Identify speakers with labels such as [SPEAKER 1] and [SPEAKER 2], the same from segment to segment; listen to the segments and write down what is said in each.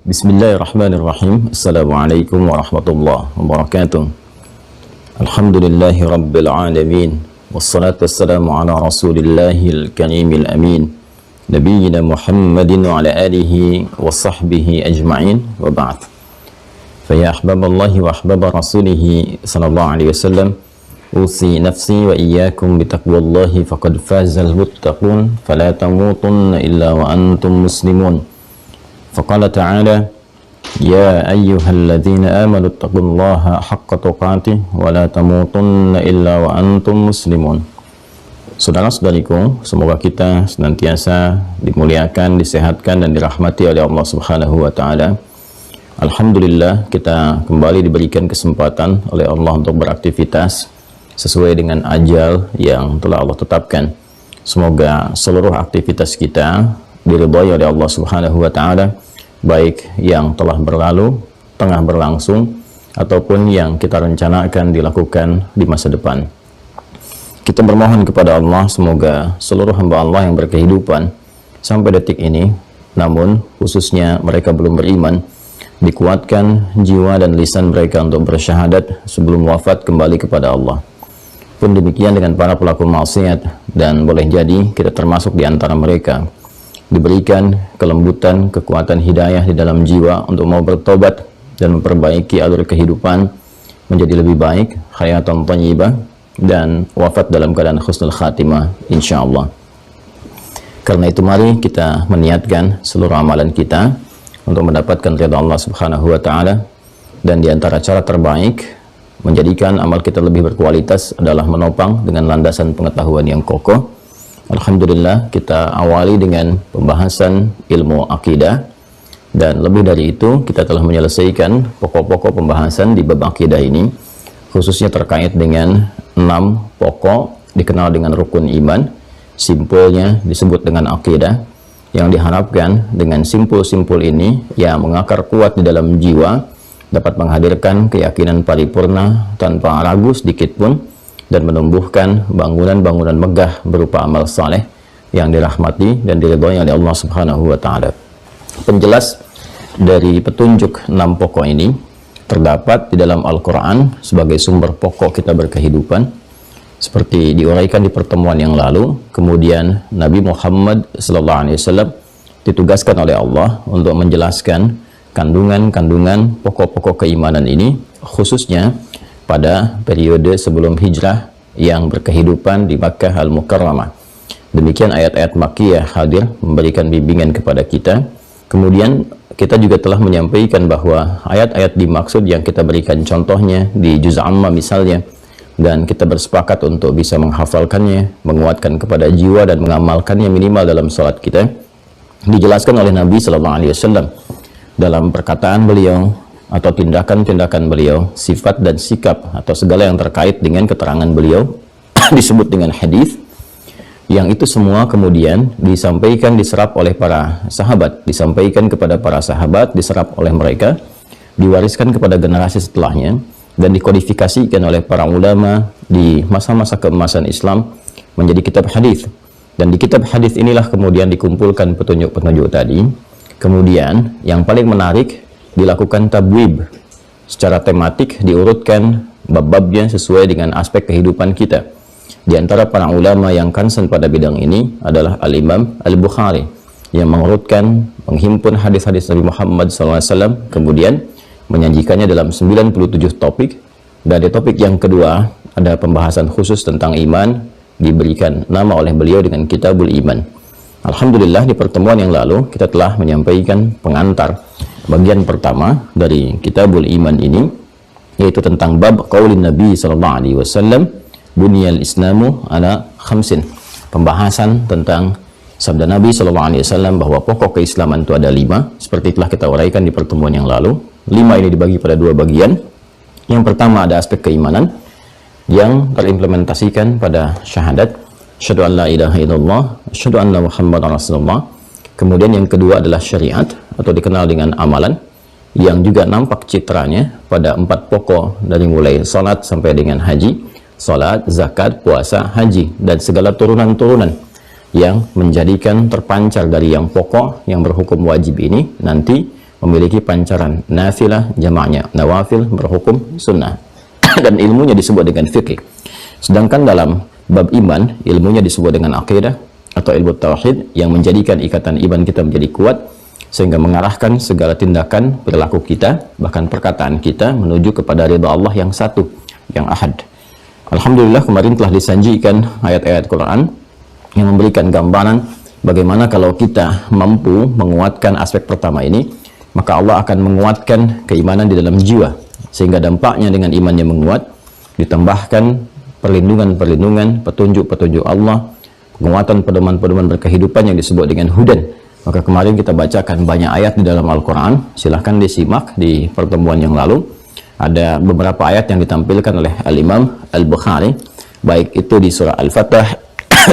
[SPEAKER 1] Bismillahirrahmanirrahim. Assalamualaikum warahmatullahi wabarakatuh. Alhamdulillahi rabbil alamin. Wassalatu wassalamu ala rasulillahil karimil amin. Nabiyyina Muhammadin wa ala alihi wa sahbihi ajma'in wa ba'd. Faya ahbaballahi wa ahbaba rasulihi sallallahu alaihi wasallam, usi nafsi wa iyyakum bitaqwallahi faqad fazal muttaqun fala tamutunna illa wa antum muslimun. Faqala ta'ala ya ayyuhalladzina amanu taqullaha haqqa tuqatih wa la tamutunna illa wa antum muslimun. Saudara-saudariku, semoga kita senantiasa dimuliakan, disehatkan dan dirahmati oleh Allah Subhanahu wa taala. Alhamdulillah, kita kembali diberikan kesempatan oleh Allah untuk beraktivitas sesuai dengan ajal yang telah Allah tetapkan. Semoga seluruh aktivitas kita diridhai oleh Allah Subhanahu wa taala, baik yang telah berlalu, tengah berlangsung, ataupun yang kita rencanakan dilakukan di masa depan. Kita bermohon kepada Allah semoga seluruh hamba Allah yang berkehidupan sampai detik ini, namun khususnya mereka belum beriman, dikuatkan jiwa dan lisan mereka untuk bersyahadat sebelum wafat kembali kepada Allah. Pun demikian dengan para pelaku maksiat, dan boleh jadi kita termasuk di antara mereka, diberikan kelembutan, kekuatan hidayah di dalam jiwa untuk mau bertobat dan memperbaiki alur kehidupan menjadi lebih baik, hayatan thayyibah, dan wafat dalam keadaan husnul khatimah insyaallah. Karena itu mari kita meniatkan seluruh amalan kita untuk mendapatkan ridha Allah Subhanahu wa taala, dan di antara cara terbaik menjadikan amal kita lebih berkualitas adalah menopang dengan landasan pengetahuan yang kokoh. Alhamdulillah, kita awali dengan pembahasan ilmu akidah, dan lebih dari itu kita telah menyelesaikan pokok-pokok pembahasan di bab akidah ini, khususnya terkait dengan 6 pokok dikenal dengan rukun iman. Simpulnya disebut dengan akidah, yang diharapkan dengan simpul-simpul ini yang mengakar kuat di dalam jiwa dapat menghadirkan keyakinan paripurna tanpa ragu sedikit pun, dan menumbuhkan bangunan-bangunan megah berupa amal saleh yang dirahmati dan diridhai oleh Allah Subhanahu wa taala. Penjelas dari petunjuk 6 pokok ini terdapat di dalam Al-Qur'an sebagai sumber pokok kita berkehidupan, seperti diuraikan di pertemuan yang lalu. Kemudian Nabi Muhammad SAW ditugaskan oleh Allah untuk menjelaskan kandungan-kandungan pokok-pokok keimanan ini, khususnya pada periode sebelum hijrah yang berkehidupan di Makkah Al-Mukarramah. Demikian ayat-ayat Makkiyah hadir memberikan bimbingan kepada kita. Kemudian kita juga telah menyampaikan bahwa ayat-ayat dimaksud yang kita berikan contohnya di Juz Amma misalnya, dan kita bersepakat untuk bisa menghafalkannya, menguatkan kepada jiwa dan mengamalkannya minimal dalam salat kita, dijelaskan oleh Nabi SAW dalam perkataan beliau atau tindakan-tindakan beliau, sifat dan sikap atau segala yang terkait dengan keterangan beliau disebut dengan hadis, yang itu semua kemudian disampaikan, diserap oleh para sahabat, disampaikan kepada para sahabat, diserap oleh mereka, diwariskan kepada generasi setelahnya, dan dikodifikasikan oleh para ulama di masa-masa keemasan Islam menjadi kitab hadis. Dan di kitab hadis inilah kemudian dikumpulkan petunjuk-petunjuk tadi. Kemudian yang paling menarik, dilakukan tabwib secara tematik, diurutkan bab-babnya sesuai dengan aspek kehidupan kita. Di antara para ulama yang concern pada bidang ini adalah Al-Imam Al-Bukhari, yang mengurutkan, menghimpun hadis-hadis Nabi Muhammad SAW, kemudian menyajikannya dalam 97 topik. Dan di topik yang kedua ada pembahasan khusus tentang iman, diberikan nama oleh beliau dengan Kitabul Iman. Alhamdulillah, di pertemuan yang lalu kita telah menyampaikan pengantar bagian pertama dari Kitabul Iman ini, yaitu tentang bab qaulin Nabi SAW, bunyal islamu ala khamsin. Pembahasan tentang sabda Nabi SAW bahwa pokok keislaman itu ada 5, seperti telah kita uraikan di pertemuan yang lalu. 5 ini dibagi pada 2 bagian. Yang pertama ada aspek keimanan yang terimplementasikan pada syahadat, asyhadu an la ilaha illallah, asyhadu anna muhammadar rasulullah. Kemudian yang kedua adalah syariat atau dikenal dengan amalan, yang juga nampak citranya pada 4 pokok dari mulai salat sampai dengan haji, salat, zakat, puasa, haji, dan segala turunan-turunan yang menjadikan terpancar dari yang pokok yang berhukum wajib ini nanti memiliki pancaran nafilah, jamaknya nawafil, berhukum sunnah. Dan ilmunya disebut dengan fikih. Sedangkan dalam bab iman, ilmunya disebut dengan akidah atau ilmu tauhid, yang menjadikan ikatan iman kita menjadi kuat sehingga mengarahkan segala tindakan, perilaku kita, bahkan perkataan kita menuju kepada ridha Allah yang satu, yang ahad. Alhamdulillah, kemarin telah disajikan ayat-ayat Quran yang memberikan gambaran bagaimana kalau kita mampu menguatkan aspek pertama ini, maka Allah akan menguatkan keimanan di dalam jiwa, sehingga dampaknya dengan iman yang menguat ditambahkan perlindungan-perlindungan, petunjuk-petunjuk Allah, penguatan pedoman-pedoman berkehidupan yang disebut dengan hudan. Maka kemarin kita bacakan banyak ayat di dalam Al-Quran, silahkan disimak di pertemuan yang lalu. Ada beberapa ayat yang ditampilkan oleh Al-Imam Al-Bukhari, baik itu di surah Al-Fatah,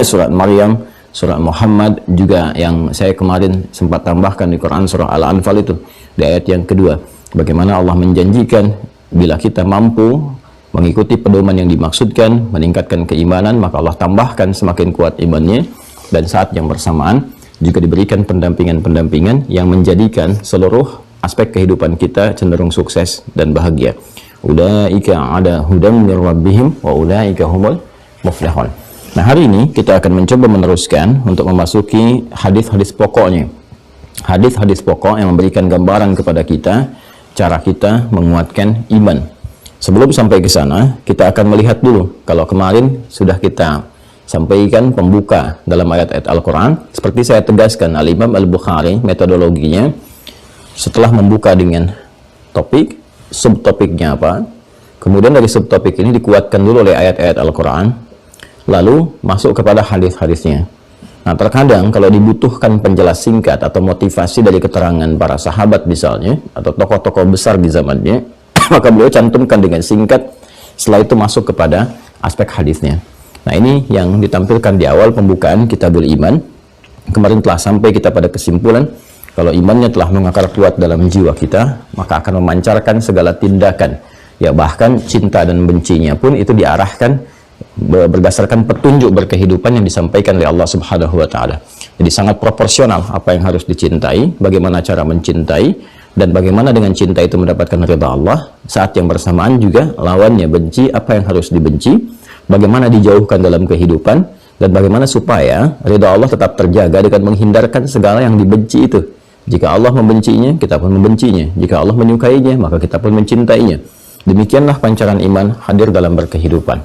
[SPEAKER 1] surat Maryam, surah Muhammad, juga yang saya kemarin sempat tambahkan di Quran surah Al-Anfal itu, di ayat yang kedua. Bagaimana Allah menjanjikan bila kita mampu mengikuti pedoman yang dimaksudkan, meningkatkan keimanan, maka Allah tambahkan semakin kuat imannya, dan saat yang bersamaan juga diberikan pendampingan-pendampingan yang menjadikan seluruh aspek kehidupan kita cenderung sukses dan bahagia. Ulaika ada hudam min rabbihim wa ulaika humul muflihun. Nah, hari ini kita akan mencoba meneruskan untuk memasuki hadis-hadis pokoknya. Hadis-hadis pokok yang memberikan gambaran kepada kita cara kita menguatkan iman. Sebelum sampai ke sana, kita akan melihat dulu, kalau kemarin sudah kita sampaikan pembuka dalam ayat-ayat Al-Quran, seperti saya tegaskan, Al-Imam Al-Bukhari metodologinya setelah membuka dengan topik, subtopiknya apa, kemudian dari subtopik ini dikuatkan dulu oleh ayat-ayat Al-Quran, lalu masuk kepada hadis-hadisnya. Nah, terkadang kalau dibutuhkan penjelas singkat atau motivasi dari keterangan para sahabat misalnya, atau tokoh-tokoh besar di zamannya, maka beliau cantumkan dengan singkat, setelah itu masuk kepada aspek hadisnya. Nah, ini yang ditampilkan di awal pembukaan Kitabul Iman. Kemarin telah sampai kita pada kesimpulan, kalau imannya telah mengakar kuat dalam jiwa kita, maka akan memancarkan segala tindakan. Ya, bahkan cinta dan bencinya pun itu diarahkan berdasarkan petunjuk berkehidupan yang disampaikan oleh Allah Subhanahu wa taala. Jadi sangat proporsional apa yang harus dicintai, bagaimana cara mencintai, dan bagaimana dengan cinta itu mendapatkan ridha Allah. Saat yang bersamaan juga lawannya benci, apa yang harus dibenci, bagaimana dijauhkan dalam kehidupan, dan bagaimana supaya ridha Allah tetap terjaga dengan menghindarkan segala yang dibenci itu. Jika Allah membencinya, kita pun membencinya. Jika Allah menyukainya, maka kita pun mencintainya. Demikianlah pancaran iman hadir dalam berkehidupan.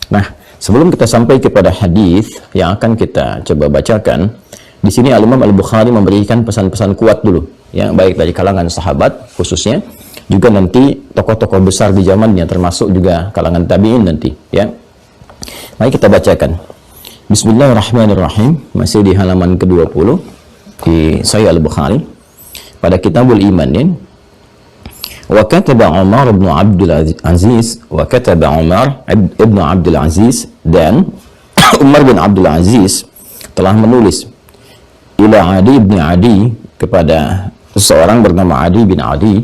[SPEAKER 1] Nah, sebelum kita sampai kepada hadis yang akan kita coba bacakan, di sini Al-Imam Al-Bukhari memberikan pesan-pesan kuat dulu, ya, baik dari kalangan sahabat khususnya, juga nanti tokoh-tokoh besar di zamannya, termasuk juga kalangan tabi'in nanti, ya. Mari kita bacakan. Bismillahirrahmanirrahim. Masih di halaman ke-20 di Sahih Al-Bukhari pada Kitabul Iman ini. Wa kataba Umar bin Abdul Aziz, wa kataba Umar ibn Abdul Aziz, dan Umar bin Abdul Aziz telah menulis ila Adi bin Adi, kepada seseorang bernama Adi bin Adi,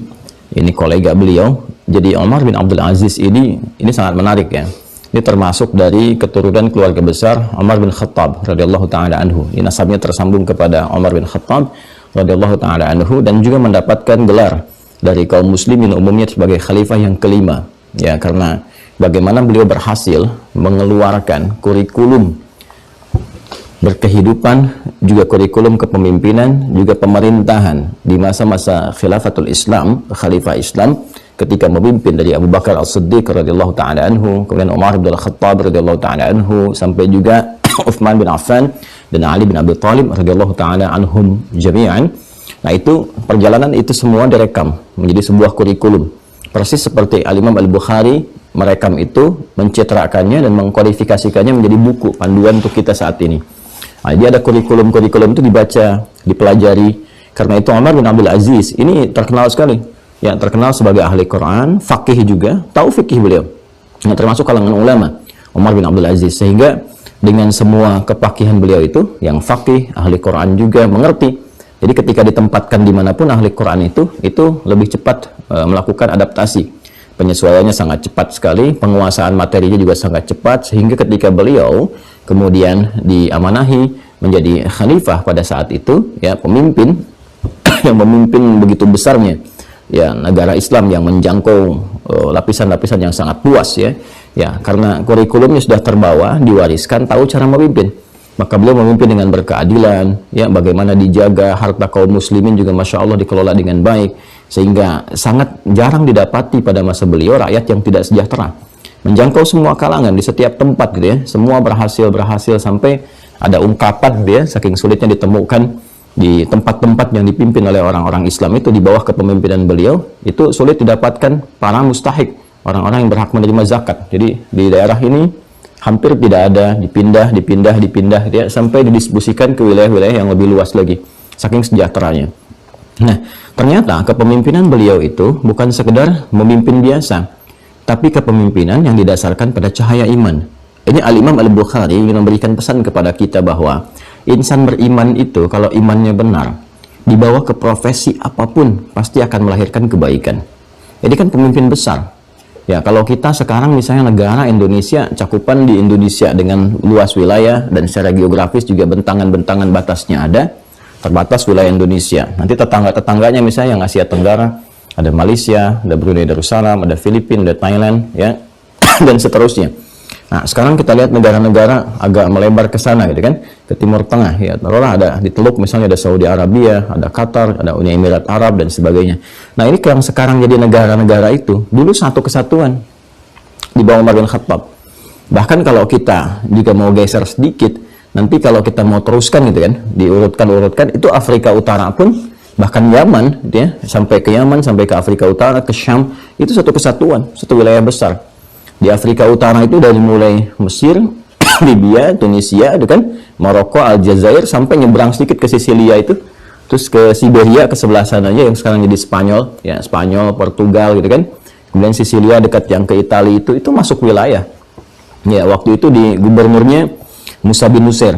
[SPEAKER 1] ini kolega beliau. Jadi Umar bin Abdul Aziz ini sangat menarik, ya. Ini termasuk dari keturunan keluarga besar Umar bin Khattab radhiyallahu taala anhu. Ini nasabnya tersambung kepada Umar bin Khattab radhiyallahu taala anhu, dan juga mendapatkan gelar dari kaum muslimin umumnya sebagai khalifah yang kelima, ya, karena bagaimana beliau berhasil mengeluarkan kurikulum berkehidupan, juga kurikulum kepemimpinan, juga pemerintahan di masa-masa khilafatul Islam, khalifah Islam, ketika memimpin dari Abu Bakar As-Siddiq radhiyallahu taala anhu, kemudian Umar bin Khattab radhiyallahu taala anhu, sampai juga Utsman bin Affan dan Ali bin Abi Thalib radhiyallahu taala anhum jami'an. Nah, itu perjalanan itu semua direkam menjadi sebuah kurikulum. Persis seperti Al-Imam Al-Bukhari merekam itu, mencitrakannya dan mengkodifikasikannya menjadi buku panduan untuk kita saat ini. Nah, dia ada kurikulum-kurikulum itu dibaca, dipelajari. Karena itu Umar bin Abdul Aziz ini terkenal sekali, ya, terkenal sebagai ahli Quran, faqih juga, tahu fikih beliau. Nah, termasuk kalangan ulama Umar bin Abdul Aziz, sehingga dengan semua kepakihan beliau itu, yang faqih, ahli Quran juga mengerti. Jadi ketika ditempatkan dimanapun ahli Quran itu lebih cepat melakukan adaptasi. Penyesuaiannya sangat cepat sekali, penguasaan materinya juga sangat cepat, sehingga ketika beliau kemudian diamanahi menjadi khalifah pada saat itu, ya, pemimpin yang memimpin begitu besarnya ya negara Islam yang menjangkau lapisan-lapisan yang sangat luas ya. Ya, karena kurikulumnya sudah terbawa, diwariskan, tahu cara memimpin. Maka beliau memimpin dengan berkeadilan, ya, bagaimana dijaga harta kaum muslimin juga Masya Allah dikelola dengan baik, sehingga sangat jarang didapati pada masa beliau rakyat yang tidak sejahtera. Menjangkau semua kalangan di setiap tempat gitu ya, semua berhasil sampai ada ungkapan gitu ya, saking sulitnya ditemukan di tempat-tempat yang dipimpin oleh orang-orang Islam itu di bawah kepemimpinan beliau, itu sulit didapatkan para mustahik, orang-orang yang berhak menerima zakat. Jadi di daerah ini hampir tidak ada, dipindah ya, sampai didistribusikan ke wilayah-wilayah yang lebih luas lagi, saking sejahteranya. Nah, ternyata kepemimpinan beliau itu bukan sekedar memimpin biasa, tapi kepemimpinan yang didasarkan pada cahaya iman. Ini Al-Imam Al-Bukhari ingin memberikan pesan kepada kita bahwa insan beriman itu kalau imannya benar, dibawa ke profesi apapun pasti akan melahirkan kebaikan. Jadi kan pemimpin besar. Ya, kalau kita sekarang misalnya negara Indonesia, cakupan di Indonesia dengan luas wilayah dan secara geografis juga bentangan-bentangan batasnya ada, terbatas wilayah Indonesia. Nanti tetangga-tetangganya misalnya yang Asia Tenggara, ada Malaysia, ada Brunei Darussalam, ada Filipina, ada Thailand, ya, dan seterusnya. Nah, sekarang kita lihat negara-negara agak melebar ke sana gitu kan, ke Timur Tengah ya. Taruhlah ada di Teluk misalnya ada Saudi Arabia, ada Qatar, ada Uni Emirat Arab dan sebagainya. Nah, ini yang sekarang jadi negara-negara itu dulu satu kesatuan di bawah Umar bin Khattab. Bahkan kalau kita jika mau geser sedikit, nanti kalau kita mau teruskan gitu kan, diurutkan itu Afrika Utara pun, bahkan Yaman gitu ya, sampai ke Yaman, sampai ke Afrika Utara, ke Syam, itu satu kesatuan, satu wilayah besar. Di Afrika Utara itu dari mulai Mesir, Libya, Tunisia, itu kan, Maroko, Aljazair, sampai nyebrang sedikit ke Sisilia itu, terus ke Siberia, ke sebelah sananya yang sekarang jadi Spanyol, ya Spanyol, Portugal gitu kan. Kemudian Sisilia dekat yang ke Italia itu masuk wilayah. Ya, waktu itu di gubernurnya Musa bin Nusair,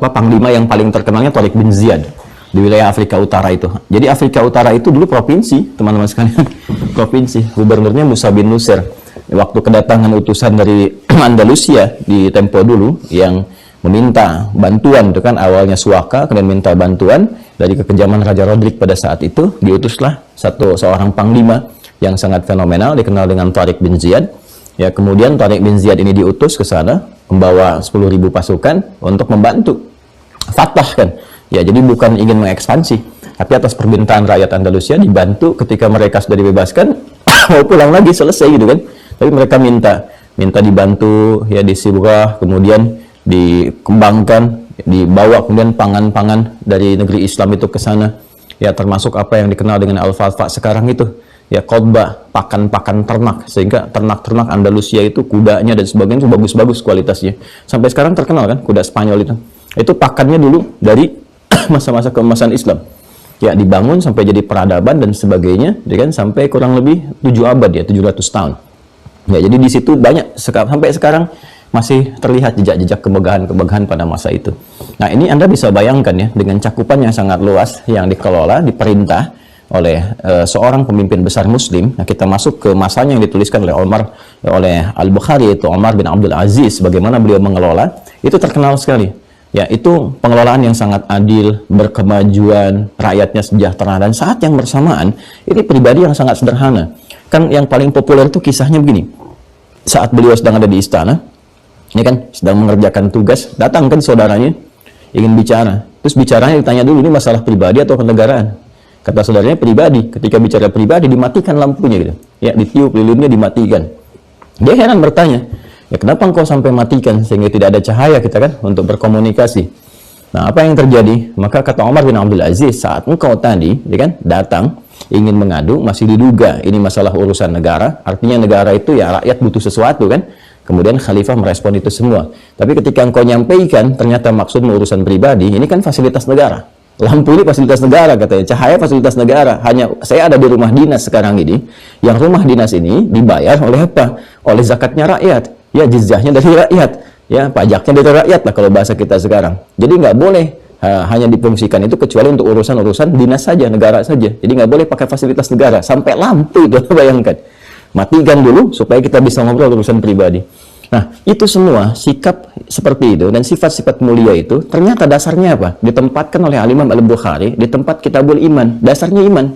[SPEAKER 1] panglima yang paling terkenalnya Tariq bin Ziyad di wilayah Afrika Utara itu. Jadi Afrika Utara itu dulu provinsi, teman-teman sekalian, provinsi. Gubernurnya Musa bin Nusair. Waktu kedatangan utusan dari Andalusia di tempo dulu yang meminta bantuan, itu kan awalnya Suaka, kemudian minta bantuan dari kekejaman Raja Rodrik pada saat itu, diutuslah seorang panglima yang sangat fenomenal dikenal dengan Tariq bin Ziyad. Ya, kemudian Tariq bin Ziyad ini diutus ke sana membawa 10.000 pasukan untuk membantu Fatah kan. Ya, jadi bukan ingin mengekspansi, tapi atas permintaan rakyat Andalusia dibantu ketika mereka sudah dibebaskan, mau pulang lagi selesai gitu kan. Tapi mereka minta dibantu ya di Sibghah, kemudian dikembangkan, dibawa kemudian pangan-pangan dari negeri Islam itu ke sana. Ya, termasuk apa yang dikenal dengan alfalfa sekarang itu. Ya, khotbah, pakan-pakan ternak, sehingga ternak-ternak Andalusia itu kudanya dan sebagainya itu bagus-bagus kualitasnya. Sampai sekarang terkenal kan kuda Spanyol itu. Itu pakannya dulu dari masa-masa keemasan Islam. Ya, dibangun sampai jadi peradaban dan sebagainya, ya kan, sampai kurang lebih 7 abad ya, 700 tahun. Ya, jadi di situ banyak sampai sekarang masih terlihat jejak-jejak kemegahan-kemegahan pada masa itu. Nah, ini Anda bisa bayangkan ya, dengan cakupan yang sangat luas yang dikelola, diperintah oleh seorang pemimpin besar Muslim. Nah, kita masuk ke masanya yang dituliskan oleh Al-Bukhari, itu Umar bin Abdul Aziz, bagaimana beliau mengelola, itu terkenal sekali. Ya, itu pengelolaan yang sangat adil, berkemajuan, rakyatnya sejahtera, dan saat yang bersamaan, ini pribadi yang sangat sederhana. Kan yang paling populer itu kisahnya begini. Saat beliau sedang ada di istana, ini kan sedang mengerjakan tugas, datang kan saudaranya, ingin bicara. Terus bicaranya ditanya dulu, ini masalah pribadi atau kenegaraan? Kata saudaranya pribadi. Ketika bicara pribadi, dimatikan lampunya gitu. Ya, ditiup lilinnya, dimatikan. Dia heran bertanya, ya kenapa engkau sampai matikan sehingga tidak ada cahaya kita kan untuk berkomunikasi? Nah, apa yang terjadi? Maka kata Umar bin Abdul Aziz, saat engkau tadi ya kan datang ingin mengadu, masih diduga ini masalah urusan negara, artinya negara itu ya rakyat butuh sesuatu kan. Kemudian khalifah merespon itu semua. Tapi ketika engkau nyampaikan ternyata maksud urusan pribadi, ini kan fasilitas negara. Lampu ini fasilitas negara katanya, cahaya fasilitas negara. Hanya saya ada di rumah dinas sekarang ini, yang rumah dinas ini dibayar oleh apa? Oleh zakatnya rakyat. Ya, jizyahnya dari rakyat, ya pajaknya dari rakyat lah kalau bahasa kita sekarang. Jadi nggak boleh hanya difungsikan itu kecuali untuk urusan-urusan dinas saja, negara saja. Jadi nggak boleh pakai fasilitas negara. Sampai lampu itu bayangkan, matikan dulu supaya kita bisa ngobrol urusan pribadi. Nah, itu semua sikap seperti itu dan sifat-sifat mulia itu ternyata dasarnya apa? Ditempatkan oleh Al-Imam Al-Bukhari di tempat Kitabul Iman. Dasarnya iman.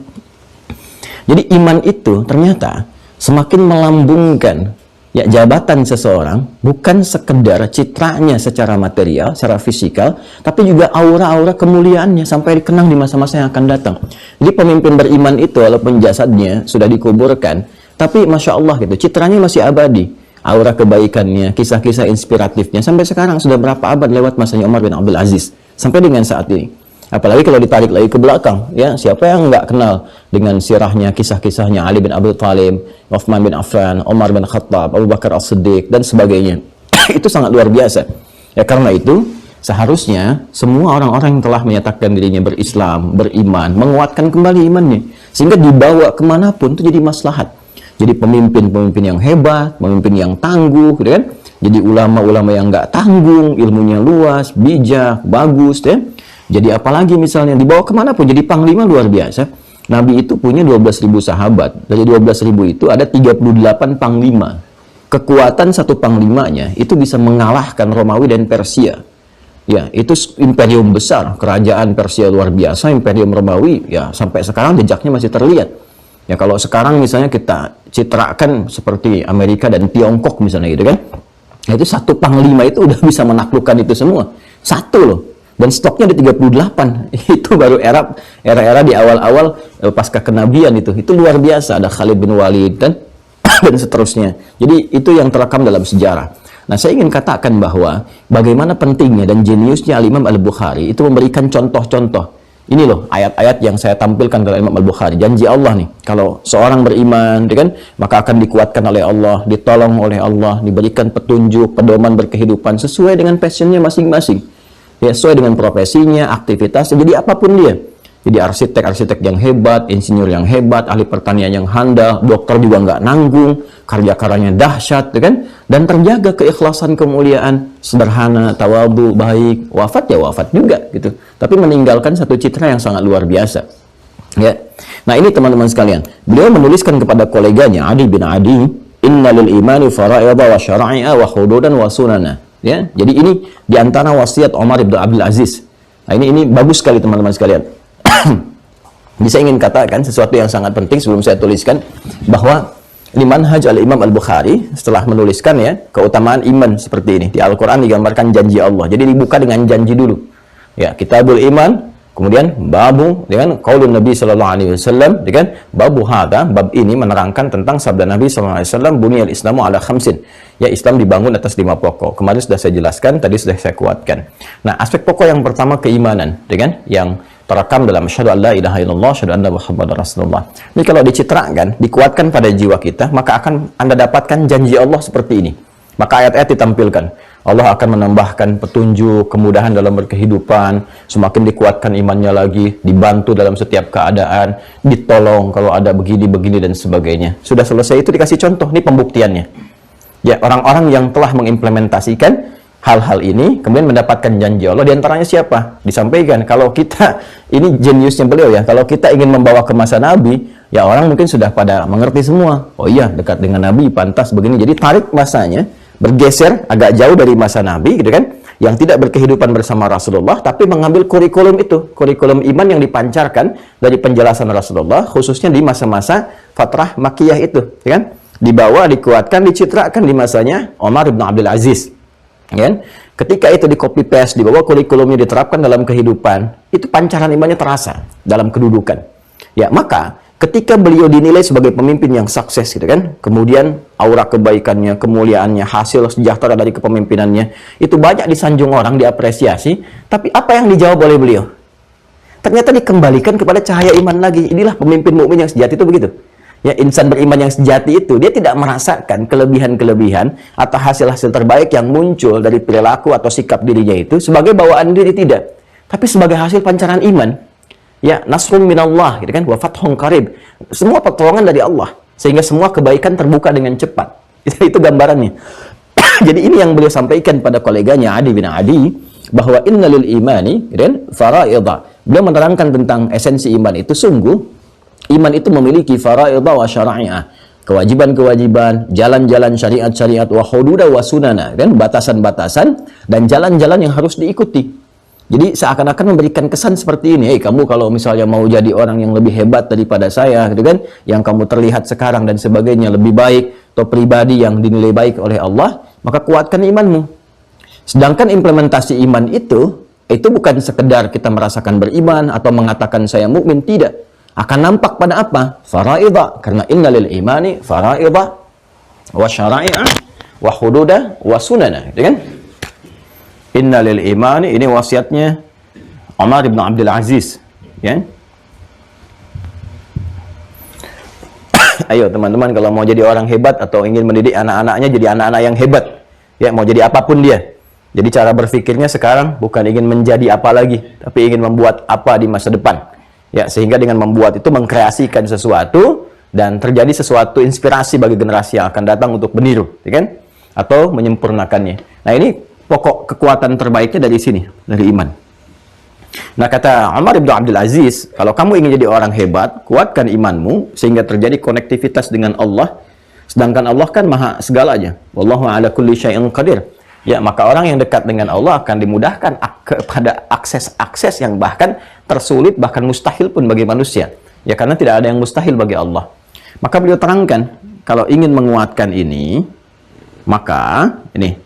[SPEAKER 1] Jadi iman itu ternyata semakin melambungkan ya jabatan seseorang, bukan sekedar citranya secara material, secara fisikal, tapi juga aura-aura kemuliaannya sampai dikenang di masa-masa yang akan datang. Jadi pemimpin beriman itu walaupun jasadnya sudah dikuburkan, tapi Masya Allah gitu, citranya masih abadi. Aura kebaikannya, kisah-kisah inspiratifnya sampai sekarang sudah berapa abad lewat masanya Umar bin Abdul Aziz sampai dengan saat ini. Apalagi kalau ditarik lagi ke belakang, ya siapa yang nggak kenal dengan sirahnya, kisah-kisahnya Ali bin Abi Thalib, Uthman bin Affan, Umar bin Khattab, Abu Bakar As-Siddiq dan sebagainya. Itu sangat luar biasa. Ya karena itu seharusnya semua orang-orang yang telah menyatakan dirinya berislam, beriman, menguatkan kembali imannya sehingga dibawa kemanapun itu jadi maslahat. Jadi pemimpin-pemimpin yang hebat, pemimpin yang tangguh, gitu kan? Jadi ulama-ulama yang nggak tanggung, ilmunya luas, bijak, bagus, ya. Jadi apalagi misalnya dibawa kemanapun, jadi panglima luar biasa. Nabi itu punya 12.000 sahabat. Dari 12.000 itu ada 38 panglima. Kekuatan satu panglimanya itu bisa mengalahkan Romawi dan Persia. Ya, itu imperium besar, kerajaan Persia luar biasa, imperium Romawi, ya sampai sekarang jejaknya masih terlihat. Ya kalau sekarang misalnya kita citrakan seperti Amerika dan Tiongkok misalnya gitu kan, nah, itu satu panglima itu udah bisa menaklukkan itu semua. Satu loh. Dan stoknya ada 38. Itu baru era-era di awal-awal pasca kenabian itu. Itu luar biasa. Ada Khalid bin Walid dan seterusnya. Jadi itu yang terekam dalam sejarah. Nah saya ingin katakan bahwa bagaimana pentingnya dan jeniusnya Al-Imam Al-Bukhari itu memberikan contoh-contoh. Ini loh ayat-ayat yang saya tampilkan dalam Imam Al-Bukhari. Janji Allah nih, kalau seorang beriman, kan, maka akan dikuatkan oleh Allah, ditolong oleh Allah, diberikan petunjuk, pedoman berkehidupan sesuai dengan passionnya masing-masing. Ya, sesuai dengan profesinya, aktivitasnya, jadi apapun dia. Jadi arsitek yang hebat, insinyur yang hebat, ahli pertanian yang handal, dokter juga nggak nanggung, karya-karyanya dahsyat, kan? Dan terjaga keikhlasan, kemuliaan, sederhana, tawadhu, baik, wafat ya wafat juga gitu. Tapi meninggalkan satu citra yang sangat luar biasa. Ya. Nah ini teman-teman sekalian, beliau menuliskan kepada koleganya Adi bin Adi, "Inna lil imani fara'idha wa syara'i'a wa hududan wa sunana." Ya, jadi ini diantara wasiat Umar bin Abdul Aziz. Nah ini bagus sekali teman-teman sekalian. Bisa ingin katakan sesuatu yang sangat penting sebelum saya tuliskan bahwa di manhaj Al-Imam Al-Bukhari setelah menuliskan ya keutamaan iman seperti ini di Al-Quran digambarkan janji Allah. Jadi dibuka dengan janji dulu. Ya, Kitabul Iman, kemudian babu dengan qaulun Nabi sallallahu alaihi wasallam, dengan babu hadza, bab ini menerangkan tentang sabda Nabi sallallahu alaihi wasallam, buniyal Islamu ala khamsin. Ya, Islam dibangun atas 5 pokok. Kemarin sudah saya jelaskan, tadi sudah saya kuatkan. Nah, aspek pokok yang pertama keimanan, dengan yang terekam dalam asyhadu an la ilaha illallah, asyhadu anna muhammadar rasulullah. Ini kalau dicitrakan, dikuatkan pada jiwa kita, maka akan Anda dapatkan janji Allah seperti ini. Maka ayat-ayat ditampilkan. Allah akan menambahkan petunjuk, kemudahan dalam berkehidupan, semakin dikuatkan imannya lagi, dibantu dalam setiap keadaan, ditolong kalau ada begini-begini dan sebagainya. Sudah selesai itu dikasih contoh, ini pembuktiannya. Ya, orang-orang yang telah mengimplementasikan hal-hal ini, kemudian mendapatkan janji Allah, diantaranya siapa? Disampaikan, kalau kita, ini jeniusnya beliau ya, kalau kita ingin membawa ke masa Nabi, ya orang mungkin sudah pada mengerti semua. Oh iya, dekat dengan Nabi, pantas begini. Jadi tarik masanya, bergeser agak jauh dari masa Nabi gitu kan, yang tidak berkehidupan bersama Rasulullah tapi mengambil kurikulum itu, kurikulum iman yang dipancarkan dari penjelasan Rasulullah khususnya di masa-masa fatrah Makkiyah itu, ya kan? Dibawa, dikuatkan, dicitrakan di masanya Umar bin Abdul Aziz, ya kan? Ketika itu di copy paste, dibawa kurikulumnya diterapkan dalam kehidupan, itu pancaran imannya terasa dalam kedudukan. Ya, maka ketika beliau dinilai sebagai pemimpin yang sukses gitu kan, kemudian aura kebaikannya, kemuliaannya, hasil sejahtera dari kepemimpinannya itu banyak disanjung orang, diapresiasi, tapi apa yang dijawab oleh beliau? Ternyata dikembalikan kepada cahaya iman lagi. Inilah pemimpin mukmin yang sejati itu begitu. Ya, insan beriman yang sejati itu dia tidak merasakan kelebihan-kelebihan atau hasil-hasil terbaik yang muncul dari perilaku atau sikap dirinya itu sebagai bawaan diri, tidak, tapi sebagai hasil pancaran iman. Ya, nasrun minallah gitu kan, wa fathun qarib. Semua pertolongan dari Allah sehingga semua kebaikan terbuka dengan cepat. Itu gambarannya. Jadi ini yang beliau sampaikan pada koleganya Adi bin Adi bahwa innalil imani dan faraidha. Beliau menerangkan tentang esensi iman itu, sungguh iman itu memiliki faraidha wa syara'i'ah. kewajiban-kewajiban, jalan-jalan syariat-syariat, wa hududa wa sunana, kan, batasan-batasan dan jalan-jalan yang harus diikuti. Jadi seakan-akan memberikan kesan seperti ini, kamu kalau misalnya mau jadi orang yang lebih hebat daripada saya, gitu kan, yang kamu terlihat sekarang dan sebagainya lebih baik, atau pribadi yang dinilai baik oleh Allah, maka kuatkan imanmu. Sedangkan implementasi iman itu bukan sekedar kita merasakan beriman atau mengatakan saya mukmin, tidak. Akan nampak pada apa? Faraidha, karena inna lil imani faraidha wa syara'i'a wa hududa wa sunana, gitu kan? Inna lil imani, ini wasiatnya Umar bin Abdul Aziz, ya. Ayo teman-teman, kalau mau jadi orang hebat atau ingin mendidik anak-anaknya jadi anak-anak yang hebat, ya, mau jadi apapun dia. Jadi cara berpikirnya sekarang bukan ingin menjadi apa lagi, tapi ingin membuat apa di masa depan. Ya, sehingga dengan membuat itu mengkreasikan sesuatu dan terjadi sesuatu inspirasi bagi generasi yang akan datang untuk meniru, ya kan? Atau menyempurnakannya. Nah, ini pokok kekuatan terbaiknya dari sini, dari iman. Nah, kata Umar bin Abdul Aziz, kalau kamu ingin jadi orang hebat, kuatkan imanmu sehingga terjadi konektivitas dengan Allah. Sedangkan Allah kan maha segalanya. Wallahu ala kulli syai'in qadir. Ya, maka orang yang dekat dengan Allah akan dimudahkan kepada akses-akses yang bahkan tersulit, bahkan mustahil pun bagi manusia. Ya, karena tidak ada yang mustahil bagi Allah. Maka beliau terangkan, kalau ingin menguatkan ini, maka ini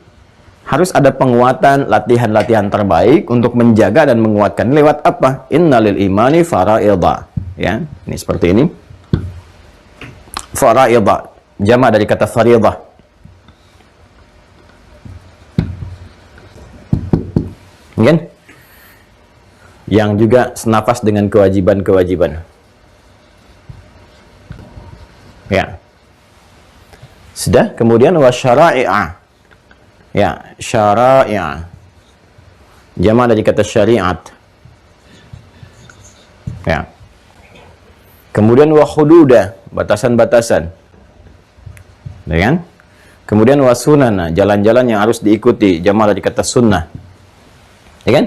[SPEAKER 1] harus ada penguatan, latihan-latihan terbaik untuk menjaga dan menguatkan. Lewat apa? Innalil imani faraidha. Ya, ini seperti ini. Faraidha, jamak dari kata fariidhah. Kan? Yang juga senafas dengan kewajiban-kewajiban. Ya. Sudah, kemudian wasyara'i'a. Ya, syara'i'a. Jamak dari kata syariat. Ya. Kemudian wahududa, batasan-batasan. Ya kan? Kemudian wasunana, jalan-jalan yang harus diikuti. Jamak dari kata sunnah. Ya kan?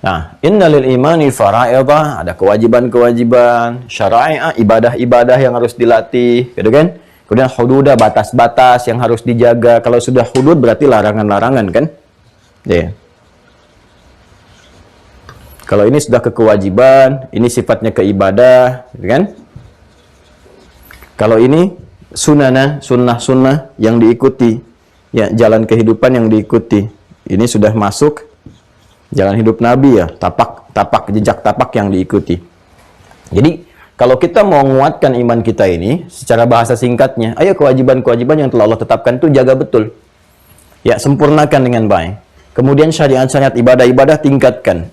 [SPEAKER 1] Nah, innalil imani faraidha, ada kewajiban-kewajiban, syara'i'a, ibadah-ibadah yang harus dilatih, gitu kan? Kemudian hududa, batas-batas yang harus dijaga. Kalau sudah hudud berarti larangan-larangan, kan? Ya. Kalau ini sudah kekewajiban, ini sifatnya keibadah, gitu kan? Kalau ini sunana, sunnah-sunnah yang diikuti, ya, jalan kehidupan yang diikuti. Ini sudah masuk jalan hidup Nabi, ya, tapak jejak tapak yang diikuti. Jadi kalau kita mau menguatkan iman kita ini, secara bahasa singkatnya, ayo kewajiban-kewajiban yang telah Allah tetapkan itu jaga betul. Ya, sempurnakan dengan baik. Kemudian syariat-syariat ibadah-ibadah tingkatkan.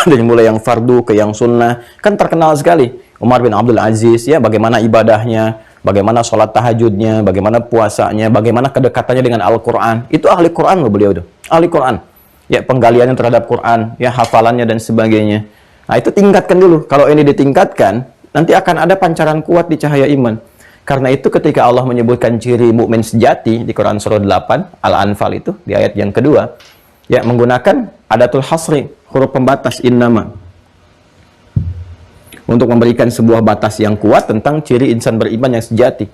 [SPEAKER 1] Dari mulai yang fardu ke yang sunnah. Kan terkenal sekali Umar bin Abdul Aziz, ya, bagaimana ibadahnya, bagaimana sholat tahajudnya, bagaimana puasanya, bagaimana kedekatannya dengan Al-Quran. Itu ahli Quran loh beliau tuh, ahli Quran. Ya, penggaliannya terhadap Quran, ya, hafalannya dan sebagainya. Nah, itu tingkatkan dulu. Kalau ini ditingkatkan, nanti akan ada pancaran kuat di cahaya iman. Karena itu ketika Allah menyebutkan ciri mukmin sejati di Quran surah 8 Al-Anfal itu di ayat yang kedua, ya, menggunakan adatul hasri, huruf pembatas, innama, untuk memberikan sebuah batas yang kuat tentang ciri insan beriman yang sejati.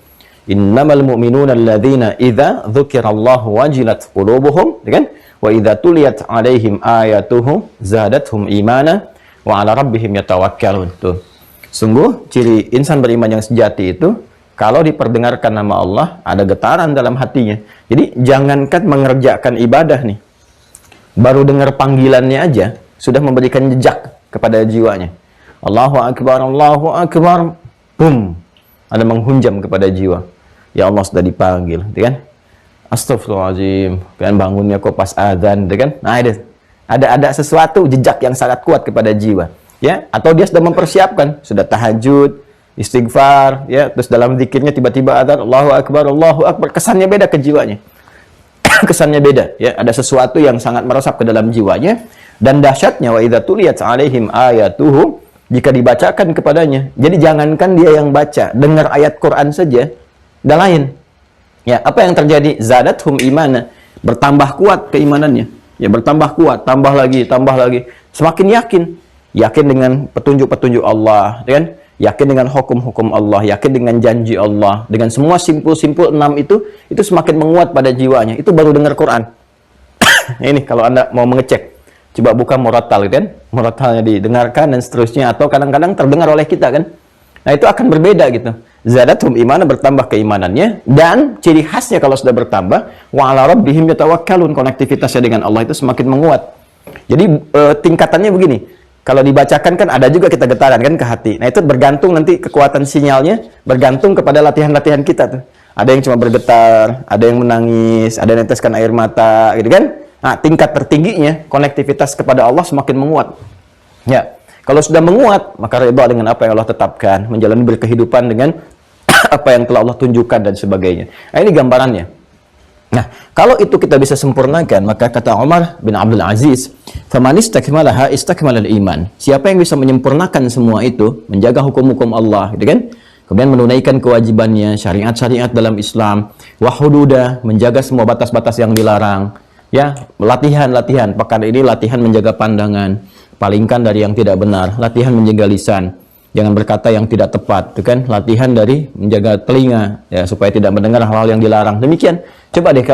[SPEAKER 1] Innamal mu'minuna alladzina idza dzukirallahu wajilat qulubuhum, kan? Wa idza tuliyat 'alaihim ayatuhu zadatuhum imana wa 'ala rabbihim yatawakkalun. Tuh. Sungguh ciri insan beriman yang sejati itu kalau diperdengarkan nama Allah ada getaran dalam hatinya. Jadi jangankan mengerjakan ibadah nih. Baru dengar panggilannya aja sudah memberikan jejak kepada jiwanya. Allahu akbar, Allahu akbar. Boom. Ada menghunjam kepada jiwa. Ya Allah sudah dipanggil, kan? Astagfirullahaladzim, kan bangunnya kok pas adzan, kan? Nah, ada sesuatu jejak yang sangat kuat kepada jiwa, ya. Atau dia sudah mempersiapkan, sudah tahajud, istighfar, ya. Terus dalam zikirnya tiba-tiba adzan, Allahu akbar, kesannya beda ke jiwanya. Kesannya beda, ya. Ada sesuatu yang sangat meresap ke dalam jiwanya. Dan dahsyatnya wa idza tuliyat 'alaihim ayatuhu, jika dibacakan kepadanya. Jadi jangankan dia yang baca, dengar ayat Quran saja, dah lain. Ya, apa yang terjadi? Zadathum imana, bertambah kuat keimanannya. Ya, bertambah kuat, tambah lagi. Semakin yakin dengan petunjuk-petunjuk Allah, kan? yakin dengan hukum-hukum Allah, yakin dengan janji Allah, dengan semua simpul-simpul 6 itu semakin menguat pada jiwanya. Itu baru dengar Quran. Ini kalau Anda mau mengecek, coba buka murattal gitu kan, murattalnya didengarkan dan seterusnya, atau kadang-kadang terdengar oleh kita kan. Nah itu akan berbeda gitu. Zadathum imana, bertambah keimanannya, dan ciri khasnya kalau sudah bertambah, wa ala rabbihim yatawakkalun, konektivitasnya dengan Allah itu semakin menguat. Jadi tingkatannya begini. Kalau dibacakan kan ada juga kita getaran kan ke hati. Nah itu bergantung nanti kekuatan sinyalnya, bergantung kepada latihan-latihan kita tuh. Ada yang cuma bergetar, ada yang menangis, ada yang neteskan air mata, gitu kan. Nah tingkat tertingginya konektivitas kepada Allah semakin menguat. Ya, kalau sudah menguat, maka ridha dengan apa yang Allah tetapkan, menjalani berkehidupan dengan apa yang telah Allah tunjukkan dan sebagainya. Nah ini gambarannya. Nah, kalau itu kita bisa sempurnakan, maka kata Umar bin Abdul Aziz, "Faman istakmalaha istakmalal iman." Siapa yang bisa menyempurnakan semua itu, menjaga hukum-hukum Allah, gitu kan? Kemudian menunaikan kewajibannya, syariat-syariat dalam Islam, wa hududah, menjaga semua batas-batas yang dilarang. Ya, latihan-latihan. Pekan ini latihan menjaga pandangan, palingkan dari yang tidak benar, latihan menjaga lisan. Jangan berkata yang tidak tepat, itu kan? Latihan dari menjaga telinga, ya, supaya tidak mendengar hal-hal yang dilarang. Demikian. Coba deh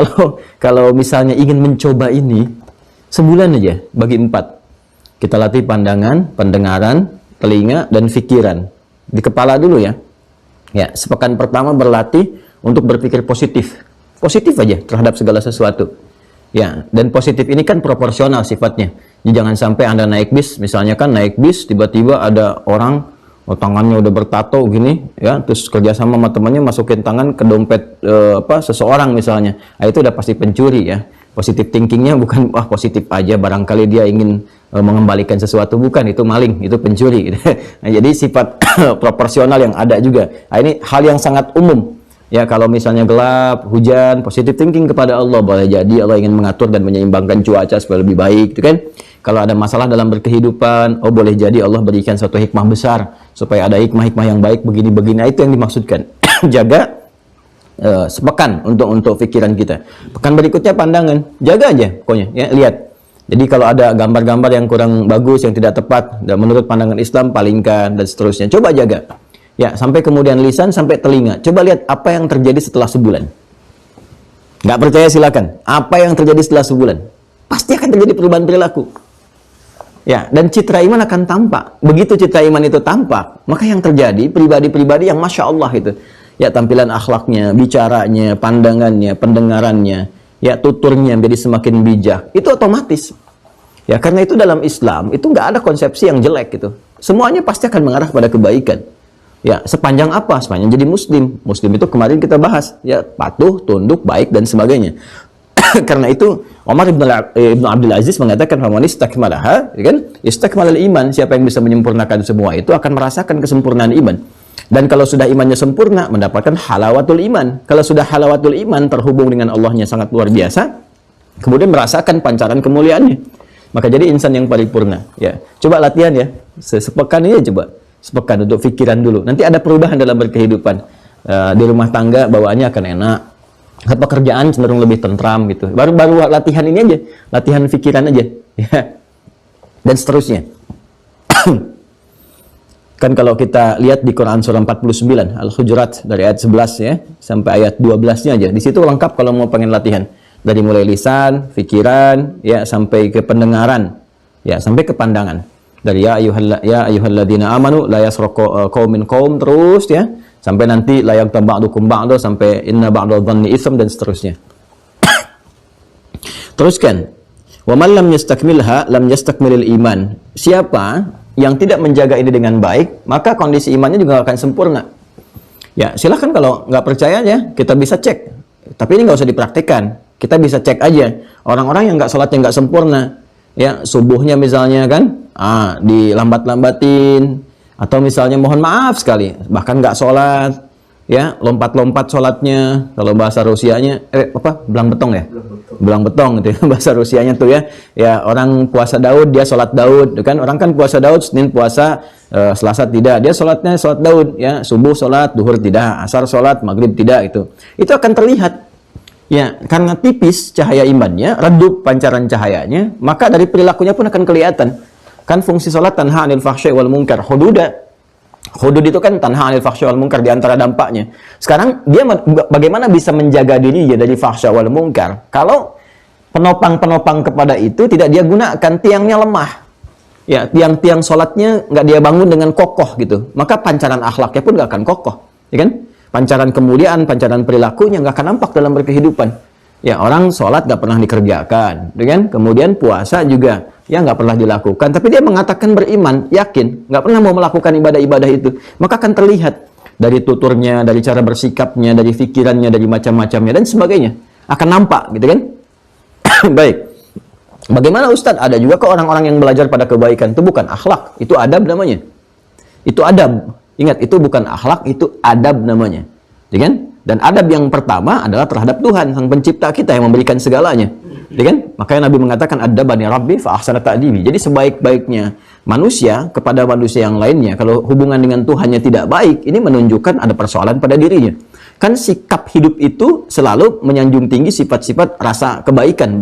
[SPEAKER 1] kalau misalnya ingin mencoba ini, sebulan aja bagi 4. Kita latih pandangan, pendengaran, telinga, dan pikiran. Di kepala dulu ya. Ya, sepekan pertama berlatih untuk berpikir positif. Positif aja terhadap segala sesuatu. Ya, dan positif ini kan proporsional sifatnya. Jadi jangan sampai Anda naik bis, misalnya kan naik bis, tiba-tiba ada orang tangannya udah bertato gini, ya, terus kerjasama sama temannya masukin tangan ke dompet seseorang misalnya. Nah, itu udah pasti pencuri ya. Positif thinkingnya bukan wah positif aja, barangkali dia ingin mengembalikan sesuatu, bukan, itu maling, itu pencuri. Nah, jadi sifat proporsional yang ada juga. Nah, ini hal yang sangat umum. Ya, kalau misalnya gelap, hujan, positif thinking kepada Allah, boleh jadi Allah ingin mengatur dan menyeimbangkan cuaca supaya lebih baik, gitu kan? Kalau ada masalah dalam berkehidupan, oh boleh jadi Allah berikan suatu hikmah besar supaya ada hikmah-hikmah yang baik begini-begini. Itu yang dimaksudkan. Jaga sepekan untuk pikiran kita. Pekan berikutnya pandangan, jaga aja pokoknya, ya, lihat. Jadi kalau ada gambar-gambar yang kurang bagus, yang tidak tepat dan menurut pandangan Islam, palingkan dan seterusnya. Coba jaga. Ya, sampai kemudian lisan, sampai telinga. Coba lihat apa yang terjadi setelah sebulan. Nggak percaya silakan. Apa yang terjadi setelah sebulan? Pasti akan terjadi perubahan perilaku. Ya, dan citra iman akan tampak. Begitu citra iman itu tampak, maka yang terjadi pribadi-pribadi yang Masya Allah itu. Ya, tampilan akhlaknya, bicaranya, pandangannya, pendengarannya, ya, tuturnya menjadi semakin bijak. Itu otomatis. Ya, karena itu dalam Islam, itu nggak ada konsepsi yang jelek gitu. Semuanya pasti akan mengarah pada kebaikan. Ya, sepanjang apa? Sepanjang jadi muslim. Muslim itu kemarin kita bahas, ya, patuh, tunduk, baik, dan sebagainya. Karena itu Umar ibn Abdul Aziz mengatakan, "Faman istakmalaha," ya kan? Istakmalal iman, siapa yang bisa menyempurnakan semua itu akan merasakan kesempurnaan iman. Dan kalau sudah imannya sempurna, mendapatkan halawatul iman. Kalau sudah halawatul iman, terhubung dengan Allahnya sangat luar biasa, kemudian merasakan pancaran kemuliaannya. Maka jadi insan yang paripurna. Ya, coba latihan ya, sepekan ini coba. Sepekan untuk pikiran dulu. Nanti ada perubahan dalam berkehidupan. Di rumah tangga bawaannya akan enak. Pekerjaan cenderung lebih tentram gitu. Baru latihan ini aja, latihan pikiran aja, ya. Dan seterusnya. Kan kalau kita lihat di Quran surah 49 Al-Hujurat dari ayat 11 ya sampai ayat 12-nya aja. Di situ lengkap kalau mau pengen latihan. Dari mulai lisan, pikiran, ya, sampai ke pendengaran, ya, sampai ke pandangan. Dari ya ayyuhalladzina amanu la yasraqu qaumin qaum, terus ya sampai nanti la yaghtab ba'dukum ba'da, sampai inna ba'dadh dhanni itsm, dan seterusnya. Teruskan, wa man lam yastakmilha lam yastakmilil iman. Siapa yang tidak menjaga ini dengan baik, maka kondisi imannya juga akan sempurna. Ya, silahkan kalau nggak percaya ya, kita bisa cek. Tapi ini nggak usah dipraktikkan. Kita bisa cek aja. Orang-orang yang nggak sholatnya nggak sempurna, ya, subuhnya misalnya kan, dilambat-lambatin, atau misalnya mohon maaf sekali, bahkan nggak sholat, ya, lompat-lompat sholatnya, kalau bahasa Rusianya, belang betong ya? Belang betong gitu ya, bahasa Rusianya tuh ya. Ya, orang puasa Daud, dia sholat Daud, kan? Orang kan puasa Daud, Senin puasa, Selasa tidak, dia sholatnya sholat Daud, ya, subuh sholat, duhur tidak, asar sholat, maghrib tidak, itu akan terlihat. Ya, karena tipis cahaya imannya, redup pancaran cahayanya, maka dari perilakunya pun akan kelihatan. Kan fungsi sholat tanha anil fahsya'i wal munkar, hududa. Hudud itu kan tanha 'anil fahsya wal munkar, di antara dampaknya. Sekarang dia bagaimana bisa menjaga dirinya dari fahsya wal munkar kalau penopang-penopang kepada itu tidak dia gunakan, tiangnya lemah. Ya, tiang-tiang sholatnya nggak dia bangun dengan kokoh gitu. Maka pancaran akhlaknya pun nggak akan kokoh, ya kan? Pancaran kemuliaan, pancaran perilakunya nggak akan nampak dalam berkehidupan. Ya, orang sholat nggak pernah dikerjakan, ya kan? Kemudian puasa juga ya nggak pernah dilakukan, tapi dia mengatakan beriman, yakin, nggak pernah mau melakukan ibadah-ibadah itu, maka akan terlihat dari tuturnya, dari cara bersikapnya, dari pikirannya, dari macam-macamnya dan sebagainya, akan nampak, gitu kan? Baik. Bagaimana Ustadz? Ada juga kok orang-orang yang belajar pada kebaikan, itu bukan akhlak, itu adab namanya. Itu adab. Ingat, itu bukan akhlak, itu adab namanya, ya kan? Dan adab yang pertama adalah terhadap Tuhan, Sang Pencipta kita yang memberikan segalanya. Ya kan? Makanya Nabi mengatakan adabani Rabbi fa ahsana ta'dibi. Jadi sebaik-baiknya manusia kepada manusia yang lainnya, kalau hubungan dengan Tuhannya tidak baik, ini menunjukkan ada persoalan pada dirinya. Kan sikap hidup itu selalu menyanjung tinggi sifat-sifat rasa kebaikan,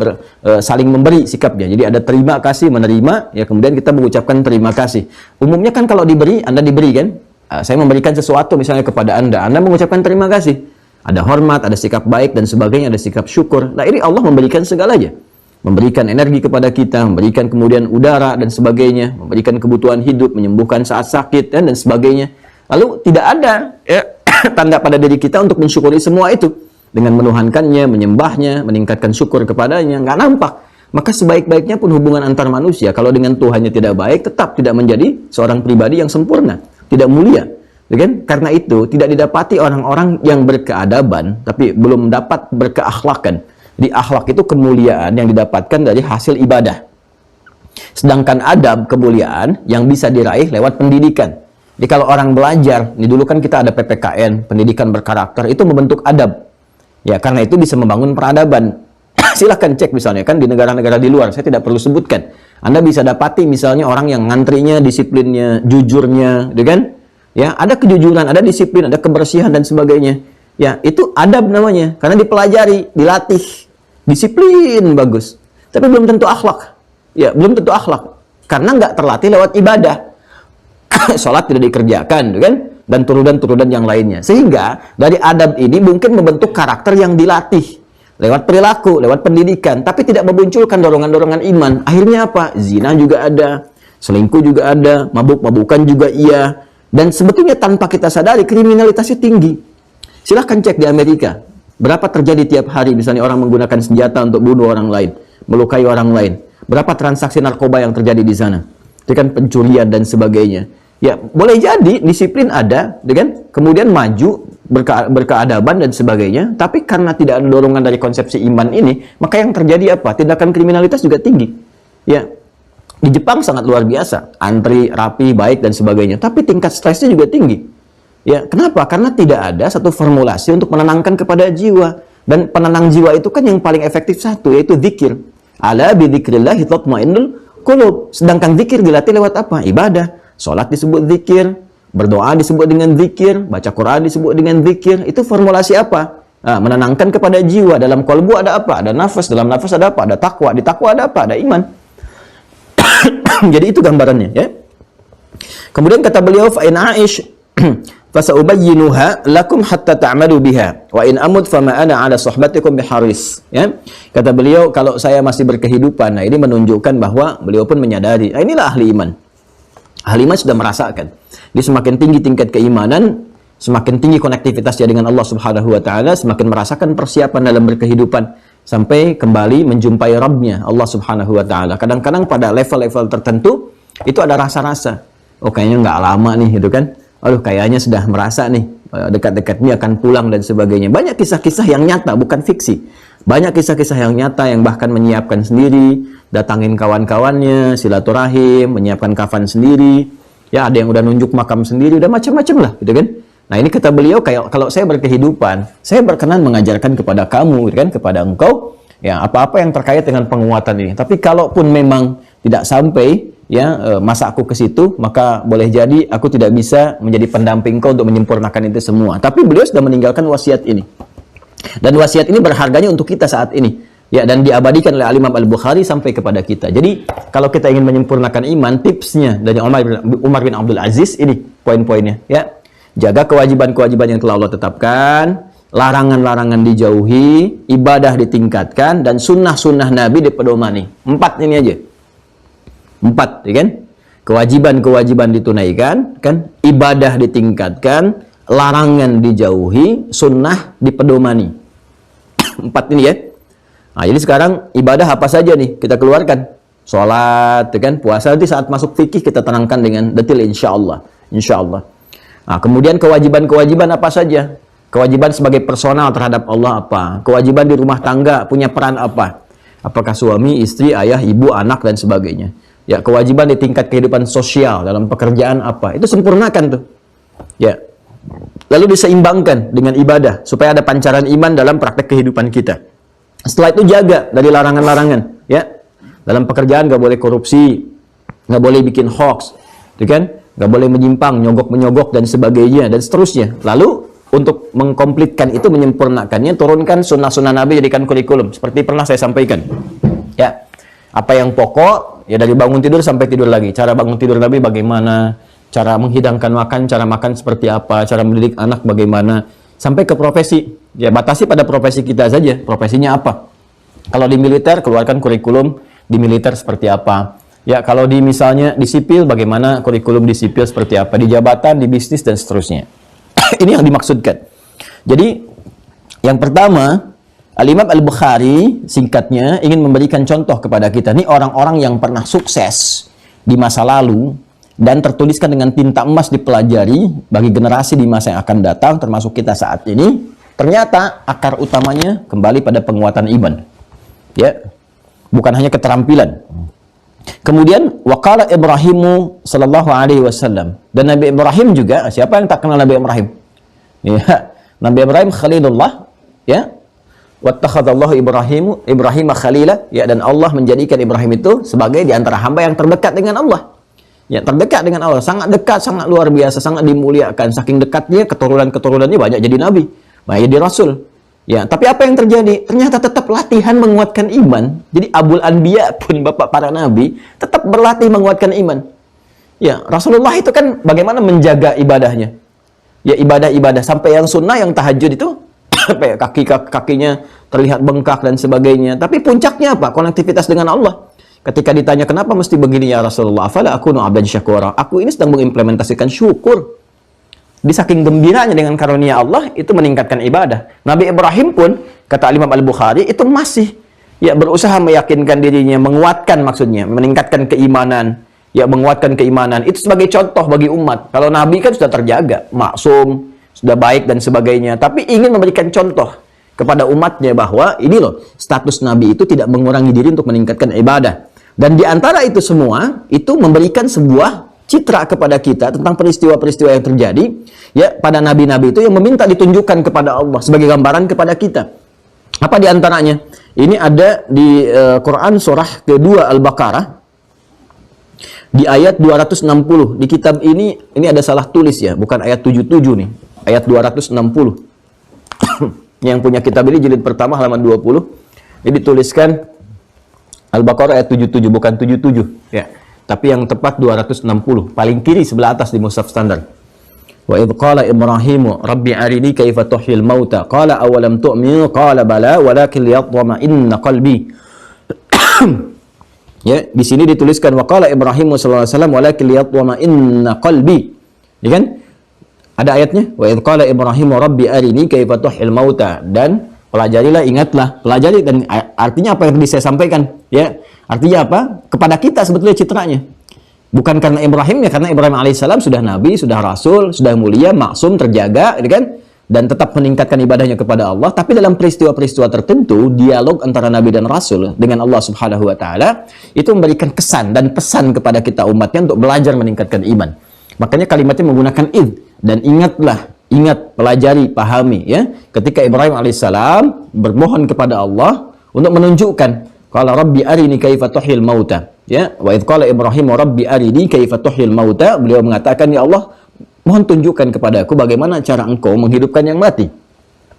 [SPEAKER 1] saling memberi sikapnya. Jadi ada terima kasih, menerima, ya kemudian kita mengucapkan terima kasih. Umumnya kan kalau diberi, Anda diberi kan? Saya memberikan sesuatu misalnya kepada Anda mengucapkan terima kasih. Ada hormat, ada sikap baik dan sebagainya, ada sikap syukur. Nah ini Allah memberikan segalanya. Memberikan energi kepada kita, memberikan kemudian udara dan sebagainya, memberikan kebutuhan hidup, menyembuhkan saat sakit dan sebagainya. Lalu tidak ada tanda pada diri kita untuk mensyukuri semua itu. Dengan menuhankannya, menyembahnya, meningkatkan syukur kepadanya, nggak nampak. Maka sebaik-baiknya pun hubungan antar manusia, kalau dengan Tuhannya tidak baik, tetap tidak menjadi seorang pribadi yang sempurna, tidak mulia. Kan? Karena itu tidak didapati orang-orang yang berkeadaban tapi belum dapat berkeakhlakan. Di akhlak itu kemuliaan yang didapatkan dari hasil ibadah. Sedangkan adab, kemuliaan yang bisa diraih lewat pendidikan. Jadi kalau orang belajar, ini dulu kan kita ada PPKN, pendidikan berkarakter, itu membentuk adab. Ya, karena itu bisa membangun peradaban. Silahkan cek misalnya kan di negara-negara di luar, saya tidak perlu sebutkan. Anda bisa dapati misalnya orang yang ngantrinya, disiplinnya, jujurnya, gitu kan? Ya, ada kejujuran, ada disiplin, ada kebersihan dan sebagainya. Ya, itu adab namanya. Karena dipelajari, dilatih. Disiplin bagus. Tapi belum tentu akhlak. Ya, belum tentu akhlak. Karena nggak terlatih lewat ibadah. Sholat tidak dikerjakan, kan? Dan turunan-turunan yang lainnya. Sehingga dari adab ini mungkin membentuk karakter yang dilatih. Lewat perilaku, lewat pendidikan. Tapi tidak memunculkan dorongan-dorongan iman. Akhirnya apa? Zina juga ada. Selingkuh juga ada. Mabuk-mabukan juga iya. Dan sebetulnya tanpa kita sadari kriminalitasnya tinggi. Silahkan cek di Amerika. Berapa terjadi tiap hari misalnya orang menggunakan senjata untuk bunuh orang lain, melukai orang lain. Berapa transaksi narkoba yang terjadi di sana. Itu kan pencurian dan sebagainya. Ya, boleh jadi disiplin ada, kan? Kemudian maju, berkeadaban dan sebagainya. Tapi karena tidak ada dorongan dari konsepsi iman ini, maka yang terjadi apa? Tindakan kriminalitas juga tinggi. Ya, di Jepang sangat luar biasa, antri, rapi, baik dan sebagainya. Tapi tingkat stresnya juga tinggi. Ya, kenapa? Karena tidak ada satu formulasi untuk menenangkan kepada jiwa. Dan penenang jiwa itu kan yang paling efektif satu, yaitu zikir. Ala bidzikrillah tatmainnul qulub. Sedangkan zikir dilatih lewat apa? Ibadah. Salat disebut zikir, berdoa disebut dengan zikir, baca Quran disebut dengan zikir. Itu formulasi apa? Nah, menenangkan kepada jiwa. Dalam kalbu ada apa? Ada nafas. Dalam nafas ada apa? Ada takwa. Di takwa ada apa? Ada iman. Jadi itu gambarannya, ya. Kemudian kata beliau, fa in aish fasaubayyinuha lakum hatta ta'malu biha wa in amut fama ana ala suhbatikum biharis, ya. Kata beliau, kalau saya masih berkehidupan. Nah, ini menunjukkan bahwa beliau pun menyadari, inilah ahli iman. Ahli iman sudah merasakan. Dia semakin tinggi tingkat keimanan, semakin tinggi konektivitasnya dengan Allah Subhanahu wa taala, semakin merasakan persiapan dalam berkehidupan sampai kembali menjumpai Rabbnya, Allah Subhanahu wa ta'ala. Kadang-kadang pada level-level tertentu, itu ada rasa-rasa. Oh, kayaknya nggak lama nih, gitu kan. Aduh, kayaknya sudah merasa nih, dekat-dekat ini akan pulang dan sebagainya. Banyak kisah-kisah yang nyata, bukan fiksi. Banyak kisah-kisah yang nyata yang bahkan menyiapkan sendiri, datangin kawan-kawannya, silaturahim, menyiapkan kafan sendiri. Ya, ada yang udah nunjuk makam sendiri, udah macam-macam lah, gitu kan. Nah, ini kata beliau, kayak kalau saya berkehidupan, saya berkenan mengajarkan kepada kamu, kan, kepada engkau, ya, apa-apa yang terkait dengan penguatan ini. Tapi kalaupun memang tidak sampai, ya, masa aku ke situ, maka boleh jadi aku tidak bisa menjadi pendamping engkau untuk menyempurnakan itu semua. Tapi beliau sudah meninggalkan wasiat ini. Dan wasiat ini berharganya untuk kita saat ini. Ya, dan diabadikan oleh Imam Al-Bukhari sampai kepada kita. Jadi, kalau kita ingin menyempurnakan iman, tipsnya dari Umar bin Abdul Aziz, ini poin-poinnya. Ya, jaga kewajiban-kewajiban yang telah Allah tetapkan, larangan-larangan dijauhi, ibadah ditingkatkan, dan sunnah-sunnah Nabi dipedomani. 4 ini aja. 4, ya kan? Kewajiban-kewajiban ditunaikan, kan? Ibadah ditingkatkan, larangan dijauhi, sunnah dipedomani. 4 ini ya. Nah, jadi sekarang ibadah apa saja nih kita keluarkan? Sholat, ya kan? Puasa, nanti saat masuk fikih kita terangkan dengan detail insya Allah. Insya Allah. Nah, kemudian kewajiban-kewajiban apa saja? Kewajiban sebagai personal terhadap Allah apa? Kewajiban di rumah tangga punya peran apa? Apakah suami, istri, ayah, ibu, anak, dan sebagainya. Ya, kewajiban di tingkat kehidupan sosial dalam pekerjaan apa? Itu sempurnakan tuh. Ya. Lalu diseimbangkan dengan ibadah supaya ada pancaran iman dalam praktek kehidupan kita. Setelah itu jaga dari larangan-larangan, ya. Dalam pekerjaan nggak boleh korupsi, nggak boleh bikin hoax, gitu kan? Nggak boleh menyimpang, nyogok-menyogok dan sebagainya dan seterusnya. Lalu untuk mengkomplitkan itu, menyempurnakannya, turunkan sunnah-sunnah Nabi, jadikan kurikulum. Seperti pernah saya sampaikan, ya. Apa yang pokok, ya dari bangun tidur sampai tidur lagi. Cara bangun tidur Nabi bagaimana? Cara menghidangkan makan, cara makan seperti apa? Cara mendidik anak bagaimana? Sampai ke profesi, ya batasi pada profesi kita saja, profesinya apa. Kalau di militer, keluarkan kurikulum di militer seperti apa. Ya, kalau di misalnya di sipil, bagaimana kurikulum di sipil seperti apa. Di jabatan, di bisnis, dan seterusnya. Ini yang dimaksudkan. Jadi, yang pertama, Al-Imam Al-Bukhari, singkatnya, ingin memberikan contoh kepada kita. Ini orang-orang yang pernah sukses di masa lalu, dan tertuliskan dengan tinta emas dipelajari bagi generasi di masa yang akan datang, termasuk kita saat ini. Ternyata akar utamanya kembali pada penguatan iman, ya, bukan hanya keterampilan. Kemudian waqala Ibrahimu sallallahu alaihi wasallam, dan Nabi Ibrahim juga, siapa yang tak kenal Nabi Ibrahim? Ya, Nabi Ibrahim Khalilullah, ya, wattakhadallahu Ibrahim khalila, ya, dan Allah menjadikan Ibrahim itu sebagai di antara hamba yang terdekat dengan Allah. Ya, terdekat dengan Allah, sangat dekat, sangat luar biasa, sangat dimuliakan. Saking dekatnya, keturunan-keturunannya banyak jadi nabi, banyak jadi rasul. Ya, tapi apa yang terjadi? Ternyata tetap latihan menguatkan iman. Jadi Abul Anbiya pun, bapak para nabi, tetap berlatih menguatkan iman. Ya, Rasulullah itu kan bagaimana menjaga ibadahnya. Ya, ibadah-ibadah sampai yang sunnah, yang tahajud itu sampai kakinya terlihat bengkak dan sebagainya. Tapi puncaknya apa? Konektivitas dengan Allah. Ketika ditanya, kenapa mesti begini ya Rasulullah? Afala akunu abdan syakura. Aku ini sedang mengimplementasikan syukur. Di saking gembiranya dengan karunia Allah, itu meningkatkan ibadah. Nabi Ibrahim pun, kata Imam Al-Bukhari, itu masih ya berusaha meyakinkan dirinya, menguatkan maksudnya, meningkatkan keimanan, ya menguatkan keimanan. Itu sebagai contoh bagi umat. Kalau Nabi kan sudah terjaga, maksum, sudah baik dan sebagainya. Tapi ingin memberikan contoh kepada umatnya bahwa ini loh, status Nabi itu tidak mengurangi diri untuk meningkatkan ibadah. Dan di antara itu semua, itu memberikan sebuah citra kepada kita tentang peristiwa-peristiwa yang terjadi ya pada nabi-nabi itu yang meminta ditunjukkan kepada Allah sebagai gambaran kepada kita. Apa di antaranya? Ini ada di Quran surah kedua Al-Baqarah di ayat 260. Di kitab ini ada salah tulis ya, bukan ayat 77 nih, ayat 260. Yang punya kitab ini jilid pertama halaman 20. Ini dituliskan Al-Baqarah ayat 77, bukan 77 ya. Tapi yang tepat 260, paling kiri sebelah atas di mushaf standar. Wa idh qala Ibrahimu rabbi arini kaifa tuhyil mauta qala awalam tu'min qala bala walakin liyatma'inna qalbi. Ya, di sini dituliskan wa qala Ibrahimu sallallahu alaihi wasallam walakin liyatma'inna qalbi. Ya kan? Ada ayatnya, wa idh qala Ibrahimu rabbi arini kaifa tuhyil mauta, dan pelajarilah, ingatlah, pelajari, dan artinya apa yang tadi saya sampaikan, ya. Artinya apa? Kepada kita sebetulnya citranya. Bukan karena Ibrahim ya, karena Ibrahim alaihissalam sudah nabi, sudah rasul, sudah mulia, maksum, terjaga, gitu kan? Dan tetap meningkatkan ibadahnya kepada Allah. Tapi dalam peristiwa-peristiwa tertentu, dialog antara nabi dan rasul dengan Allah Subhanahu wa taala itu memberikan kesan dan pesan kepada kita umatnya untuk belajar meningkatkan iman. Makanya kalimatnya menggunakan id, dan ingatlah, ingat, pelajari, pahami ya. Ketika Ibrahim alaihissalam bermohon kepada Allah untuk menunjukkan, qala rabbi arini kaifa tuhyil mauta, ya. Wa idz qala Ibrahim rabbi arini kaifa tuhyil mauta, beliau mengatakan, ya Allah, mohon tunjukkan kepadaku bagaimana cara engkau menghidupkan yang mati,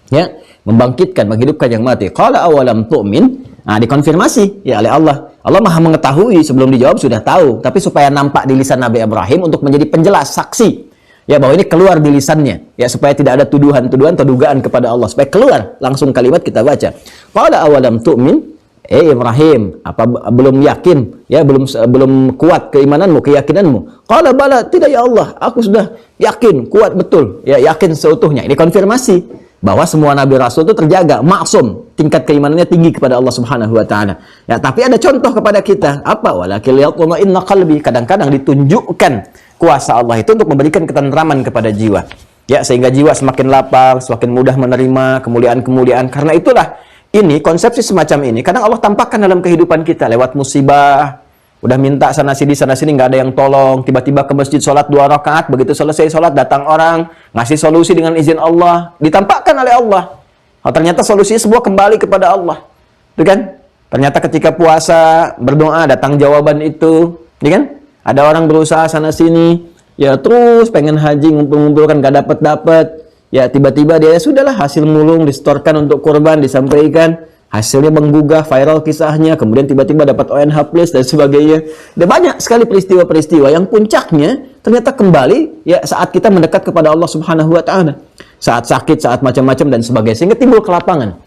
[SPEAKER 1] ya, membangkitkan, menghidupkan yang mati. Qala awalam tu'min, Nah, dikonfirmasi ya oleh Allah. Allah Maha mengetahui, sebelum dijawab sudah tahu, tapi supaya nampak di lisan Nabi Ibrahim untuk menjadi penjelas, saksi ya bahwa ini keluar di lisannya, ya supaya tidak ada tuduhan-tuduhan atau dugaan kepada Allah, supaya keluar langsung kalimat kita baca. Qala awalam tu'min? Ibrahim, apa belum yakin? Ya, belum kuat keimananmu, keyakinanmu. Qala bala, tidak ya Allah, aku sudah yakin, kuat betul. Ya, yakin seutuhnya. Ini konfirmasi bahwa semua nabi rasul itu terjaga, maksum, tingkat keimanannya tinggi kepada Allah Subhanahu wa taala. Ya, tapi ada contoh kepada kita. Apa? Walakin liyatma'inna qalbi. Kadang-kadang ditunjukkan kuasa Allah itu untuk memberikan ketentraman kepada jiwa. Ya, sehingga jiwa semakin lapang, semakin mudah menerima kemuliaan-kemuliaan. Karena itulah ini konsepsi semacam ini kadang Allah tampakkan dalam kehidupan kita lewat musibah. Udah minta sana sini nggak ada yang tolong, tiba-tiba ke masjid sholat 2 rakaat, begitu selesai sholat datang orang ngasih solusi dengan izin Allah, ditampakkan oleh Allah. Oh, ternyata solusinya semua kembali kepada Allah, itu kan? Ternyata ketika puasa berdoa datang jawaban itu, ya kan? Ada orang berusaha sana sini, ya terus pengen haji ngumpul-ngumpulkan nggak dapat, ya tiba-tiba dia sudahlah hasil mulung disetorkan untuk kurban disampaikan. Hasilnya menggugah, viral kisahnya, kemudian tiba-tiba dapat ONH plus dan sebagainya. Ada banyak sekali peristiwa-peristiwa yang puncaknya ternyata kembali ya saat kita mendekat kepada Allah Subhanahu wa taala. Saat sakit, saat macam-macam dan sebagainya, sehingga timbul kelapangan.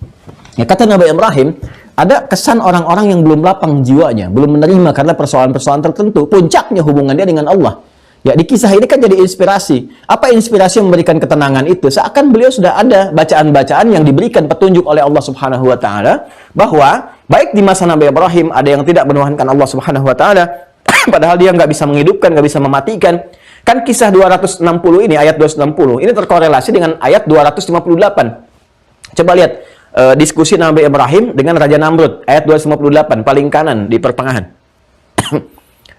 [SPEAKER 1] Ya, kata Nabi Ibrahim, ada kesan orang-orang yang belum lapang jiwanya, belum menerima karena persoalan-persoalan tertentu, puncaknya hubungan dia dengan Allah. Ya, di kisah ini kan jadi inspirasi. Apa inspirasi yang memberikan ketenangan itu? Seakan beliau sudah ada bacaan-bacaan yang diberikan petunjuk oleh Allah Subhanahu wa taala bahwa baik di masa Nabi Ibrahim ada yang tidak menuhankan Allah Subhanahu wa taala padahal dia nggak bisa menghidupkan, nggak bisa mematikan. Kan kisah 260 ini, ayat 260 ini terkorelasi dengan ayat 258. Coba lihat diskusi Nabi Ibrahim dengan Raja Namrud, ayat 258 paling kanan di pertengahan.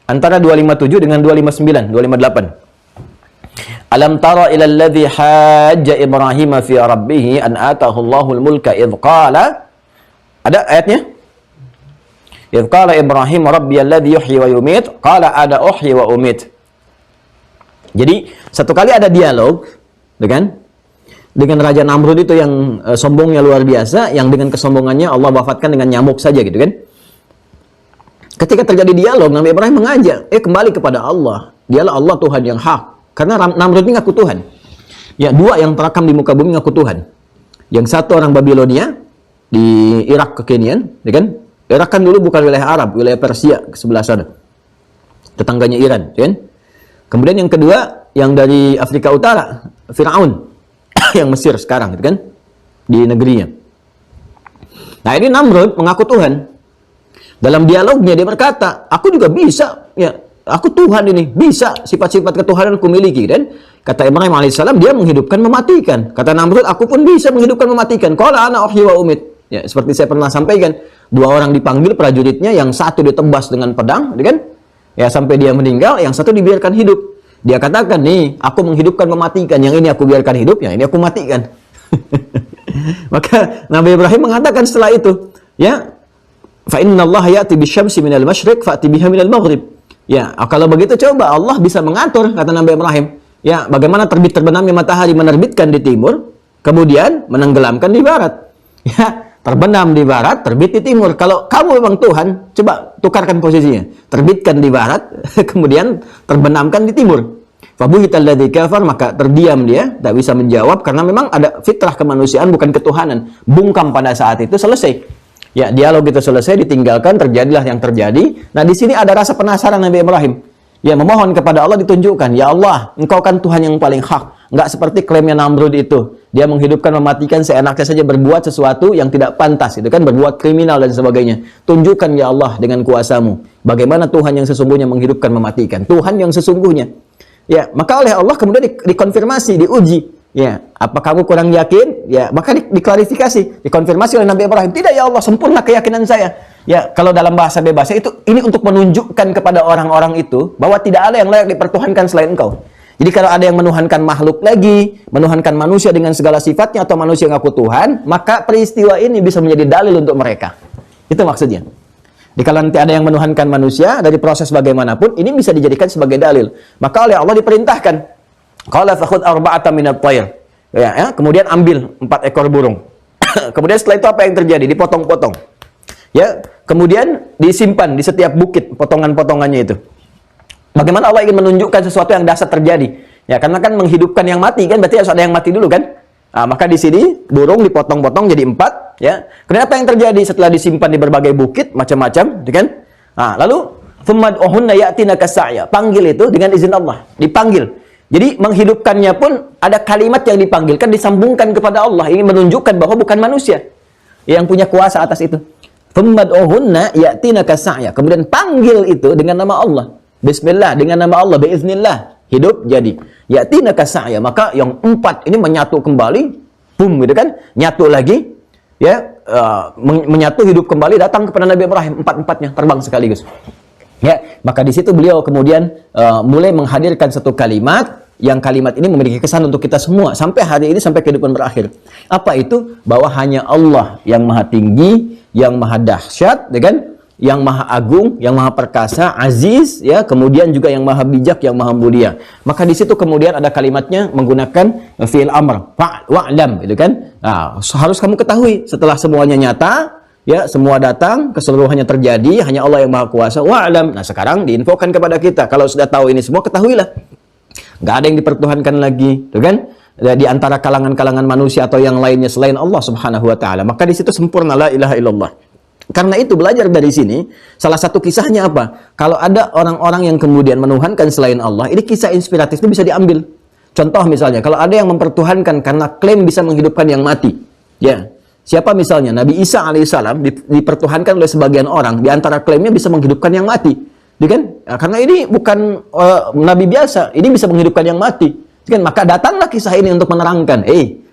[SPEAKER 1] Antara 257 dengan 259, 258. Alam tara ila alladhi hajja Ibrahim fi rabbih an atahu Allahul mulka idh qala. Ada ayatnya? Idh qala Ibrahim rabbi alladhi yuhyi wa yumit qala ana uhyi wa umit. Jadi satu kali ada dialog dengan Raja Namrud itu yang sombongnya luar biasa, yang dengan kesombongannya Allah wafatkan dengan nyamuk saja gitu kan. Ketika terjadi dialog, Nabi Ibrahim mengajak, kembali kepada Allah. Dialah Allah Tuhan yang hak. Karena Namrud ini ngaku Tuhan. Ya, 2 yang terekam di muka bumi ngaku Tuhan. Yang satu orang Babilonia di Irak kekinian, ya kan? Irak kan dulu bukan wilayah Arab, wilayah Persia ke sebelah sana. Tetangganya Iran, ya kan? Kemudian yang kedua, yang dari Afrika Utara, Firaun, yang Mesir sekarang, gitu kan? Di negerinya. Nah, ini Namrud mengaku Tuhan. Dalam dialognya dia berkata, aku juga bisa, ya, aku Tuhan ini, bisa sifat-sifat ketuhanan aku miliki. Dan kata Ibrahim alaihissalam, dia menghidupkan, mematikan. Kata Namrud, aku pun bisa menghidupkan, mematikan. Qala ana uhyi wa umit. Ya, seperti saya pernah sampaikan, 2 orang dipanggil prajuritnya, yang satu ditebas dengan pedang, kan? Ya, sampai dia meninggal, yang satu dibiarkan hidup. Dia katakan, nih, aku menghidupkan, mematikan. Yang ini aku biarkan hidup, yang ini aku matikan. Maka Nabi Ibrahim mengatakan setelah itu, ya, fa innallaha ya'ti bisyamsi minal masyriq fa'ti biha minal maghrib. Ya, kalau begitu coba Allah bisa mengatur, kata Nabi Ibrahim. Ya, bagaimana terbit terbenamnya matahari menerbitkan di timur, kemudian menenggelamkan di barat. Ya, terbenam di barat, terbit di timur. Kalau kamu memang Tuhan, coba tukarkan posisinya. Terbitkan di barat, kemudian terbenamkan di timur. Fabuhital ladzi kafar, maka terdiam dia, tak bisa menjawab karena memang ada fitrah kemanusiaan bukan ketuhanan. Bungkam pada saat itu, selesai. Ya, dialog itu selesai, ditinggalkan, terjadilah yang terjadi. Nah, di sini ada rasa penasaran Nabi Ibrahim. Ya, memohon kepada Allah ditunjukkan, ya Allah, Engkau kan Tuhan yang paling hak. Nggak seperti klaimnya Namrud itu. Dia menghidupkan, mematikan, seenaknya saja berbuat sesuatu yang tidak pantas. Itu kan, berbuat kriminal dan sebagainya. Tunjukkan ya Allah dengan kuasamu. Bagaimana Tuhan yang sesungguhnya menghidupkan, mematikan. Tuhan yang sesungguhnya. Ya, maka oleh Allah kemudian dikonfirmasi, diuji. Ya, apa kamu kurang yakin? Ya, maka diklarifikasi, dikonfirmasi oleh Nabi Ibrahim. Tidak ya Allah, sempurna keyakinan saya. Ya, kalau dalam bahasa bebasnya itu, ini untuk menunjukkan kepada orang-orang itu bahwa tidak ada yang layak dipertuhankan selain Engkau. Jadi kalau ada yang menuhankan makhluk lagi, menuhankan manusia dengan segala sifatnya atau manusia yang ngaku Tuhan, maka peristiwa ini bisa menjadi dalil untuk mereka. Itu maksudnya. Jadi kalau nanti ada yang menuhankan manusia dari proses bagaimanapun, ini bisa dijadikan sebagai dalil. Maka oleh Allah diperintahkan, qala fakhudh arba'atan minat tayr. Ya, kemudian ambil 4 ekor burung. Kemudian setelah itu apa yang terjadi? Dipotong-potong.
[SPEAKER 2] Ya, kemudian disimpan di setiap bukit potongan-potongannya itu. Bagaimana Allah ingin menunjukkan sesuatu yang dahsyat terjadi? Ya, karena kan menghidupkan yang mati kan berarti harus ada yang mati dulu kan? Nah, maka di sini burung dipotong-potong jadi 4, ya. Kemudian apa yang terjadi setelah disimpan di berbagai bukit macam-macam, gitu kan? Nah, lalu thummad'uhunna ya'tinaka sa'ya. Panggil itu dengan izin Allah, dipanggil. Jadi menghidupkannya pun ada kalimat yang dipanggilkan disambungkan kepada Allah, ingin menunjukkan bahwa bukan manusia yang punya kuasa atas itu. Thummad'uhunna ya'tinaka sa'ya. Kemudian panggil itu dengan nama Allah. Bismillah, dengan nama Allah, biiznillah, hidup jadi. Ya'tinaka sa'ya. Maka yang 4 ini menyatu kembali, boom gitu kan? Nyatu lagi, ya, menyatu hidup kembali datang kepada Nabi Ibrahim, 4-4-nya terbang sekaligus. Ya, maka di situ beliau kemudian mulai menghadirkan satu kalimat yang kalimat ini memiliki kesan untuk kita semua sampai hari ini, sampai kehidupan berakhir. Apa itu? Bahwa hanya Allah yang maha tinggi, yang maha dahsyat, ya kan? Yang maha agung, yang maha perkasa, aziz, ya, kemudian juga yang maha bijak, yang maha mulia. Maka di situ kemudian ada kalimatnya menggunakan fi'il amr, wa'lam, gitu kan? Nah, harus kamu ketahui setelah semuanya nyata, ya, semua datang, keseluruhannya terjadi, hanya Allah yang maha kuasa, wa'lam. Nah, sekarang diinfokan kepada kita, kalau sudah tahu ini semua, ketahuilah. Nggak ada yang dipertuhankan lagi, tuh kan? Di antara kalangan-kalangan manusia atau yang lainnya selain Allah Subhanahu wa taala. Maka di situ sempurna la ilaha illallah. Karena itu belajar dari sini, salah satu kisahnya apa? Kalau ada orang-orang yang kemudian menuhankan selain Allah, ini kisah inspiratif itu bisa diambil. Contoh misalnya, kalau ada yang mempertuhankan karena klaim bisa menghidupkan yang mati. Ya, siapa misalnya? Nabi Isa alaihissalam dipertuhankan oleh sebagian orang, di antara klaimnya bisa menghidupkan yang mati. Kan? Nah, karena ini bukan Nabi biasa, ini bisa menghidupkan yang mati. Kan? Maka datanglah kisah ini untuk menerangkan,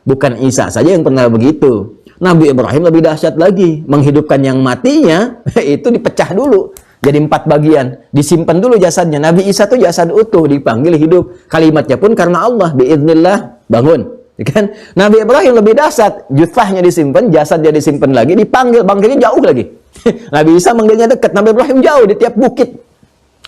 [SPEAKER 2] bukan Isa saja yang pernah begitu. Nabi Ibrahim lebih dahsyat lagi, menghidupkan yang matinya itu dipecah dulu jadi 4 bagian, disimpan dulu jasadnya. Nabi Isa tuh jasad utuh, dipanggil hidup, kalimatnya pun karena Allah, biiznillah, bangun. Kan? Nabi Ibrahim lebih dahsyat, juthahnya disimpan, jasadnya disimpan lagi, dipanggil, panggilnya jauh lagi. Nabi Isa manggilnya dekat, Nabi Ibrahim jauh di tiap bukit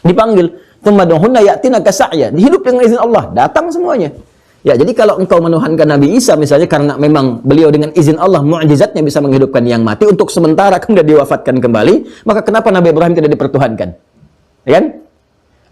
[SPEAKER 2] dipanggil. Thummad'uhunna ya'tinaka sa'ya, hidup dengan izin Allah, datang semuanya. Ya, jadi kalau engkau menuhankan Nabi Isa misalnya karena memang beliau dengan izin Allah mukjizatnya bisa menghidupkan yang mati untuk sementara kemudian diwafatkan kembali, maka kenapa Nabi Ibrahim tidak dipertuhankan? Ya kan?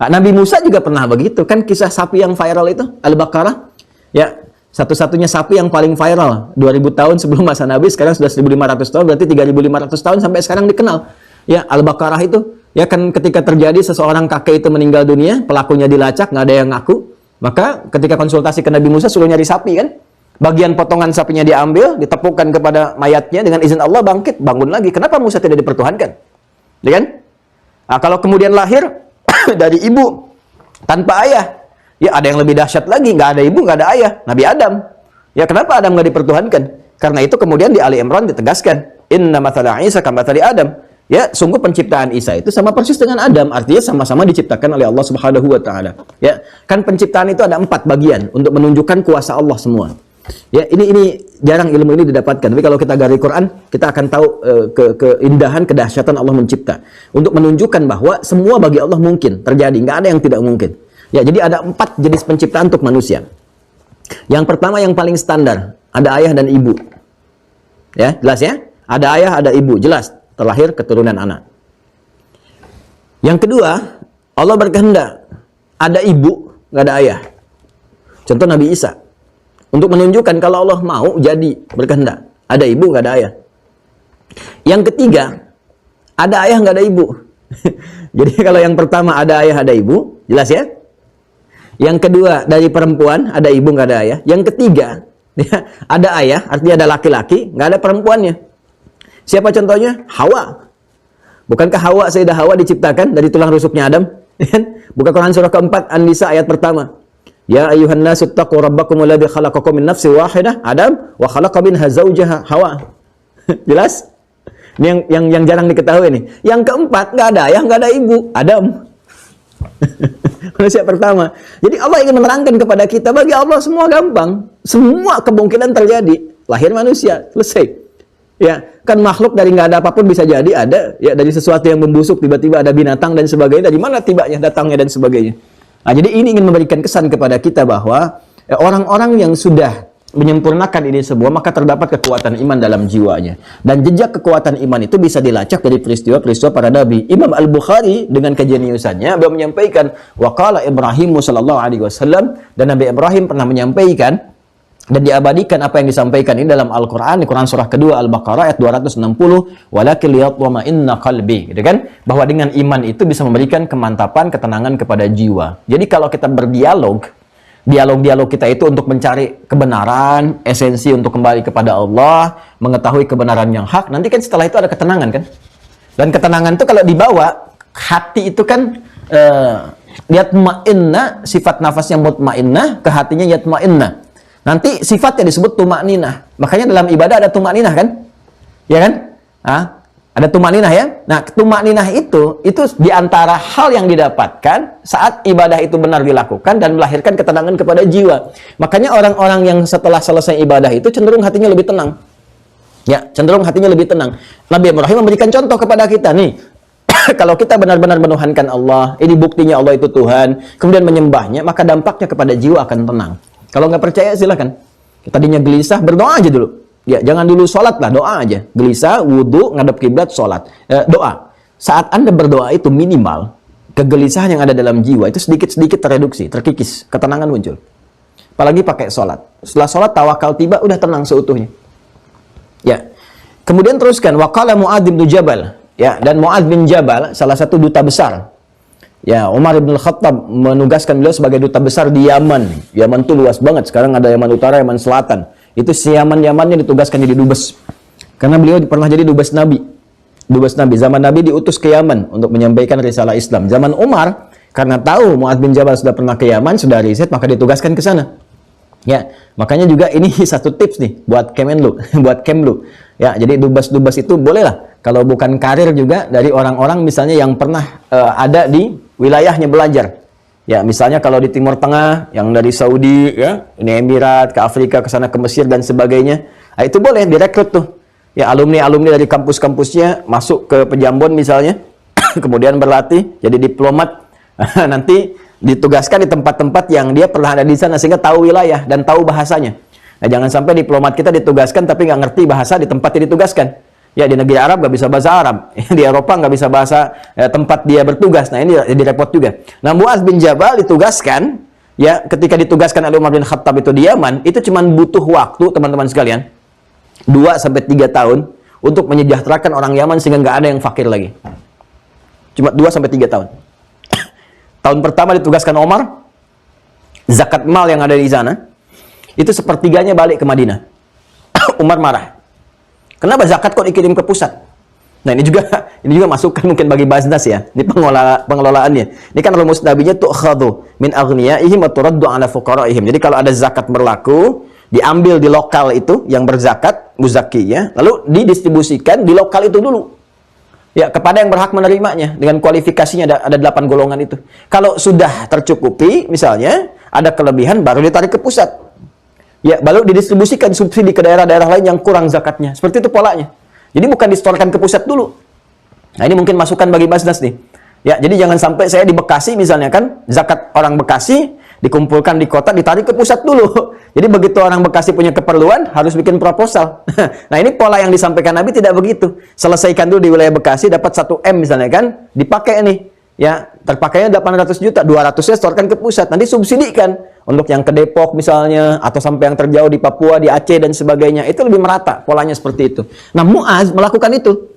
[SPEAKER 2] Nah, Nabi Musa juga pernah begitu, kan kisah sapi yang viral itu, Al-Baqarah. Ya, satu-satunya sapi yang paling viral 2000 tahun sebelum masa Nabi, sekarang sudah 1500 tahun, berarti 3500 tahun sampai sekarang dikenal. Ya, Al-Baqarah itu, ya kan ketika terjadi seseorang kakek itu meninggal dunia, pelakunya dilacak, nggak ada yang ngaku. Maka ketika konsultasi ke Nabi Musa suruh nyari sapi kan, bagian potongan sapinya diambil, ditepukkan kepada mayatnya dengan izin Allah, bangkit, bangun lagi. Kenapa Musa tidak dipertuhankan? Ya kan? Nah, kalau kemudian lahir dari ibu tanpa ayah, ya ada yang lebih dahsyat lagi, nggak ada ibu, nggak ada ayah, Nabi Adam. Ya kenapa Adam nggak dipertuhankan? Karena itu kemudian di Ali Imran ditegaskan, Inna mathala Isa kamathali Adam. Ya, sungguh penciptaan Isa itu sama persis dengan Adam, artinya sama-sama diciptakan oleh Allah Subhanahu wa taala. Ya, kan penciptaan itu ada 4 bagian untuk menunjukkan kuasa Allah semua. Ya, ini jarang ilmu ini didapatkan. Tapi kalau kita gali Quran, kita akan tahu keindahan, kedahsyatan Allah mencipta. Untuk menunjukkan bahwa semua bagi Allah mungkin terjadi, nggak ada yang tidak mungkin. Ya, jadi ada 4 jenis penciptaan untuk manusia. Yang pertama yang paling standar, ada ayah dan ibu. Ya, jelas ya? Ada ayah, ada ibu, jelas. Terlahir keturunan anak. Yang kedua, Allah berkehendak ada ibu, nggak ada ayah. Contoh Nabi Isa. Untuk menunjukkan kalau Allah mau jadi berkehendak, ada ibu, nggak ada ayah. Yang ketiga, ada ayah, nggak ada ibu. Jadi kalau yang pertama ada ayah, ada ibu, jelas ya. Yang kedua dari perempuan, ada ibu, nggak ada ayah. Yang ketiga, ya, ada ayah, artinya ada laki-laki, nggak ada perempuannya. Siapa contohnya? Hawa. Bukankah Hawa, Sayyidah Hawa diciptakan dari tulang rusuknya Adam? Buka Quran surah keempat, An-Nisa ayat pertama. Ya ayuhan nasu taqu rabbakum alladzi khalaqakum min nafsin wahidah, Adam, wa khalaqa minha zawjaha, Hawa. Jelas? Ini yang jarang diketahui nih. Yang keempat, nggak ada ayah, nggak ada ibu, Adam. Manusia pertama. Jadi Allah ingin menerangkan kepada kita, bagi Allah semua gampang. Semua kemungkinan terjadi. Lahir manusia, selesai. Ya, kan makhluk dari nggak ada apapun bisa jadi ada, ya dari sesuatu yang membusuk tiba-tiba ada binatang dan sebagainya, dari mana tibanya datangnya dan sebagainya. Nah, jadi ini ingin memberikan kesan kepada kita bahwa orang-orang yang sudah menyempurnakan ini semua, maka terdapat kekuatan iman dalam jiwanya. Dan jejak kekuatan iman itu bisa dilacak dari peristiwa-peristiwa para nabi. Imam Al-Bukhari dengan kejeniusannya beliau menyampaikan, waqala Ibrahim sallallahu alaihi wasallam, dan Nabi Ibrahim pernah menyampaikan dan diabadikan apa yang disampaikan ini dalam Al-Quran, di Quran surah kedua Al-Baqarah ayat 260, walakin liyatma'inna qalbi, gitu kan? Bahwa dengan iman itu bisa memberikan kemantapan, ketenangan kepada jiwa. Jadi kalau kita berdialog, dialog kita itu untuk mencari kebenaran, esensi untuk kembali kepada Allah, mengetahui kebenaran yang hak, nanti kan setelah itu ada ketenangan kan? Dan ketenangan itu kalau dibawa, hati itu kan yatma'inna, sifat nafas yang mutmainnah, ke hatinya yatma'inna. Nanti sifatnya disebut tumakninah. Makanya dalam ibadah ada tumakninah kan? Ya kan? Ada tumakninah ya? Nah, tumakninah itu diantara hal yang didapatkan saat ibadah itu benar dilakukan dan melahirkan ketenangan kepada jiwa. Makanya orang-orang yang setelah selesai ibadah itu cenderung hatinya lebih tenang. Ya, cenderung hatinya lebih tenang. Nabi Ibrahim memberikan contoh kepada kita nih. Kalau kita benar-benar menuhankan Allah, ini buktinya Allah itu Tuhan, kemudian menyembahnya, maka dampaknya kepada jiwa akan tenang. Kalau nggak percaya silakan. Tadinya gelisah, berdoa aja dulu. Ya, jangan dulu sholat lah, doa aja. Gelisah, wudhu, ngadep kiblat, sholat. Doa. Saat Anda berdoa itu minimal, kegelisahan yang ada dalam jiwa itu sedikit-sedikit tereduksi, terkikis, ketenangan muncul. Apalagi pakai sholat. Setelah sholat, tawakal tiba, udah tenang seutuhnya. Ya. Kemudian teruskan, waqala Mu'adz bin Jabal. Ya, dan Mu'adz bin Jabal, salah satu duta besar. Ya, Umar bin Khattab menugaskan beliau sebagai duta besar di Yaman. Yaman itu luas banget. Sekarang ada Yaman Utara, Yaman Selatan. Itu si Yaman-Yamannya ditugaskan jadi dubes. Karena beliau pernah jadi dubes Nabi. Dubes Nabi. Zaman Nabi diutus ke Yaman untuk menyampaikan risalah Islam. Zaman Umar, karena tahu Mu'adz bin Jabal sudah pernah ke Yaman, sudah riset, maka ditugaskan ke sana. Ya, makanya juga ini satu tips nih buat Kemenlu, buat Kemlu. Ya, jadi dubes-dubes itu bolehlah. Kalau bukan karir juga dari orang-orang misalnya yang pernah ada di wilayahnya belajar. Ya, misalnya kalau di Timur Tengah, yang dari Saudi, ya, Uni Emirat, ke Afrika, ke sana, ke Mesir, dan sebagainya. Nah, itu boleh direkrut tuh. Ya, alumni-alumni dari kampus-kampusnya masuk ke Pejambon misalnya, kemudian berlatih, jadi diplomat. Nanti ditugaskan di tempat-tempat yang dia pernah ada di sana, sehingga tahu wilayah dan tahu bahasanya. Nah, jangan sampai diplomat kita ditugaskan, tapi nggak ngerti bahasa di tempat yang ditugaskan. Ya, di negeri Arab nggak bisa bahasa Arab, di Eropa nggak bisa bahasa tempat dia bertugas. Nah, ini jadi repot juga. Nah, Mu'adz bin Jabal ditugaskan, ya, ketika ditugaskan oleh Umar bin Khattab itu di Yaman, itu cuma butuh waktu, teman-teman sekalian, 2-3 tahun untuk menyejahterakan orang Yaman sehingga nggak ada yang fakir lagi. Cuma 2-3 tahun. Tahun pertama ditugaskan Umar, zakat mal yang ada di sana, itu sepertiganya balik ke Madinah. Umar marah. Kenapa zakat kok dikirim ke pusat? Nah, ini juga masukan mungkin bagi Basnas ya. Ini pengelolaannya. Ini kan rumus nabinya tu'khadhu min aghniyaihim wa turaddu 'ala fuqaraihim. Jadi kalau ada zakat berlaku, diambil di lokal itu yang berzakat, muzaki ya, lalu didistribusikan di lokal itu dulu. Ya, kepada yang berhak menerimanya dengan kualifikasinya ada 8 golongan itu. Kalau sudah tercukupi misalnya, ada kelebihan baru ditarik ke pusat. Ya, baru didistribusikan subsidi ke daerah-daerah lain yang kurang zakatnya. Seperti itu polanya. Jadi bukan distorkan ke pusat dulu. Nah, ini mungkin masukan bagi Basnas nih. Ya, jadi jangan sampai saya di Bekasi misalnya kan, zakat orang Bekasi dikumpulkan di kota, ditarik ke pusat dulu. Jadi begitu orang Bekasi punya keperluan, harus bikin proposal. Nah, ini pola yang disampaikan Nabi tidak begitu. Selesaikan dulu di wilayah Bekasi, dapat 1 M misalnya kan, dipakai nih. Ya, terpakainya 800 juta, 200-nya setorkan ke pusat. Nanti subsidikan untuk yang ke Depok misalnya, atau sampai yang terjauh di Papua, di Aceh dan sebagainya. Itu lebih merata, polanya seperti itu. Nah, Mu'adz melakukan itu.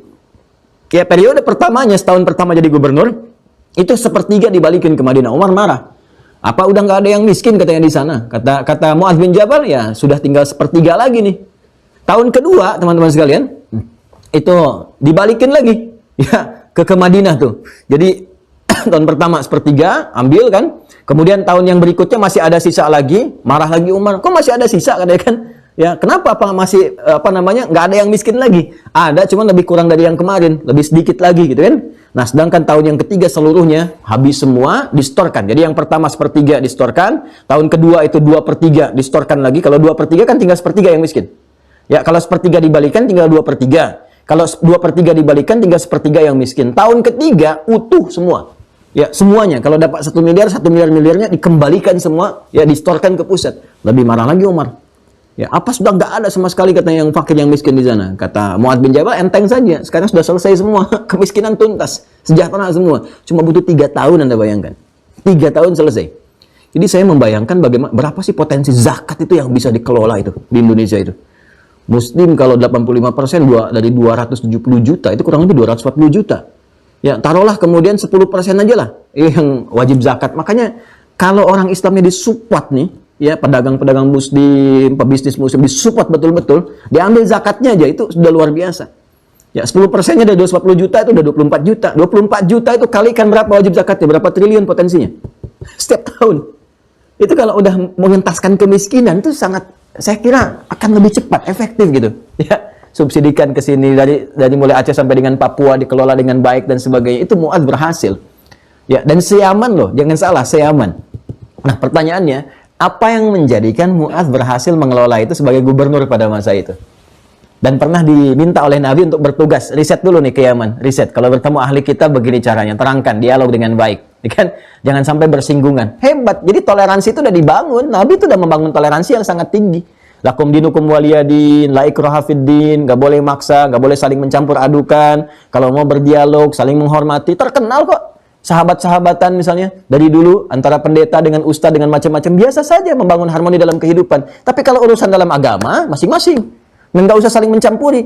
[SPEAKER 2] Ya, periode pertamanya, setahun pertama jadi gubernur, itu sepertiga dibalikin ke Madinah. Umar marah. Apa udah nggak ada yang miskin katanya di sana? Kata Mu'adz bin Jabal, ya sudah tinggal sepertiga lagi nih. Tahun kedua, teman-teman sekalian, itu dibalikin lagi. Ya, ke Madinah tuh. Jadi tahun pertama sepertiga, ambil kan. Kemudian tahun yang berikutnya masih ada sisa lagi, marah lagi Umar. Kok masih ada sisa katanya kan? Ya, kenapa masih nggak ada yang miskin lagi? Ada, cuma lebih kurang dari yang kemarin, lebih sedikit lagi gitu kan. Nah, sedangkan tahun yang ketiga seluruhnya habis semua, distorkan. Jadi yang pertama sepertiga distorkan, tahun kedua itu 2/3 distorkan lagi. Kalau 2/3 kan tinggal sepertiga yang miskin. Ya, kalau sepertiga dibalikan tinggal 2/3. Kalau 2/3 dibalikan tinggal sepertiga yang miskin. Tahun ketiga utuh semua. Ya, semuanya. Kalau dapat 1 miliar, 1 miliar-miliarnya dikembalikan semua, ya distorkan ke pusat. Lebih marah lagi Umar. Ya, apa sudah nggak ada sama sekali katanya yang fakir yang miskin di sana? Kata Mu'adz bin Jabal, enteng saja. Sekarang sudah selesai semua, kemiskinan tuntas, sejahtera semua. Cuma butuh 3 tahun Anda bayangkan. 3 tahun selesai. Jadi saya membayangkan bagaimana berapa sih potensi zakat itu yang bisa dikelola itu di Indonesia itu. Muslim kalau 85% dari 270 juta itu kurang lebih 240 juta. Ya, taruhlah kemudian 10% aja lah yang wajib zakat. Makanya kalau orang Islamnya disupport nih, ya pedagang-pedagang muslim, pebisnis muslim disupport betul-betul, diambil zakatnya aja itu sudah luar biasa. Ya, 10%-nya dari 240 juta itu udah 24 juta. 24 juta itu kalikan berapa wajib zakatnya? Berapa triliun potensinya? Setiap tahun. Itu kalau udah mengentaskan kemiskinan itu sangat, saya kira akan lebih cepat, efektif gitu. Ya, subsidikan ke sini dari mulai Aceh sampai dengan Papua dikelola dengan baik dan sebagainya. Itu Mu'adz berhasil. Ya, dan seyaman loh, jangan salah, seyaman. Nah, pertanyaannya, apa yang menjadikan Mu'adz berhasil mengelola itu sebagai gubernur pada masa itu? Dan pernah diminta oleh Nabi untuk bertugas, riset dulu nih ke Yaman, riset. Kalau bertemu ahli kita begini caranya, terangkan, dialog dengan baik. Kan? Jangan sampai bersinggungan. Hebat, jadi toleransi itu udah dibangun. Nabi itu udah membangun toleransi yang sangat tinggi. Lakum dinukum waliyadin, la ikraha fiddin, gak boleh maksa, gak boleh saling mencampur adukan. Kalau mau berdialog, saling menghormati, terkenal kok. Sahabat-sahabatan misalnya, dari dulu antara pendeta dengan ustadz dengan macam-macam, biasa saja membangun harmoni dalam kehidupan. Tapi kalau urusan dalam agama, masing-masing. Nggak usah saling mencampuri.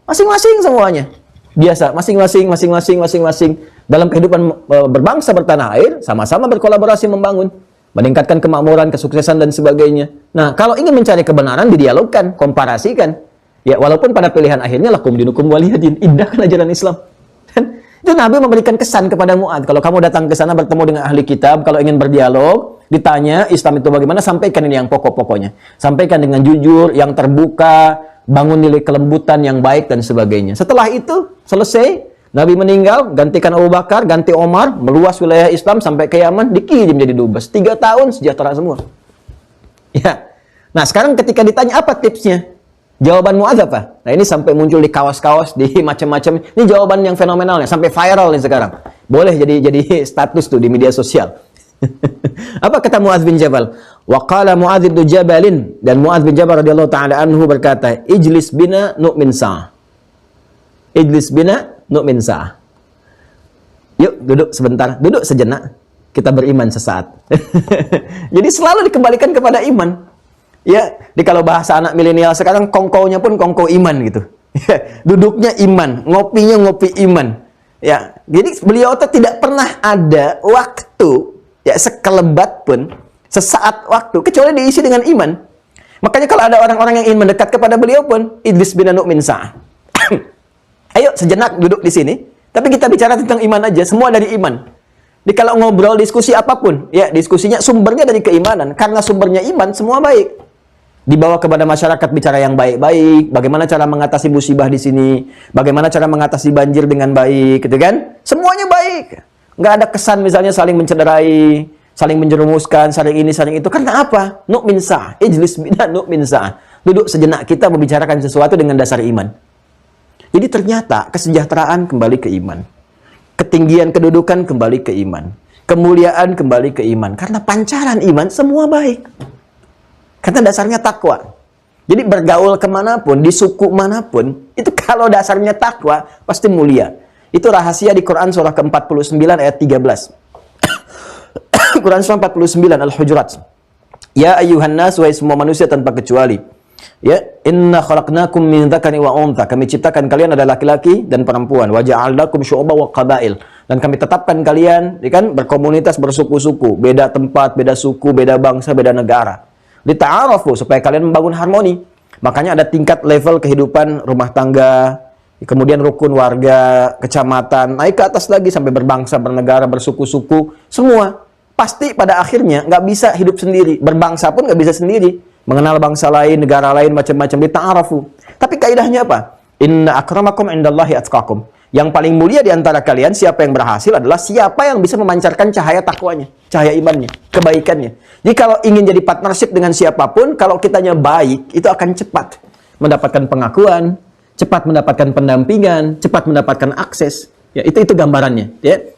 [SPEAKER 2] Masing-masing semuanya. Biasa, masing-masing. Dalam kehidupan berbangsa bertanah air, sama-sama berkolaborasi membangun. Meningkatkan kemakmuran, kesuksesan, dan sebagainya. Nah, kalau ingin mencari kebenaran, didialogkan, komparasikan. Ya, walaupun pada pilihan akhirnya, lakum dinukum waliyadin. Indah kan ajaran Islam. Itu Nabi memberikan kesan kepada Mu'adz. Kalau kamu datang ke sana bertemu dengan ahli kitab, kalau ingin berdialog, ditanya Islam itu bagaimana, sampaikan ini yang pokok-pokoknya. Sampaikan dengan jujur, yang terbuka, bangun nilai kelembutan yang baik dan sebagainya. Setelah itu selesai, Nabi meninggal, gantikan Abu Bakar, ganti Omar, meluas wilayah Islam sampai ke Yaman, dikirim jadi dubes. 3 tahun sejahtera semua. Ya. Nah, sekarang ketika ditanya apa tipsnya? Jawaban Mu'adz apa? Nah, ini sampai muncul di kaos-kaos, di macam-macam. Ini jawaban yang fenomenalnya, sampai viral nih sekarang. Boleh jadi status tuh di media sosial. Apa kata Mu'adz bin Jabal? Wa qala Mu'adz bin Jabalin, dan Mu'adz bin Jabal radhiyallahu taala anhu berkata, "Ijlis bina nu'min sa'ah." Ijlis bina nu'min sa'ah. Yuk duduk sebentar, duduk sejenak. Kita beriman sesaat. Jadi selalu dikembalikan kepada iman. Ya, kalau bahasa anak milenial sekarang kongkonya pun kongko iman gitu. Duduknya iman, ngopinya ngopi iman. Ya, jadi beliau tuh tidak pernah ada waktu ya sekelebat pun sesaat waktu kecuali diisi dengan iman. Makanya kalau ada orang-orang yang ingin mendekat kepada beliau pun, idlis bin nu'min sa'ah. Ayo sejenak duduk di sini, tapi kita bicara tentang iman aja, semua dari iman. Jadi kalau ngobrol diskusi apapun, ya diskusinya sumbernya dari keimanan, karena sumbernya iman semua baik. Dibawa kepada masyarakat bicara yang baik-baik, bagaimana cara mengatasi musibah di sini, bagaimana cara mengatasi banjir dengan baik, gitu kan? Semuanya baik. Nggak ada kesan misalnya saling mencederai, saling menjerumuskan, saling ini, saling itu. Karena apa? Nu'min sa'ah. Ijlis bina nu'min sa'ah. Duduk sejenak kita membicarakan sesuatu dengan dasar iman. Jadi ternyata kesejahteraan kembali ke iman. Ketinggian kedudukan kembali ke iman. Kemuliaan kembali ke iman. Karena pancaran iman semua baik. Karena dasarnya takwa. Jadi bergaul kemanapun, di suku manapun, itu kalau dasarnya takwa, pasti mulia. Itu rahasia di Quran surah ke-49 ayat 13. Quran surah 49 Al-Hujurat. Ya ayyuhan nas, wahai semua manusia tanpa kecuali. Ya, inna khalaqnakum min dzakari wa untha. Kami ciptakan kalian adalah laki-laki dan perempuan. Wa ja'alnakum syu'uban wa qabail. Dan kami tetapkan kalian, ya kan, berkomunitas, bersuku-suku, beda tempat, beda suku, beda bangsa, beda negara. Lita'arafu, supaya kalian membangun harmoni. Makanya ada tingkat level kehidupan rumah tangga, kemudian rukun warga, kecamatan, naik ke atas lagi sampai berbangsa, bernegara, bersuku-suku, semua. Pasti pada akhirnya nggak bisa hidup sendiri. Berbangsa pun nggak bisa sendiri. Mengenal bangsa lain, negara lain, macam-macam. Lita'arafu. Tapi kaidahnya apa? Inna akramakum indallahi atqakum. Yang paling mulia di antara kalian, siapa yang berhasil adalah siapa yang bisa memancarkan cahaya takwanya, cahaya imannya, kebaikannya. Jadi kalau ingin jadi partnership dengan siapapun, kalau kitanya baik, itu akan cepat mendapatkan pengakuan, cepat mendapatkan pendampingan, cepat mendapatkan akses. Ya, itu gambarannya. Ya.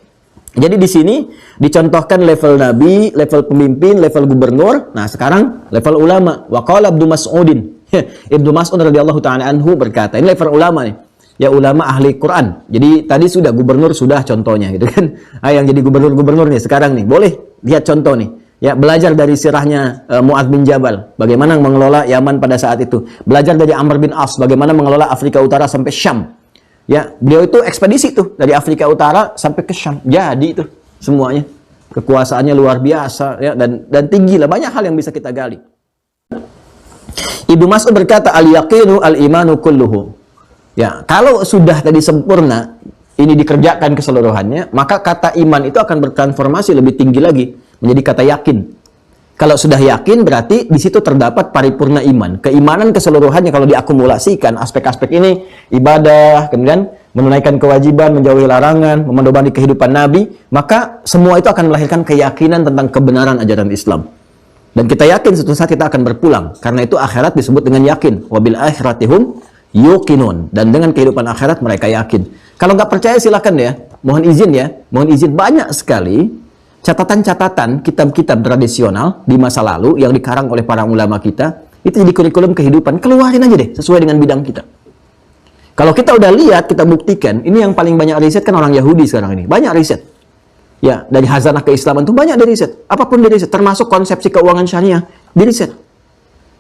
[SPEAKER 2] Jadi di sini dicontohkan level nabi, level pemimpin, level gubernur. Nah, sekarang level ulama. Wa qala Ibnu Mas'udin. Ibnu Mas'ud radhiyallahu taala anhu berkata, ini level ulama nih. Ya ulama ahli Quran. Jadi tadi sudah gubernur sudah contohnya gitu kan. Yang jadi gubernur-gubernur nih sekarang nih. Boleh lihat contoh nih. Ya, belajar dari sirahnya Mu'adz bin Jabal, bagaimana mengelola Yaman pada saat itu. Belajar dari Amr bin As, bagaimana mengelola Afrika Utara sampai Syam. Ya, beliau itu ekspedisi tuh dari Afrika Utara sampai ke Syam. Jadi itu semuanya. Kekuasaannya luar biasa ya, dan tinggi lah, banyak hal yang bisa kita gali. Ibnu Mas'ud berkata, al-yaqinu al-imanu kulluhu. Ya, kalau sudah tadi sempurna, ini dikerjakan keseluruhannya, maka kata iman itu akan bertransformasi lebih tinggi lagi menjadi kata yakin. Kalau sudah yakin berarti di situ terdapat paripurna iman. Keimanan keseluruhannya kalau diakumulasikan aspek-aspek ini, ibadah, kemudian menunaikan kewajiban, menjauhi larangan, memedomani kehidupan Nabi, maka semua itu akan melahirkan keyakinan tentang kebenaran ajaran Islam. Dan kita yakin suatu saat kita akan berpulang. Karena itu akhirat disebut dengan yakin. Wabil akhiratihum yuqinun. Dan dengan kehidupan akhirat mereka yakin. Kalau nggak percaya silakan ya. Mohon izin banyak sekali catatan-catatan kitab-kitab tradisional di masa lalu yang dikarang oleh para ulama kita, itu jadi kurikulum kehidupan. Keluarin aja deh sesuai dengan bidang kita. Kalau kita udah lihat, kita buktikan, ini yang paling banyak riset kan orang Yahudi sekarang ini. Banyak riset. Ya, dari hazanah keislaman itu banyak di riset. Apapun di riset, termasuk konsepsi keuangan syariah, di riset.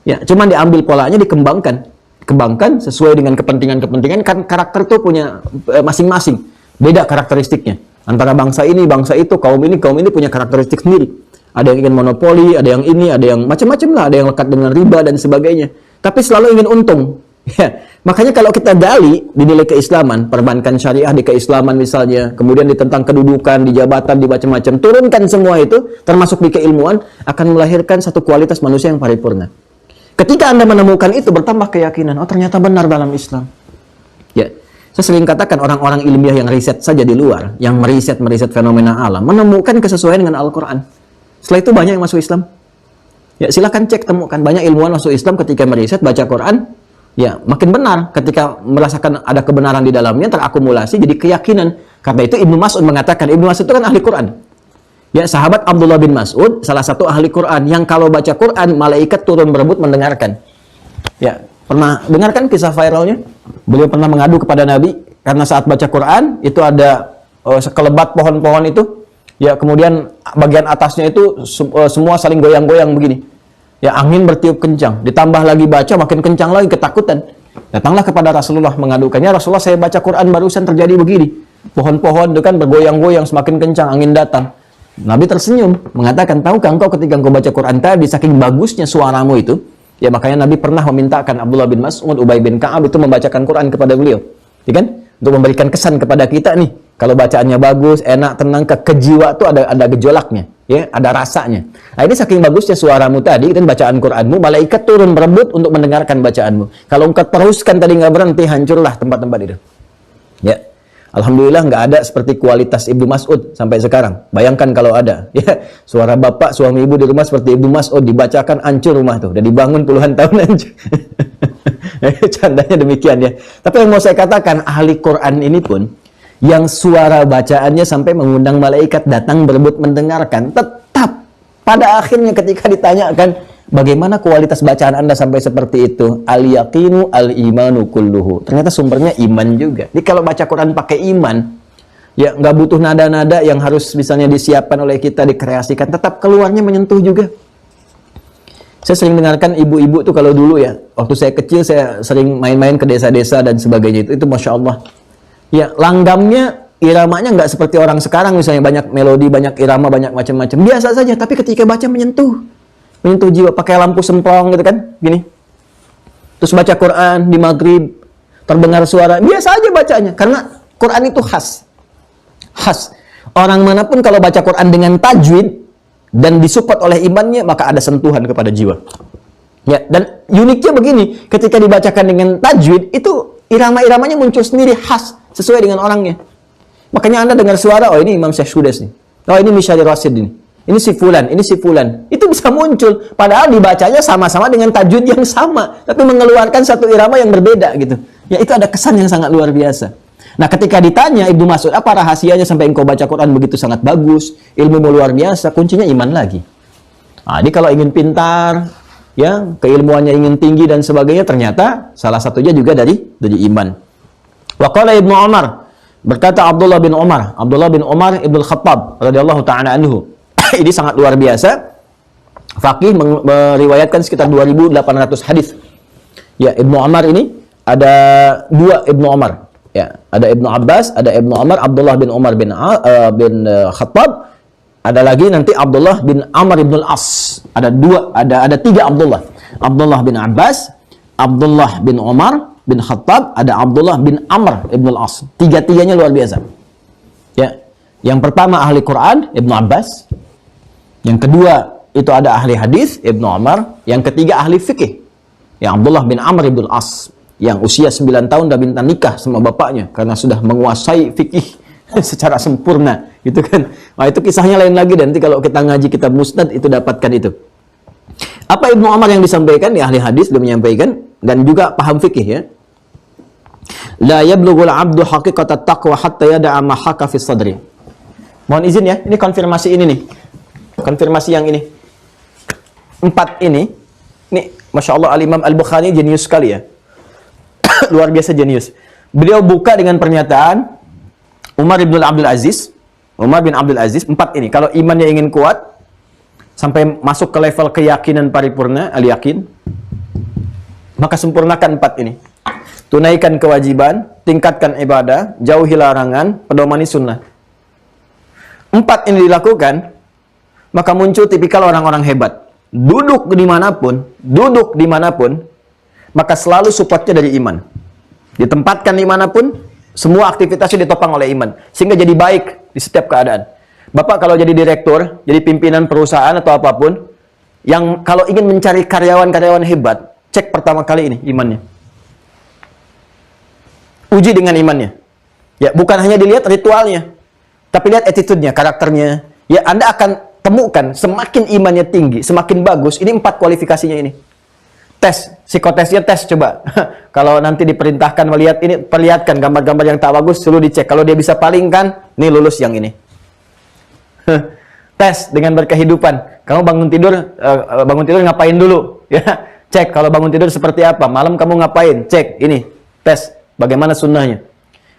[SPEAKER 2] Ya, cuman diambil polanya, dikembangkan sesuai dengan kepentingan-kepentingan, kan karakter itu punya masing-masing. Beda karakteristiknya. Antara bangsa ini, bangsa itu, kaum ini punya karakteristik sendiri. Ada yang ingin monopoli, ada yang ini, ada yang macam-macam lah, ada yang lekat dengan riba dan sebagainya. Tapi selalu ingin untung. Ya. Makanya kalau kita gali di nilai keislaman, perbankan syariah di keislaman misalnya, kemudian di tentang kedudukan, di jabatan, di macam-macam, turunkan semua itu, termasuk di keilmuan, akan melahirkan satu kualitas manusia yang paripurna. Ketika Anda menemukan itu, bertambah keyakinan, oh ternyata benar dalam Islam. Ya. Saya sering katakan orang-orang ilmiah yang riset saja di luar, yang meriset fenomena alam, menemukan kesesuaian dengan Al-Quran. Setelah itu banyak yang masuk Islam. Ya, silakan cek, temukan. Banyak ilmuwan masuk Islam ketika meriset, baca Quran, ya makin benar. Ketika merasakan ada kebenaran di dalamnya, terakumulasi, jadi keyakinan. Karena itu Ibnu Mas'ud mengatakan, Ibnu Mas'ud itu kan ahli Quran. Ya, sahabat Abdullah bin Mas'ud, salah satu ahli Quran, yang kalau baca Quran, malaikat turun berebut mendengarkan. Ya, pernah dengarkan kisah viralnya? Beliau pernah mengadu kepada Nabi karena saat baca Quran itu ada sekelebat pohon-pohon itu, ya kemudian bagian atasnya itu semua saling goyang-goyang begini. Ya angin bertiup kencang, ditambah lagi baca makin kencang lagi, ketakutan. Datanglah kepada Rasulullah mengadukannya, Rasulullah saya baca Quran barusan terjadi begini. Pohon-pohon itu kan bergoyang-goyang semakin kencang, angin datang. Nabi tersenyum mengatakan, tahukah engkau ketika engkau baca Quran tadi saking bagusnya suaramu itu, ya makanya Nabi pernah memintakan Abdullah bin Mas'ud, Ubay bin Ka'ab itu membacakan Quran kepada beliau. Ya kan? Untuk memberikan kesan kepada kita nih. Kalau bacaannya bagus, enak, tenang, ke jiwa tuh ada gejolaknya. Ya, ada rasanya. Nah ini saking bagusnya suaramu tadi, dan bacaan Quranmu, malaikat turun berebut untuk mendengarkan bacaanmu. Kalau engkau teruskan tadi nggak berhenti, hancurlah tempat-tempat itu. Ya. Alhamdulillah nggak ada seperti kualitas Ibnu Mas'ud sampai sekarang. Bayangkan kalau ada, ya suara bapak, suami ibu di rumah seperti Ibnu Mas'ud dibacakan, hancur rumah tuh. Udah dibangun puluhan tahun hancur. Candanya demikian ya. Tapi yang mau saya katakan, ahli Quran ini pun yang suara bacaannya sampai mengundang malaikat datang berebut mendengarkan, tetap pada akhirnya ketika ditanyakan bagaimana kualitas bacaan Anda sampai seperti itu? Al-yaqinu al-imanu kulluhu. Ternyata sumbernya iman juga. Jadi kalau baca Quran pakai iman, ya nggak butuh nada-nada yang harus misalnya disiapkan oleh kita, dikreasikan. Tetap keluarnya menyentuh juga. Saya sering dengarkan ibu-ibu tuh kalau dulu ya, waktu saya kecil saya sering main-main ke desa-desa dan sebagainya. Itu Masya Allah. Ya, langgamnya, iramanya nggak seperti orang sekarang misalnya banyak melodi, banyak irama, banyak macam-macam. Biasa saja, tapi ketika baca menyentuh jiwa, pakai lampu semprong gitu kan, gini. Terus baca Quran di maghrib, terdengar suara, biasa aja bacanya, karena Quran itu khas. Orang manapun kalau baca Quran dengan tajwid dan disupport oleh imannya, maka ada sentuhan kepada jiwa. Ya, dan uniknya begini, ketika dibacakan dengan tajwid, itu irama-iramanya muncul sendiri, khas, sesuai dengan orangnya. Makanya Anda dengar suara, oh ini Imam Syekh Sudes nih, oh ini Misyari Rasid ini si fulan, ini si fulan. Itu bisa muncul. Padahal dibacanya sama-sama dengan tajwid yang sama. Tapi mengeluarkan satu irama yang berbeda gitu. Ya itu ada kesan yang sangat luar biasa. Nah, ketika ditanya Ibnu Mas'ud, apa rahasianya sampai engkau baca Quran begitu sangat bagus, ilmu luar biasa, kuncinya iman lagi. Nah, jadi kalau ingin pintar, ya, keilmuannya ingin tinggi dan sebagainya, ternyata salah satunya juga dari iman. Wa qala Ibnu Umar, berkata Abdullah bin Umar Ibnu Khattab radhiyallahu taala anhu. Ini sangat luar biasa. Faqih meriwayatkan sekitar 2.800 hadis. Ya, Ibnu Umar ini ada dua Ibnu Umar. Ya, ada Ibnu Abbas, ada Ibnu Umar, Abdullah bin Umar bin Khattab, ada lagi nanti Abdullah bin Amr bin Al-As. Ada tiga Abdullah. Abdullah bin Abbas, Abdullah bin Umar bin Khattab, ada Abdullah bin Amr bin Al-As. Tiga-tiganya luar biasa. Ya. Yang pertama ahli Quran, Ibnu Abbas. Yang kedua itu ada ahli hadis, Ibnu Umar. Yang ketiga ahli fikih, yang Abdullah bin Amr bin Al-As, yang usia 9 tahun dah minta nikah sama bapaknya karena sudah menguasai fikih secara sempurna, gitu kan. Nah, itu kisahnya lain lagi, dan nanti kalau kita ngaji kitab Musnad itu dapatkan itu. Apa Ibnu Umar yang disampaikan? Ya, ahli hadis dia menyampaikan, dan juga paham fikih, ya. La yablughul 'abdu haqiqatat taqwa hatta yada'a ma haka fi sadri. Mohon izin ya, ini konfirmasi ini nih. Konfirmasi yang ini. 4 ini Masya Allah, Al-Imam Al-Bukhari jenius sekali, ya. Luar biasa jenius. Beliau buka dengan pernyataan Umar bin Abdul Aziz. 4 ini. Kalau imannya ingin kuat, sampai masuk ke level keyakinan paripurna, al-yakin, maka sempurnakan 4 ini. Tunaikan kewajiban, tingkatkan ibadah, jauhi larangan, pedomani sunnah. 4 ini dilakukan, maka muncul tipikal orang-orang hebat. Duduk dimanapun, maka selalu supportnya dari iman. Ditempatkan dimanapun, semua aktivitasnya ditopang oleh iman, sehingga jadi baik di setiap keadaan. Bapak kalau jadi direktur, jadi pimpinan perusahaan atau apapun, yang kalau ingin mencari karyawan-karyawan hebat, cek pertama kali ini imannya. Uji dengan imannya. Ya, bukan hanya dilihat ritualnya, tapi lihat attitude-nya, karakternya. Ya, Anda akan temukan semakin imannya tinggi, semakin bagus. Ini 4 kualifikasinya ini. Tes, psikotesnya tes coba. Kalau nanti diperintahkan melihat ini, perlihatkan gambar-gambar yang tak bagus, suruh dicek. Kalau dia bisa palingkan, nih lulus yang ini. Tes dengan berkehidupan. Kamu bangun tidur ngapain dulu? Ya, cek kalau bangun tidur seperti apa. Malam kamu ngapain? Cek ini. Tes bagaimana sunnahnya.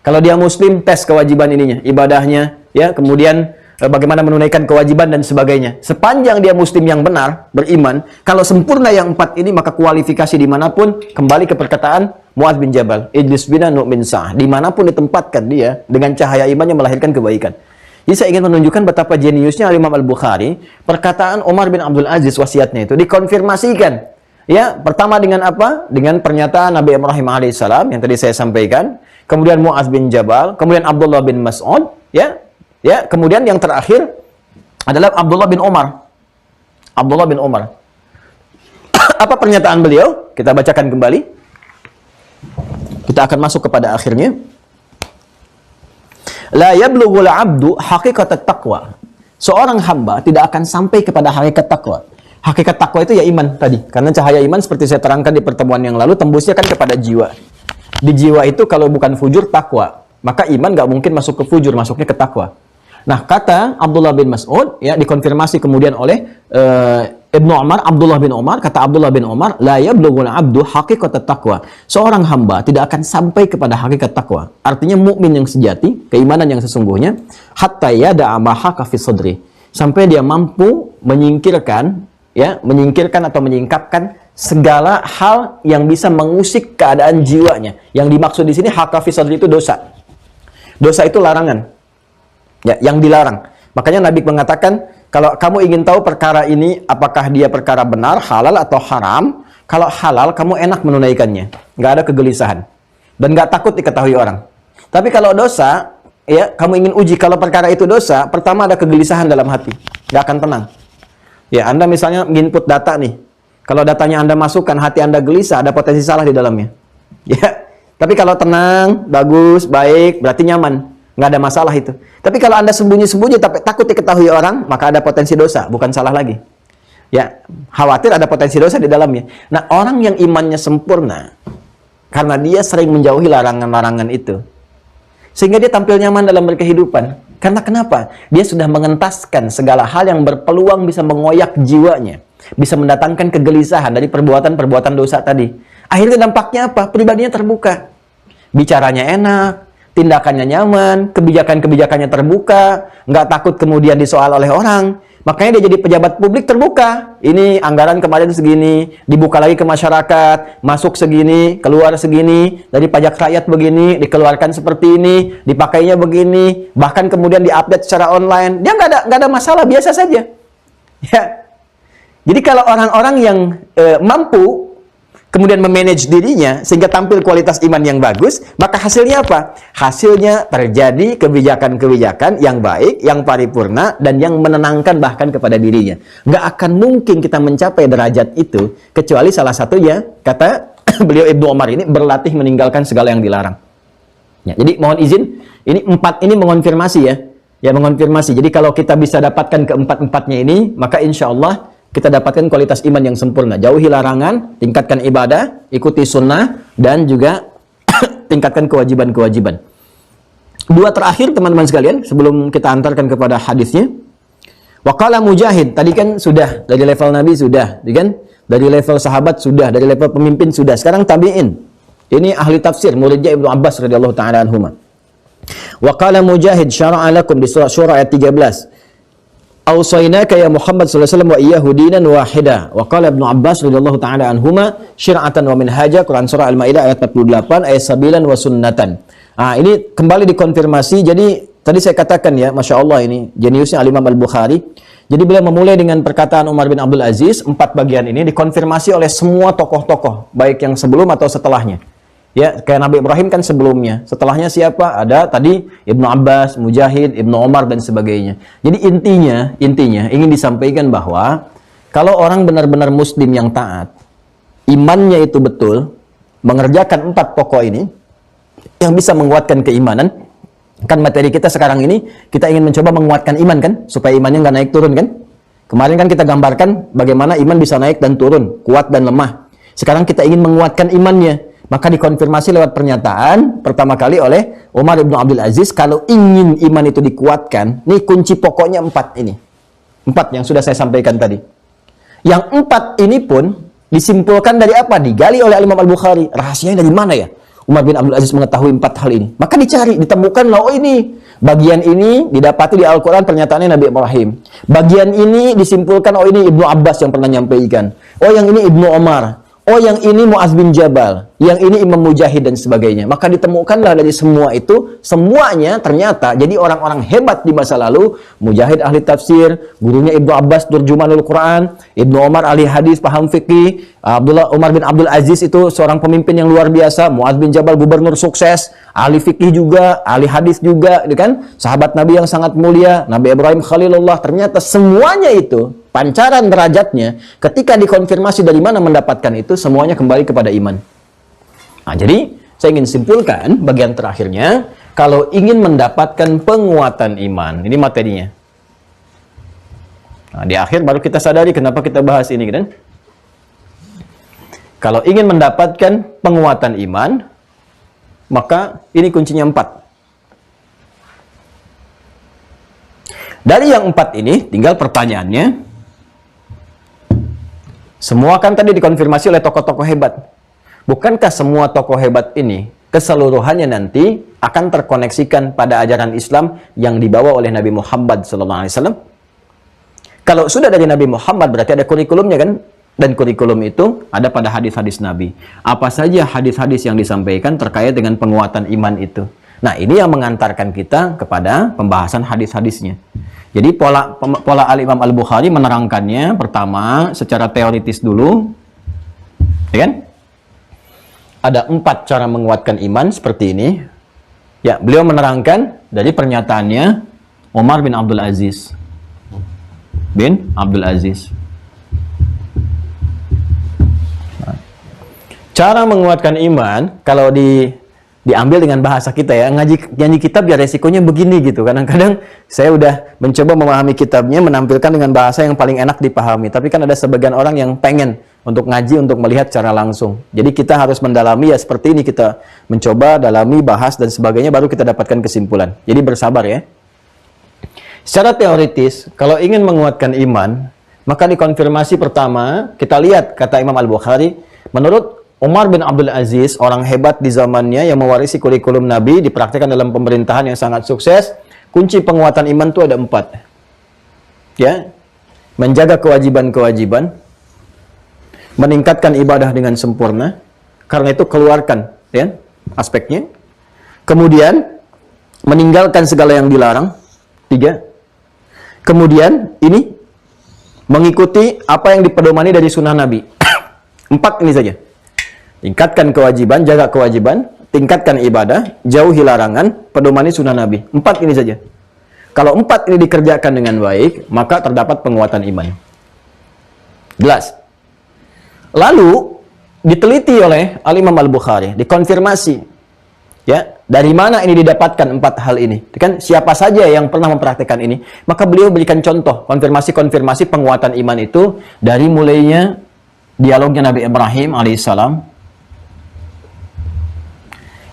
[SPEAKER 2] Kalau dia muslim, tes kewajiban ininya, ibadahnya, ya, kemudian bagaimana menunaikan kewajiban dan sebagainya. Sepanjang dia muslim yang benar, beriman, kalau sempurna yang 4 ini, maka kualifikasi dimanapun, kembali ke perkataan Mu'adz bin Jabal, Ijlis bina nu'min sa'ah. Dimanapun ditempatkan dia, dengan cahaya imannya melahirkan kebaikan. Jadi saya ingin menunjukkan betapa jeniusnya Imam Al-Bukhari. Perkataan Umar bin Abdul Aziz, wasiatnya itu dikonfirmasikan. Ya, pertama dengan apa? Dengan pernyataan Nabi Ibrahim alaihissalam yang tadi saya sampaikan. Kemudian Mu'adz bin Jabal, kemudian Abdullah bin Mas'ud, ya. Ya, kemudian yang terakhir adalah Abdullah bin Umar. Apa pernyataan beliau? Kita bacakan kembali. Kita akan masuk kepada akhirnya. La yablughul 'abdu haqiqatat taqwa. Seorang hamba tidak akan sampai kepada hakikat takwa. Hakikat takwa itu ya iman tadi. Karena cahaya iman seperti saya terangkan di pertemuan yang lalu, tembusnya kan kepada jiwa. Di jiwa itu kalau bukan fujur, takwa. Maka iman nggak mungkin masuk ke fujur, masuknya ke takwa. Nah, kata Abdullah bin Mas'ud, ya, dikonfirmasi kemudian oleh Ibnu Umar, Abdullah bin Umar, kata Abdullah bin Umar, la yablughul 'abdu haqiqatat taqwa. Seorang hamba tidak akan sampai kepada hakikat takwa. Artinya mukmin yang sejati, keimanan yang sesungguhnya, hatta yada'a ma haka fi sadri. Sampai dia mampu menyingkirkan atau menyingkapkan segala hal yang bisa mengusik keadaan jiwanya. Yang dimaksud di sini haka fi sadri itu dosa. Dosa itu larangan. Ya, yang dilarang. Makanya Nabi mengatakan, kalau kamu ingin tahu perkara ini apakah dia perkara benar, halal atau haram, kalau halal kamu enak menunaikannya, nggak ada kegelisahan dan nggak takut diketahui orang. Tapi kalau dosa, ya, kamu ingin uji kalau perkara itu dosa, pertama ada kegelisahan dalam hati, nggak akan tenang. Ya, Anda misalnya input data nih, kalau datanya Anda masukkan, hati Anda gelisah, ada potensi salah di dalamnya. Ya, tapi kalau tenang, bagus, baik, berarti nyaman. Nggak ada masalah itu. Tapi kalau Anda sembunyi-sembunyi tapi takut diketahui orang, maka ada potensi dosa, bukan salah lagi. Ya, khawatir ada potensi dosa di dalamnya. Nah, orang yang imannya sempurna, karena dia sering menjauhi larangan-larangan itu, Sehingga dia tampil nyaman dalam berkehidupan. Karena kenapa? Dia sudah mengentaskan segala hal yang berpeluang bisa mengoyak jiwanya. Bisa mendatangkan kegelisahan dari perbuatan-perbuatan dosa tadi. Akhirnya dampaknya apa? Pribadinya terbuka. Bicaranya enak, tindakannya nyaman, kebijakan-kebijakannya terbuka, nggak takut kemudian disoal oleh orang. Makanya dia jadi pejabat publik terbuka. Ini anggaran kemarin segini, dibuka lagi ke masyarakat, masuk segini, keluar segini, dari pajak rakyat begini, dikeluarkan seperti ini, dipakainya begini, bahkan kemudian diupdate secara online. Dia nggak ada masalah, biasa saja. Ya. Jadi kalau orang-orang yang mampu kemudian memanage dirinya sehingga tampil kualitas iman yang bagus, maka hasilnya apa? Hasilnya terjadi kebijakan-kebijakan yang baik, yang paripurna, dan yang menenangkan bahkan kepada dirinya. Nggak akan mungkin kita mencapai derajat itu, kecuali salah satunya, kata beliau Ibnu Umar ini, berlatih meninggalkan segala yang dilarang. Ya, jadi mohon izin, ini 4 ini mengonfirmasi ya. Ya, mengonfirmasi. Jadi kalau kita bisa dapatkan keempat-empatnya ini, maka insya Allah kita dapatkan kualitas iman yang sempurna. Jauhi larangan, tingkatkan ibadah, ikuti sunnah, dan juga tingkatkan kewajiban-kewajiban. 2 terakhir teman-teman sekalian, sebelum kita antarkan kepada hadisnya. Waqala Mujahid, tadi kan sudah, dari level Nabi sudah, kan? Dari level sahabat sudah, dari level pemimpin sudah. Sekarang tabi'in. Ini ahli tafsir, muridnya Ibnu Abbas radhiyallahu ta'ala anhuma. Waqala Mujahid, syara'a lakum di surah Syura ayat 13. Awsaynaka ya Muhammad sallallahu alaihi wasallam wa iyyahu dinan wahida. Wa qala Ibnu Abbas radhiyallahu ta'ala anhuma syir'atan wa minhaja, Quran surah Al-Maidah ayat 48, ayat 9 wa sunnatan. Ini kembali dikonfirmasi. Jadi tadi saya katakan ya, Masya Allah ini jeniusnya Al-Imam Al-Bukhari. Jadi beliau memulai dengan perkataan Umar bin Abdul Aziz. 4 bagian ini dikonfirmasi oleh semua tokoh-tokoh, baik yang sebelum atau setelahnya. Ya, kayak Nabi Ibrahim kan sebelumnya. Setelahnya siapa? Ada tadi Ibnu Abbas, Mujahid, Ibnu Umar, dan sebagainya. Jadi intinya ingin disampaikan bahwa kalau orang benar-benar muslim yang taat, imannya itu betul, mengerjakan 4 pokok ini, yang bisa menguatkan keimanan. Kan materi kita sekarang ini, kita ingin mencoba menguatkan iman kan? Supaya imannya nggak naik turun kan? Kemarin kan kita gambarkan bagaimana iman bisa naik dan turun, kuat dan lemah. Sekarang kita ingin menguatkan imannya. Maka dikonfirmasi lewat pernyataan pertama kali oleh Umar bin Abdul Aziz, kalau ingin iman itu dikuatkan, nih kunci pokoknya 4 ini. 4 yang sudah saya sampaikan tadi. Yang 4 ini pun disimpulkan dari apa? Digali oleh Imam Al-Bukhari. Rahasianya dari mana ya? Umar bin Abdul Aziz mengetahui 4 hal ini. Maka dicari, ditemukan, oh ini. Bagian ini didapati di Al-Quran pernyataannya Nabi Ibrahim. Bagian ini disimpulkan, oh ini Ibnu Abbas yang pernah nyampaikan. Oh yang ini Ibnu Umar. Oh yang ini Mu'adz bin Jabal, yang ini Imam Mujahid dan sebagainya. Maka ditemukanlah dari semua itu, semuanya ternyata jadi orang-orang hebat di masa lalu. Mujahid ahli tafsir, gurunya Ibnu Abbas turjumanul Quran, Ibnu Umar ahli hadis paham fikih, Umar bin Abdul Aziz itu seorang pemimpin yang luar biasa, Mu'adz bin Jabal gubernur sukses, ahli fikih juga, ahli hadis juga, kan? Sahabat Nabi yang sangat mulia, Nabi Ibrahim Khalilullah. Ternyata semuanya itu pancaran derajatnya, ketika dikonfirmasi dari mana mendapatkan itu, semuanya kembali kepada iman. Nah, jadi saya ingin simpulkan bagian terakhirnya, kalau ingin mendapatkan penguatan iman, ini materinya. Nah, di akhir baru kita sadari kenapa kita bahas ini, kan? Kalau ingin mendapatkan penguatan iman, maka ini kuncinya 4. Dari yang 4 ini, tinggal pertanyaannya, semua kan tadi dikonfirmasi oleh tokoh-tokoh hebat. Bukankah semua tokoh hebat ini keseluruhannya nanti akan terkoneksikan pada ajaran Islam yang dibawa oleh Nabi Muhammad SAW? Kalau sudah dari Nabi Muhammad berarti ada kurikulumnya kan? Dan kurikulum itu ada pada hadis-hadis Nabi. Apa saja hadis-hadis yang disampaikan terkait dengan penguatan iman itu? Nah, ini yang mengantarkan kita kepada pembahasan hadis-hadisnya. Jadi pola Al-Imam Al-Bukhari menerangkannya pertama secara teoritis dulu. Ya kan? Ada 4 cara menguatkan iman seperti ini. Ya, beliau menerangkan dari pernyataannya Umar bin Abdul Aziz. Cara menguatkan iman, kalau diambil dengan bahasa kita ya, nyanyi kitab ya resikonya begini gitu. Kadang-kadang saya udah mencoba memahami kitabnya, menampilkan dengan bahasa yang paling enak dipahami. Tapi kan ada sebagian orang yang pengen untuk ngaji, untuk melihat secara langsung. Jadi kita harus mendalami ya seperti ini, kita mencoba, dalami, bahas dan sebagainya, baru kita dapatkan kesimpulan. Jadi bersabar ya. Secara teoritis, kalau ingin menguatkan iman, maka dikonfirmasi pertama, kita lihat kata Imam Al-Bukhari, menurut Umar bin Abdul Aziz, orang hebat di zamannya yang mewarisi kurikulum Nabi, dipraktikkan dalam pemerintahan yang sangat sukses, kunci penguatan iman itu ada 4. Ya, menjaga kewajiban-kewajiban, meningkatkan ibadah dengan sempurna, karena itu keluarkan ya aspeknya. Kemudian meninggalkan segala yang dilarang, 3. Kemudian ini mengikuti apa yang dipedomani dari sunnah Nabi. 4 ini saja. Tingkatkan kewajiban, jaga kewajiban, tingkatkan ibadah, jauhi larangan, pedomani sunnah Nabi. 4 ini saja. Kalau 4 ini dikerjakan dengan baik, maka terdapat penguatan iman. Jelas. Lalu diteliti oleh Al-Imam Al-Bukhari, dikonfirmasi. Ya, dari mana ini didapatkan 4 hal ini? Kan siapa saja yang pernah mempraktikkan ini? Maka beliau berikan contoh konfirmasi-konfirmasi penguatan iman itu dari mulainya dialognya Nabi Ibrahim alaihissalam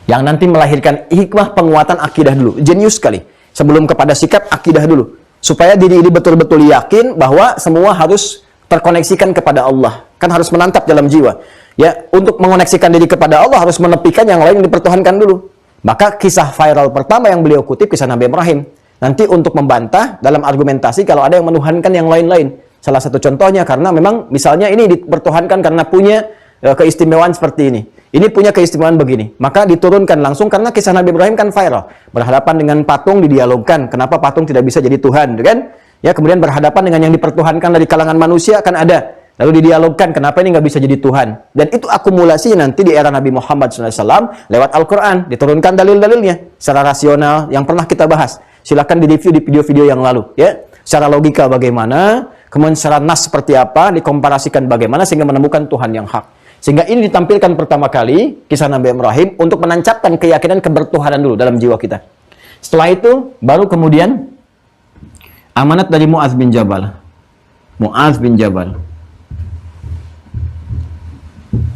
[SPEAKER 2] yang nanti melahirkan hikmah penguatan akidah dulu. Jenius sekali. Sebelum kepada sikap, akidah dulu. Supaya diri ini betul-betul yakin bahwa semua harus terkoneksikan kepada Allah. Kan harus menantap dalam jiwa. Ya, untuk mengoneksikan diri kepada Allah harus menepikan yang lain yang dipertuhankan dulu. Maka kisah viral pertama yang beliau kutip kisah Nabi Ibrahim. Nanti untuk membantah dalam argumentasi kalau ada yang menuhankan yang lain-lain. Salah satu contohnya karena memang misalnya ini dipertuhankan karena punya keistimewaan seperti ini. Ini punya keistimewaan begini. Maka diturunkan langsung karena kisah Nabi Ibrahim kan viral. Berhadapan dengan patung didialogkan. Kenapa patung tidak bisa jadi Tuhan, kan? Ya, kemudian berhadapan dengan yang dipertuhankan dari kalangan manusia kan ada. Lalu didialogkan, kenapa ini nggak bisa jadi Tuhan? Dan itu akumulasi nanti di era Nabi Muhammad SAW lewat Al-Quran. Diturunkan dalil-dalilnya secara rasional yang pernah kita bahas. Silahkan direview di video-video yang lalu. Ya, secara logika bagaimana, kemudian secara nas seperti apa, dikomparasikan bagaimana sehingga menemukan Tuhan yang hak. Sehingga ini ditampilkan pertama kali kisah Nabi Ibrahim untuk menancapkan keyakinan kebertuhanan dulu dalam jiwa kita. Setelah itu baru kemudian amanat dari Mu'adz bin Jabal. Mu'adz bin Jabal.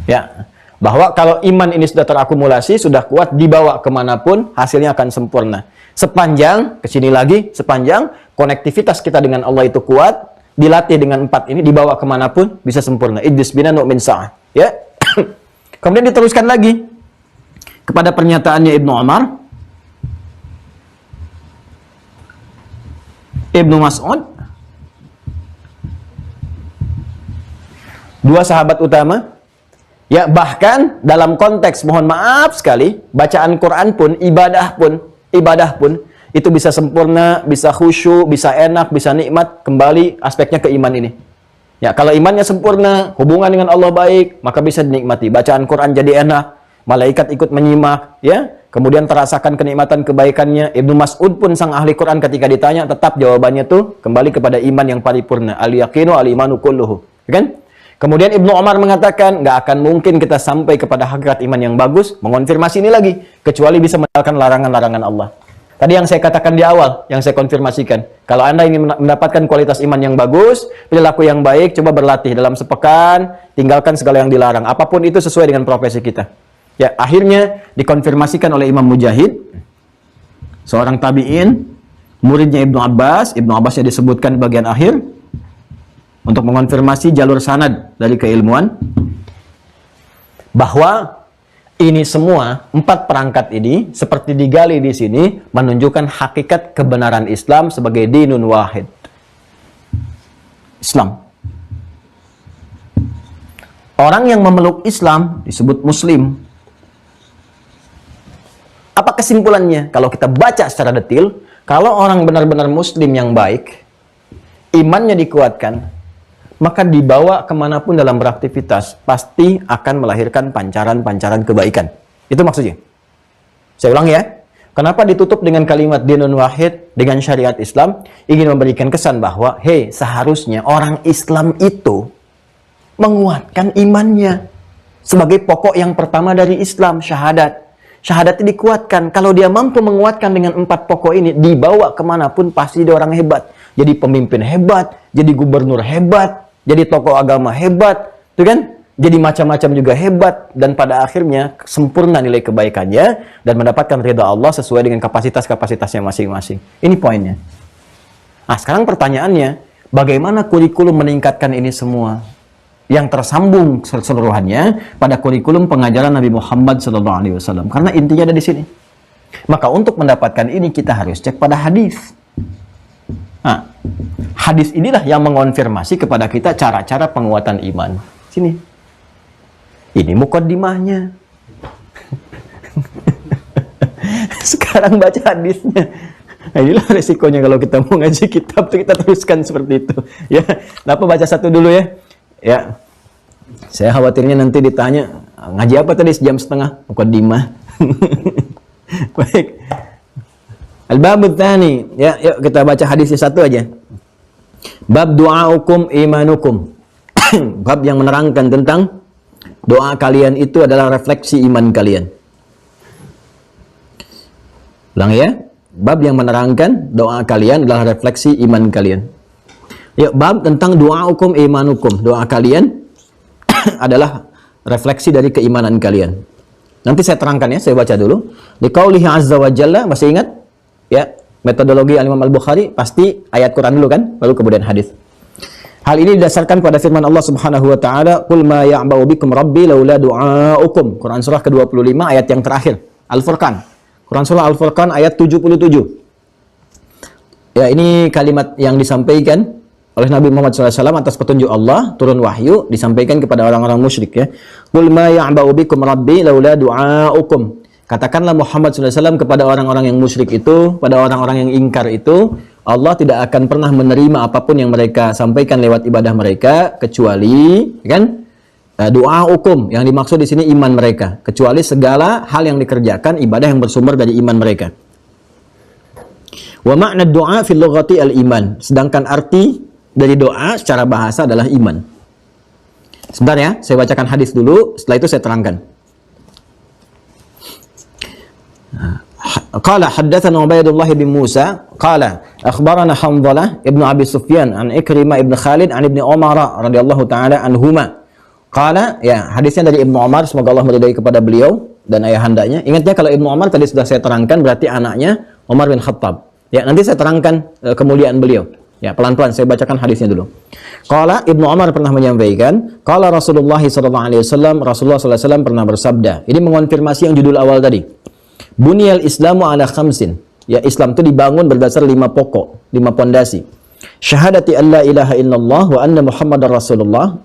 [SPEAKER 2] Ya, bahwa kalau iman ini sudah terakumulasi, sudah kuat, dibawa kemanapun, hasilnya akan sempurna. Sepanjang, kesini lagi, sepanjang konektivitas kita dengan Allah itu kuat, dilatih dengan 4 ini, dibawa kemanapun, bisa sempurna. Idris bina nu'min sa'ah. Ya. Kemudian diteruskan lagi kepada pernyataannya Ibnu Umar, Ibnu Mas'ud, 2 sahabat utama. Ya, bahkan dalam konteks mohon maaf sekali, bacaan Quran pun, ibadah pun itu bisa sempurna, bisa khusyuk, bisa enak, bisa nikmat, kembali aspeknya ke iman ini. Ya, kalau imannya sempurna, hubungan dengan Allah baik, maka bisa dinikmati. Bacaan Quran jadi enak, malaikat ikut menyimak, ya. Kemudian terasakan kenikmatan kebaikannya. Ibnu Mas'ud pun sang ahli Quran ketika ditanya, tetap jawabannya tuh kembali kepada iman yang paripurna. Al-yaqinu al-imanu kulluhu. Kan? Kemudian Ibnu Umar mengatakan, nggak akan mungkin kita sampai kepada hakikat iman yang bagus, mengonfirmasi ini lagi, kecuali bisa meninggalkan larangan-larangan Allah. Tadi yang saya katakan di awal, yang saya konfirmasikan. Kalau Anda ingin mendapatkan kualitas iman yang bagus, perilaku yang baik, coba berlatih dalam sepekan, tinggalkan segala yang dilarang. Apapun itu sesuai dengan profesi kita. Ya, akhirnya dikonfirmasikan oleh Imam Mujahid, seorang tabi'in, muridnya Ibnu Abbas. Ibnu Abbas yang disebutkan bagian akhir, untuk mengonfirmasi jalur sanad dari keilmuan, bahwa ini semua 4 perangkat ini seperti digali di sini menunjukkan hakikat kebenaran Islam sebagai dinun wahid. Islam. Orang yang memeluk Islam disebut Muslim. Apa kesimpulannya? Kalau kita baca secara detail, kalau orang benar-benar Muslim yang baik, imannya dikuatkan, maka dibawa kemanapun dalam beraktivitas, pasti akan melahirkan pancaran-pancaran kebaikan. Itu maksudnya. Saya ulang ya. Kenapa ditutup dengan kalimat dinun wahid, dengan syariat Islam? Ingin memberikan kesan bahwa, hey, seharusnya orang Islam itu menguatkan imannya. Sebagai pokok yang pertama dari Islam, syahadat. Syahadat dikuatkan. Kalau dia mampu menguatkan dengan 4 pokok ini, dibawa kemanapun pasti dia orang hebat. Jadi pemimpin hebat, jadi gubernur hebat, jadi tokoh agama hebat, Itu kan? Jadi macam-macam juga hebat, dan pada akhirnya sempurna nilai kebaikannya dan mendapatkan ridha Allah sesuai dengan kapasitas-kapasitasnya masing-masing. Ini poinnya. Nah, sekarang pertanyaannya, bagaimana kurikulum meningkatkan ini semua yang tersambung keseluruhannya pada kurikulum pengajaran Nabi Muhammad SAW? Karena intinya ada di sini. Maka untuk mendapatkan ini kita harus cek pada hadis. Nah, hadis inilah yang mengonfirmasi kepada kita cara-cara penguatan iman. Sini. Ini mukaddimahnya. Sekarang baca hadisnya. Nah, inilah resikonya kalau kita mau ngaji kitab tuh kita teruskan seperti itu. Ya, kenapa baca satu dulu ya? Ya. Saya khawatirnya nanti ditanya, ngaji apa tadi sejam setengah? Mukaddimah. Baik. Al-babut tsani. Ya, yuk kita baca hadis satu aja. Bab du'aukum imanukum. Bab yang menerangkan tentang doa kalian itu adalah refleksi iman kalian. Ulang ya. Bab yang menerangkan doa kalian adalah refleksi iman kalian. Yuk, bab tentang du'aukum imanukum. Doa kalian adalah refleksi dari keimanan kalian. Nanti saya terangkan ya, saya baca dulu. Di qaulihi azza wa jalla, masih ingat? Ya, metodologi Al-Imam Al-Bukhari pasti ayat Quran dulu kan, baru kemudian hadis. Hal ini didasarkan pada firman Allah Subhanahu wa taala, "Qul ma ya'ba'u bikum rabbi laula du'aukum." Quran surah ke-25 ayat yang terakhir, Al-Furqan. Quran surah Al-Furqan ayat 77. Ya, ini kalimat yang disampaikan oleh Nabi Muhammad SAW atas petunjuk Allah, turun wahyu, disampaikan kepada orang-orang musyrik ya. "Qul ma ya'ba'u bikum rabbi laula du'aukum." Katakanlah Muhammad SAW kepada orang-orang yang musyrik itu, pada orang-orang yang ingkar itu, Allah tidak akan pernah menerima apapun yang mereka sampaikan lewat ibadah mereka, kecuali kan doa hukum yang dimaksud di sini iman mereka, kecuali segala hal yang dikerjakan ibadah yang bersumber dari iman mereka. Wa makna doa fil lughati al-iman, sedangkan arti dari doa secara bahasa adalah iman. Sebentar ya, saya bacakan hadis dulu, setelah itu saya terangkan. Qala haddatsana Ubaidullah bin Musa qala akhbarana Hanzalah ibn Abi Sufyan an Ikrimah ibn Khalid an Ibnu Umar radhiyallahu taala anhuma. Qala, ya, hadisnya dari Ibnu Umar, semoga Allah meridai kepada beliau dan ayahandanya. Ingat ya, kalau Ibnu Umar tadi sudah saya terangkan, berarti anaknya Umar bin Khattab. Ya, nanti saya terangkan kemuliaan beliau. Ya, pelan-pelan saya bacakan hadisnya dulu. Qala, Ibnu Umar pernah menyampaikan, qala Rasulullah sallallahu alaihi wasallam, Rasulullah sallallahu alaihi wasallam pernah bersabda. Ini mengonfirmasi yang judul awal tadi. Bunyal Islamu ala khamsin. Ya, Islam itu dibangun berdasar 5 pokok, 5 pondasi. Syahadati an la ilaha illallah wa anna Muhammadar Rasulullah.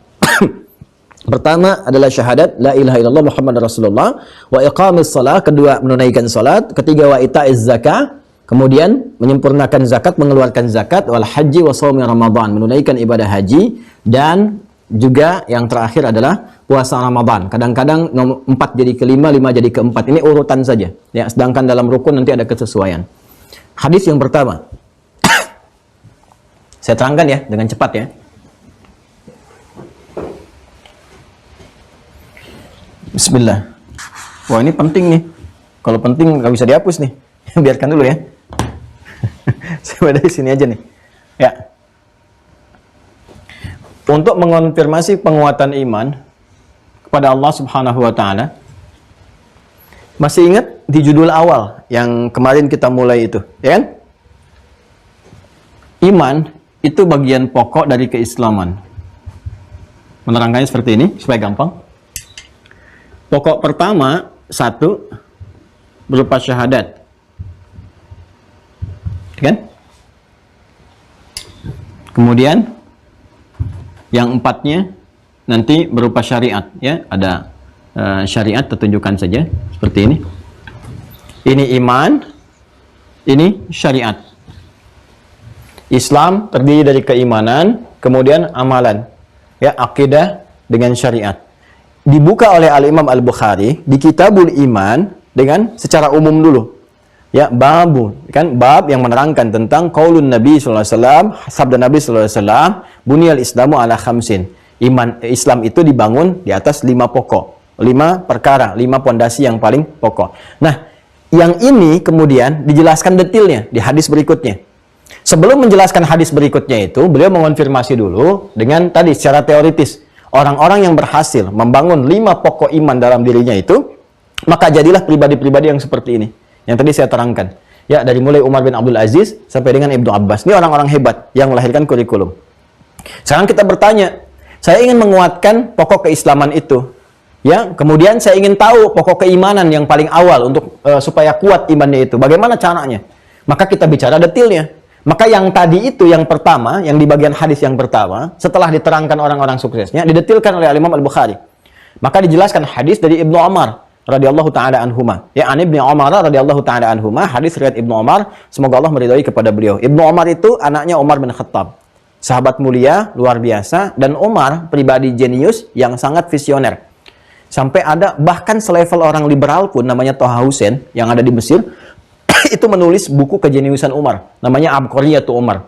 [SPEAKER 2] Pertama adalah syahadat la ilaha illallah Muhammadar Rasulullah, wa iqamis shalah, kedua menunaikan salat, ketiga wa itaiz zakah, kemudian menyempurnakan zakat, mengeluarkan zakat, wal haji wa shaumi Ramadan, menunaikan ibadah haji, dan juga yang terakhir adalah puasa Ramadan. Kadang-kadang 4 jadi ke-5, 5 jadi ke-4. Ini urutan saja. Ya, sedangkan dalam rukun nanti ada kesesuaian. Hadis yang pertama. Saya terangkan ya dengan cepat ya. Bismillah. Wah, ini penting nih. Kalau penting nggak bisa dihapus nih. Biarkan dulu ya. Saya dari sini aja nih. Ya. Untuk mengonfirmasi penguatan iman kepada Allah Subhanahu wa taala. Masih ingat di judul awal yang kemarin kita mulai itu, ya kan? Iman itu bagian pokok dari keislaman. Menerangkannya seperti ini supaya gampang. Pokok pertama, 1, berupa syahadat. Kan? Kemudian yang 4-nya nanti berupa syariat, ya, ada syariat, tertunjukkan saja seperti ini. Ini iman, ini syariat. Islam terdiri dari keimanan, kemudian amalan, ya, akidah dengan syariat. Dibuka oleh Al-Imam Al-Bukhari di Kitabul Iman dengan secara umum dulu. Ya, babu, kan, bab yang menerangkan tentang qaulun Nabi sallallahu alaihi wasallam, sabda Nabi sallallahu alaihi wasallam, bunyal Islamu ala khamsin. Islam itu dibangun di atas 5 pokok, 5 perkara, 5 pondasi yang paling pokok. Nah, yang ini kemudian dijelaskan detailnya di hadis berikutnya. Sebelum menjelaskan hadis berikutnya itu, beliau mengonfirmasi dulu dengan tadi secara teoritis. orang-orang yang berhasil membangun 5 pokok iman dalam dirinya itu, maka jadilah pribadi-pribadi yang seperti ini. Yang tadi saya terangkan. Ya, dari mulai Umar bin Abdul Aziz sampai dengan Ibnu Abbas. Ini orang-orang hebat yang melahirkan kurikulum. Sekarang kita bertanya, saya ingin menguatkan pokok keislaman itu. Ya, kemudian saya ingin tahu pokok keimanan yang paling awal untuk supaya kuat imannya itu. Bagaimana caranya? Maka kita bicara detailnya. Maka yang tadi itu yang pertama, yang di bagian hadis yang pertama, setelah diterangkan orang-orang suksesnya, didetilkan oleh Imam Al-Bukhari. Maka dijelaskan hadis dari Ibnu Umar radhiyallahu taala anhuma. Ya, an Ibnu Umar radhiyallahu taala anhuma, hadis riwayat Ibnu Umar, semoga Allah meridhai kepada beliau. Ibnu Umar itu anaknya Umar bin Khattab. Sahabat mulia, luar biasa, dan Umar pribadi jenius yang sangat visioner. Sampai ada bahkan selevel orang liberal pun namanya Thaha Hussein yang ada di Mesir itu menulis buku kejeniusan Umar, namanya Abqariyatu Umar.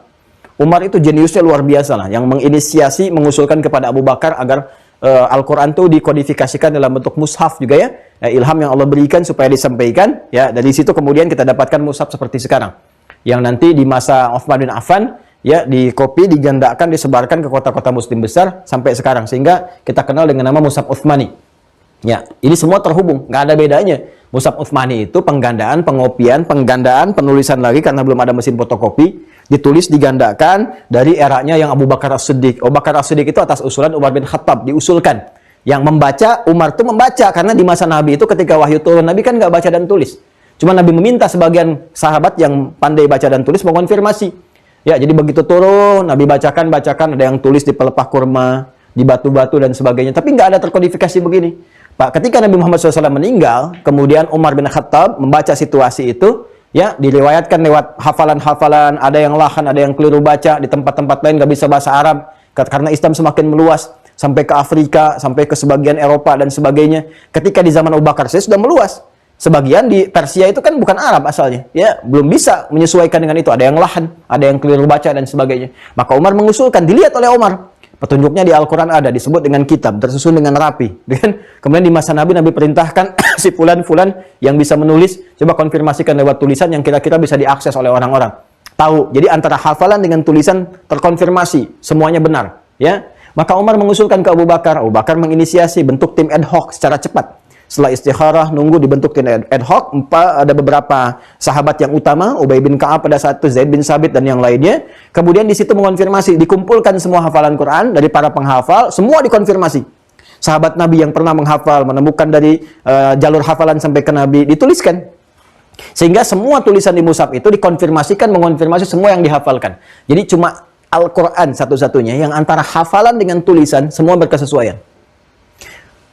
[SPEAKER 2] Umar itu jeniusnya luar biasa lah, yang menginisiasi, mengusulkan kepada Abu Bakar agar Al-Quran itu dikodifikasikan dalam bentuk mushaf juga ya. Ilham yang Allah berikan supaya disampaikan. Ya, dari situ kemudian kita dapatkan mushaf seperti sekarang. Yang nanti di masa Utsman bin Affan, ya, dikopi, digandakan, disebarkan ke kota-kota muslim besar sampai sekarang. Sehingga kita kenal dengan nama mushaf Utsmani. Ya, ini semua terhubung, nggak ada bedanya. Mushaf Utsmani itu penggandaan, pengopian, penggandaan, penulisan lagi karena belum ada mesin fotokopi. Ditulis, digandakan dari eranya yang Abu Bakar As-Siddiq. Abu Bakar As-Siddiq itu atas usulan Umar bin Khattab, diusulkan. Yang membaca, Umar itu membaca, karena di masa Nabi itu ketika wahyu turun, Nabi kan nggak baca dan tulis. Cuma Nabi meminta sebagian sahabat yang pandai baca dan tulis mengonfirmasi. Ya, jadi begitu turun, Nabi bacakan, ada yang tulis di pelepah kurma, di batu-batu dan sebagainya. Tapi nggak ada terkodifikasi begini. Pak, ketika Nabi Muhammad SAW meninggal, kemudian Umar bin Khattab membaca situasi itu, ya, diriwayatkan lewat hafalan-hafalan, ada yang lahan, ada yang keliru baca, di tempat-tempat lain nggak bisa bahasa Arab, karena Islam semakin meluas, sampai ke Afrika, sampai ke sebagian Eropa, dan sebagainya. Ketika di zaman Abu Bakar, saya sudah meluas. Sebagian di Persia itu kan bukan Arab asalnya, ya, belum bisa menyesuaikan dengan itu, ada yang lahan, ada yang keliru baca, dan sebagainya. Maka Umar mengusulkan, dilihat oleh Umar, petunjuknya di Al-Quran ada, disebut dengan kitab, tersusun dengan rapi. Kemudian di masa Nabi, Nabi perintahkan si fulan-fulan yang bisa menulis, coba konfirmasikan lewat tulisan yang kira-kira bisa diakses oleh orang-orang. Tahu, jadi antara hafalan dengan tulisan terkonfirmasi, semuanya benar. Ya, maka Umar mengusulkan ke Abu Bakar menginisiasi bentuk tim ad hoc secara cepat. Setelah istikharah, nunggu dibentuk tim ad hoc, ada beberapa sahabat yang utama, Ubay bin Ka'ab pada saat itu, Zaid bin Sabit dan yang lainnya. Kemudian di situ mengonfirmasi, dikumpulkan semua hafalan Quran dari para penghafal, semua dikonfirmasi. Sahabat Nabi yang pernah menghafal, menemukan dari jalur hafalan sampai ke Nabi, dituliskan. Sehingga semua tulisan di mushaf itu dikonfirmasikan, mengonfirmasi semua yang dihafalkan. Jadi cuma Al-Quran satu-satunya yang antara hafalan dengan tulisan semua berkesesuaian.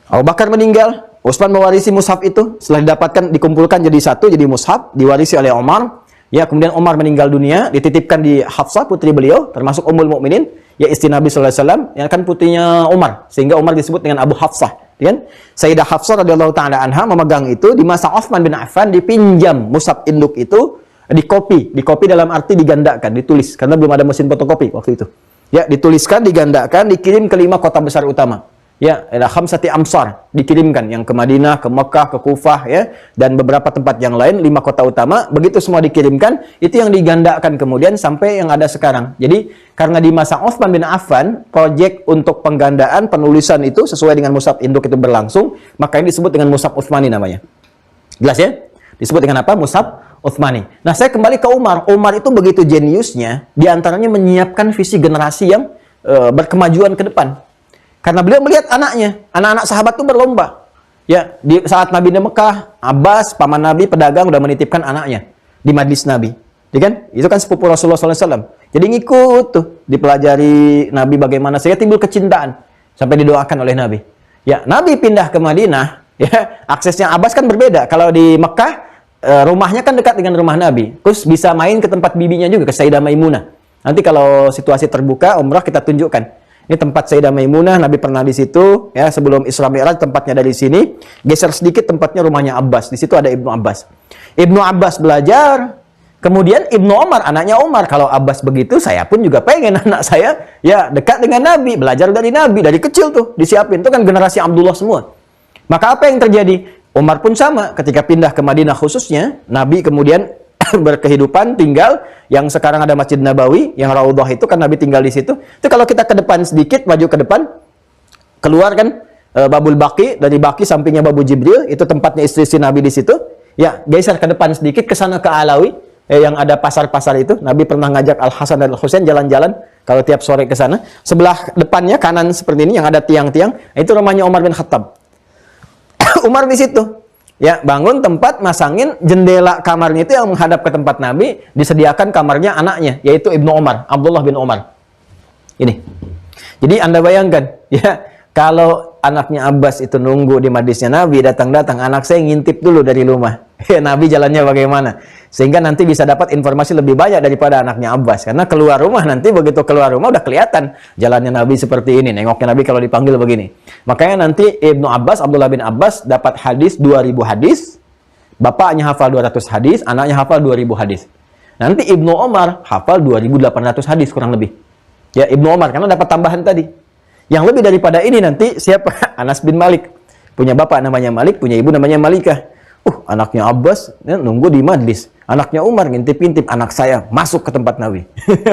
[SPEAKER 2] Abu Bakar meninggal, Utsman mewarisi mushaf itu, setelah didapatkan, dikumpulkan jadi satu, jadi mushaf, diwarisi oleh Umar. Ya, kemudian Umar meninggal dunia, dititipkan di Hafsah, putri beliau, termasuk Ummul Mukminin, ya istri Nabi SAW, yang kan putrinya Umar, sehingga Umar disebut dengan Abu Hafsah. Kan? Sayyidah Hafsah radhiyallahu taala anha memegang itu di masa Utsman bin Affan, dipinjam mushaf induk itu, dikopi dalam arti digandakan, ditulis, karena belum ada mesin fotokopi waktu itu. Ya, dituliskan, digandakan, dikirim ke 5 kota besar utama. Ya, ada khamsati amsar, dikirimkan yang ke Madinah, ke Mekah, ke Kufah, ya, dan beberapa tempat yang lain, 5 kota utama. Begitu semua dikirimkan, itu yang digandakan kemudian sampai yang ada sekarang. Jadi karena di masa Utsman bin Affan, proyek untuk penggandaan penulisan itu sesuai dengan mushaf induk itu berlangsung, maka ini disebut dengan mushaf Utsmani namanya. Jelas ya? Disebut dengan apa? Mushaf Utsmani. Nah, saya kembali ke Umar. Umar itu begitu jeniusnya, diantaranya menyiapkan visi generasi yang berkemajuan ke depan. Karena beliau melihat anaknya, anak-anak sahabat itu berlomba. Ya, di saat Nabi di Mekah, Abbas, paman Nabi, pedagang, udah menitipkan anaknya di majlis Nabi. Ya kan? Itu kan sepupu Rasulullah SAW. Jadi ngikut tuh, dipelajari Nabi bagaimana, sehingga timbul kecintaan sampai didoakan oleh Nabi. Ya, Nabi pindah ke Madinah, ya, aksesnya Abbas kan berbeda. Kalau di Mekah, rumahnya kan dekat dengan rumah Nabi. Terus bisa main ke tempat bibinya juga, ke Sayyidah Maimunah. Nanti kalau situasi terbuka, umrah kita tunjukkan. Ini tempat Sayyidah Maimunah, Nabi pernah di situ, ya, sebelum Isra Mi'raj, tempatnya dari sini. Geser sedikit, tempatnya rumahnya Abbas. Di situ ada Ibnu Abbas. Ibnu Abbas belajar, kemudian Ibnu Umar, anaknya Umar. Kalau Abbas begitu, saya pun juga pengen anak saya, ya, dekat dengan Nabi, belajar dari Nabi, dari kecil tuh, disiapin. Itu kan generasi Abdullah semua. Maka apa yang terjadi? Umar pun sama, ketika pindah ke Madinah khususnya, Nabi kemudian berkehidupan, tinggal, yang sekarang ada Masjid Nabawi, yang Raudhah itu kan Nabi tinggal di situ. Itu kalau kita ke depan sedikit, maju ke depan, keluar kan, Babul Baqi, dari Baqi sampingnya Babu Jibril, itu tempatnya istri Nabi di situ. Ya, geser ke depan sedikit ke sana ke Alawi, yang ada pasar-pasar itu. Nabi pernah ngajak Al Hasan dan Al Husain jalan-jalan kalau tiap sore ke sana. Sebelah depannya kanan seperti ini yang ada tiang-tiang, itu rumahnya Umar bin Khattab. Umar di situ. Ya, bangun tempat, masangin jendela kamarnya itu yang menghadap ke tempat Nabi, disediakan kamarnya anaknya, yaitu Ibnu Umar, Abdullah bin Umar. Ini. Jadi Anda bayangkan, ya, kalau anaknya Abbas itu nunggu di majlisnya Nabi, datang-datang, anak saya ngintip dulu dari rumah. Ya, Nabi jalannya bagaimana? Sehingga nanti bisa dapat informasi lebih banyak daripada anaknya Abbas. Karena keluar rumah, nanti begitu keluar rumah udah kelihatan jalannya Nabi seperti ini. Nengoknya Nabi kalau dipanggil begini. Makanya nanti Ibnu Abbas, Abdullah bin Abbas dapat hadis 2000 hadis. Bapaknya hafal 200 hadis, anaknya hafal 2000 hadis. Nanti Ibnu Umar hafal 2800 hadis kurang lebih. Ya, Ibnu Umar karena dapat tambahan tadi. Yang lebih daripada ini nanti siapa? Anas bin Malik. Punya bapak namanya Malik, punya ibu namanya Malikah. Anaknya Abbas ya, nunggu di majlis. Anaknya Umar ngintip-ngintip, anak saya masuk ke tempat Nabi.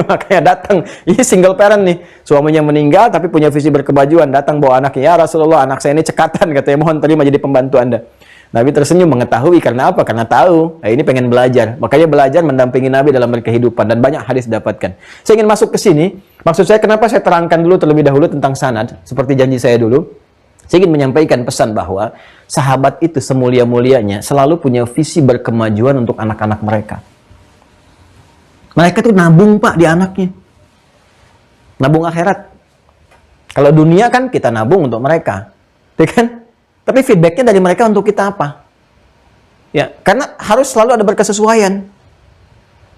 [SPEAKER 2] Makanya datang. Ini single parent nih. Suaminya meninggal tapi punya visi berkebajuan. Datang bawa anaknya. Ya Rasulullah, anak saya ini cekatan. Katanya, mohon terima jadi pembantu Anda. Nabi tersenyum mengetahui karena apa? Karena tahu. Ini pengen belajar. Makanya belajar mendampingi Nabi dalam berkehidupan. Dan banyak hadis didapatkan. Saya ingin masuk ke sini. Maksud saya kenapa saya terangkan dulu terlebih dahulu tentang sanad. Seperti janji saya dulu. Saya ingin menyampaikan pesan bahwa sahabat itu semulia-mulianya selalu punya visi berkemajuan untuk anak-anak mereka. Mereka tuh nabung Pak di anaknya. Nabung akhirat. Kalau dunia kan kita nabung untuk mereka. Ya kan? Tapi feedbacknya dari mereka untuk kita apa? Ya, karena harus selalu ada berkesesuaian.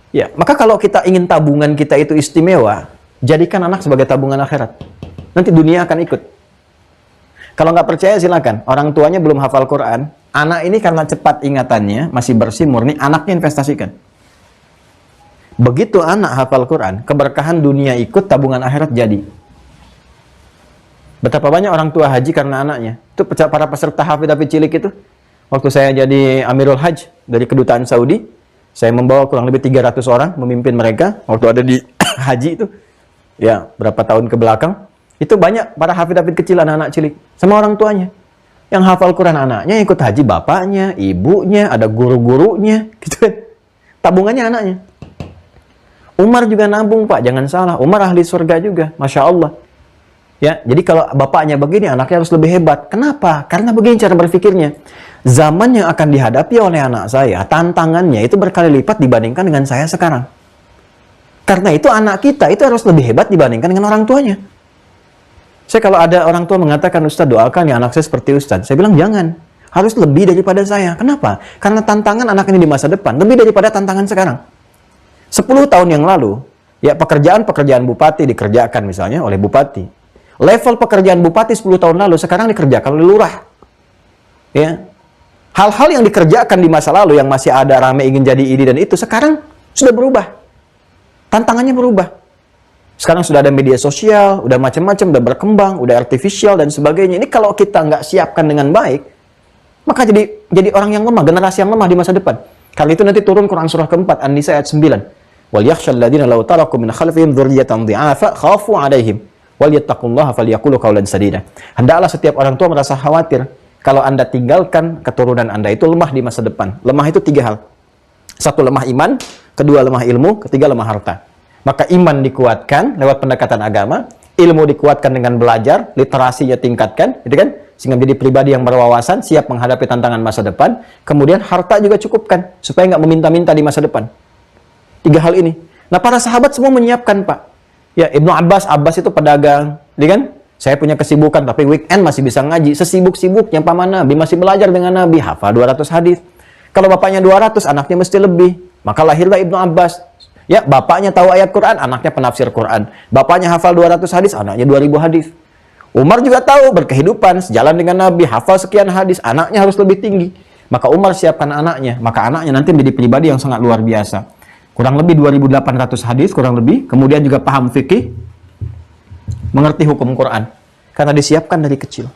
[SPEAKER 2] Ya, maka kalau kita ingin tabungan kita itu istimewa, jadikan anak sebagai tabungan akhirat. Nanti dunia akan ikut. Kalau nggak percaya silakan. Orang tuanya belum hafal Quran, anak ini karena cepat ingatannya, masih bersih murni, anaknya investasikan. Begitu anak hafal Quran, keberkahan dunia ikut, tabungan akhirat jadi. Betapa banyak orang tua haji karena anaknya. Itu para peserta hafid cilik itu. Waktu saya jadi Amirul Hajj dari kedutaan Saudi, saya membawa kurang lebih 300 orang memimpin mereka waktu ada di haji itu. Ya, berapa tahun ke belakang. Itu banyak para hafid kecil, anak-anak cilik. Sama orang tuanya. Yang hafal Quran anaknya, ikut haji bapaknya, ibunya, ada guru-gurunya. Gitu kan. Tabungannya anaknya. Umar juga nabung Pak, jangan salah. Umar ahli surga juga, Masya Allah. Ya, jadi kalau bapaknya begini, anaknya harus lebih hebat. Kenapa? Karena begini cara berpikirnya. Zaman yang akan dihadapi oleh anak saya, tantangannya itu berkali lipat dibandingkan dengan saya sekarang. Karena itu anak kita itu harus lebih hebat dibandingkan dengan orang tuanya. Saya kalau ada orang tua mengatakan, Ustaz doakan ya anak saya seperti Ustaz. Saya bilang jangan. Harus lebih daripada saya. Kenapa? Karena tantangan anak ini di masa depan lebih daripada tantangan sekarang. 10 tahun yang lalu, ya pekerjaan bupati dikerjakan misalnya oleh bupati. Level pekerjaan bupati 10 tahun lalu sekarang dikerjakan oleh lurah. Ya. Hal-hal yang dikerjakan di masa lalu yang masih ada rame ingin jadi ini dan itu sekarang sudah berubah. Tantangannya berubah. Sekarang sudah ada media sosial, udah macam-macam, udah berkembang, udah artificial dan sebagainya. Ini kalau kita nggak siapkan dengan baik, maka jadi orang yang lemah, generasi yang lemah di masa depan. Karena itu nanti turun Quran surah keempat, An-Nisa ayat 9. Wal yakhshal ladzina law taraku min khalfihim dzurriyyatan dhi'afa khafu 'alaihim wal yattaqullaha falyaqulu qawlan sadida. Hendaklah setiap orang tua merasa khawatir kalau Anda tinggalkan keturunan Anda itu lemah di masa depan. Lemah itu 3 hal. 1 lemah iman, kedua lemah ilmu, ketiga lemah harta. Maka iman dikuatkan lewat pendekatan agama, ilmu dikuatkan dengan belajar, literasinya tingkatkan, gitu kan? Sehingga menjadi pribadi yang berwawasan, siap menghadapi tantangan masa depan. Kemudian harta juga cukupkan, supaya nggak meminta-minta di masa depan. 3 hal ini. Nah, para sahabat semua menyiapkan, Pak. Ya, Ibnu Abbas itu pedagang, gitu kan? Saya punya kesibukan, tapi weekend masih bisa ngaji. Sesibuk-sibuknya paman Nabi, masih belajar dengan Nabi, hafal 200 hadis. Kalau bapaknya 200, anaknya mesti lebih. Maka lahirlah Ibnu Abbas. Ya, bapaknya tahu ayat Quran, anaknya penafsir Quran. Bapaknya hafal 200 hadis, anaknya 2000 hadis. Umar juga tahu berkehidupan sejalan dengan Nabi, hafal sekian hadis, anaknya harus lebih tinggi. Maka Umar siapkan anaknya, maka anaknya nanti menjadi pribadi yang sangat luar biasa. Kurang lebih 2800 hadis, kurang lebih. Kemudian juga paham fikih, mengerti hukum Quran. Karena disiapkan dari kecil.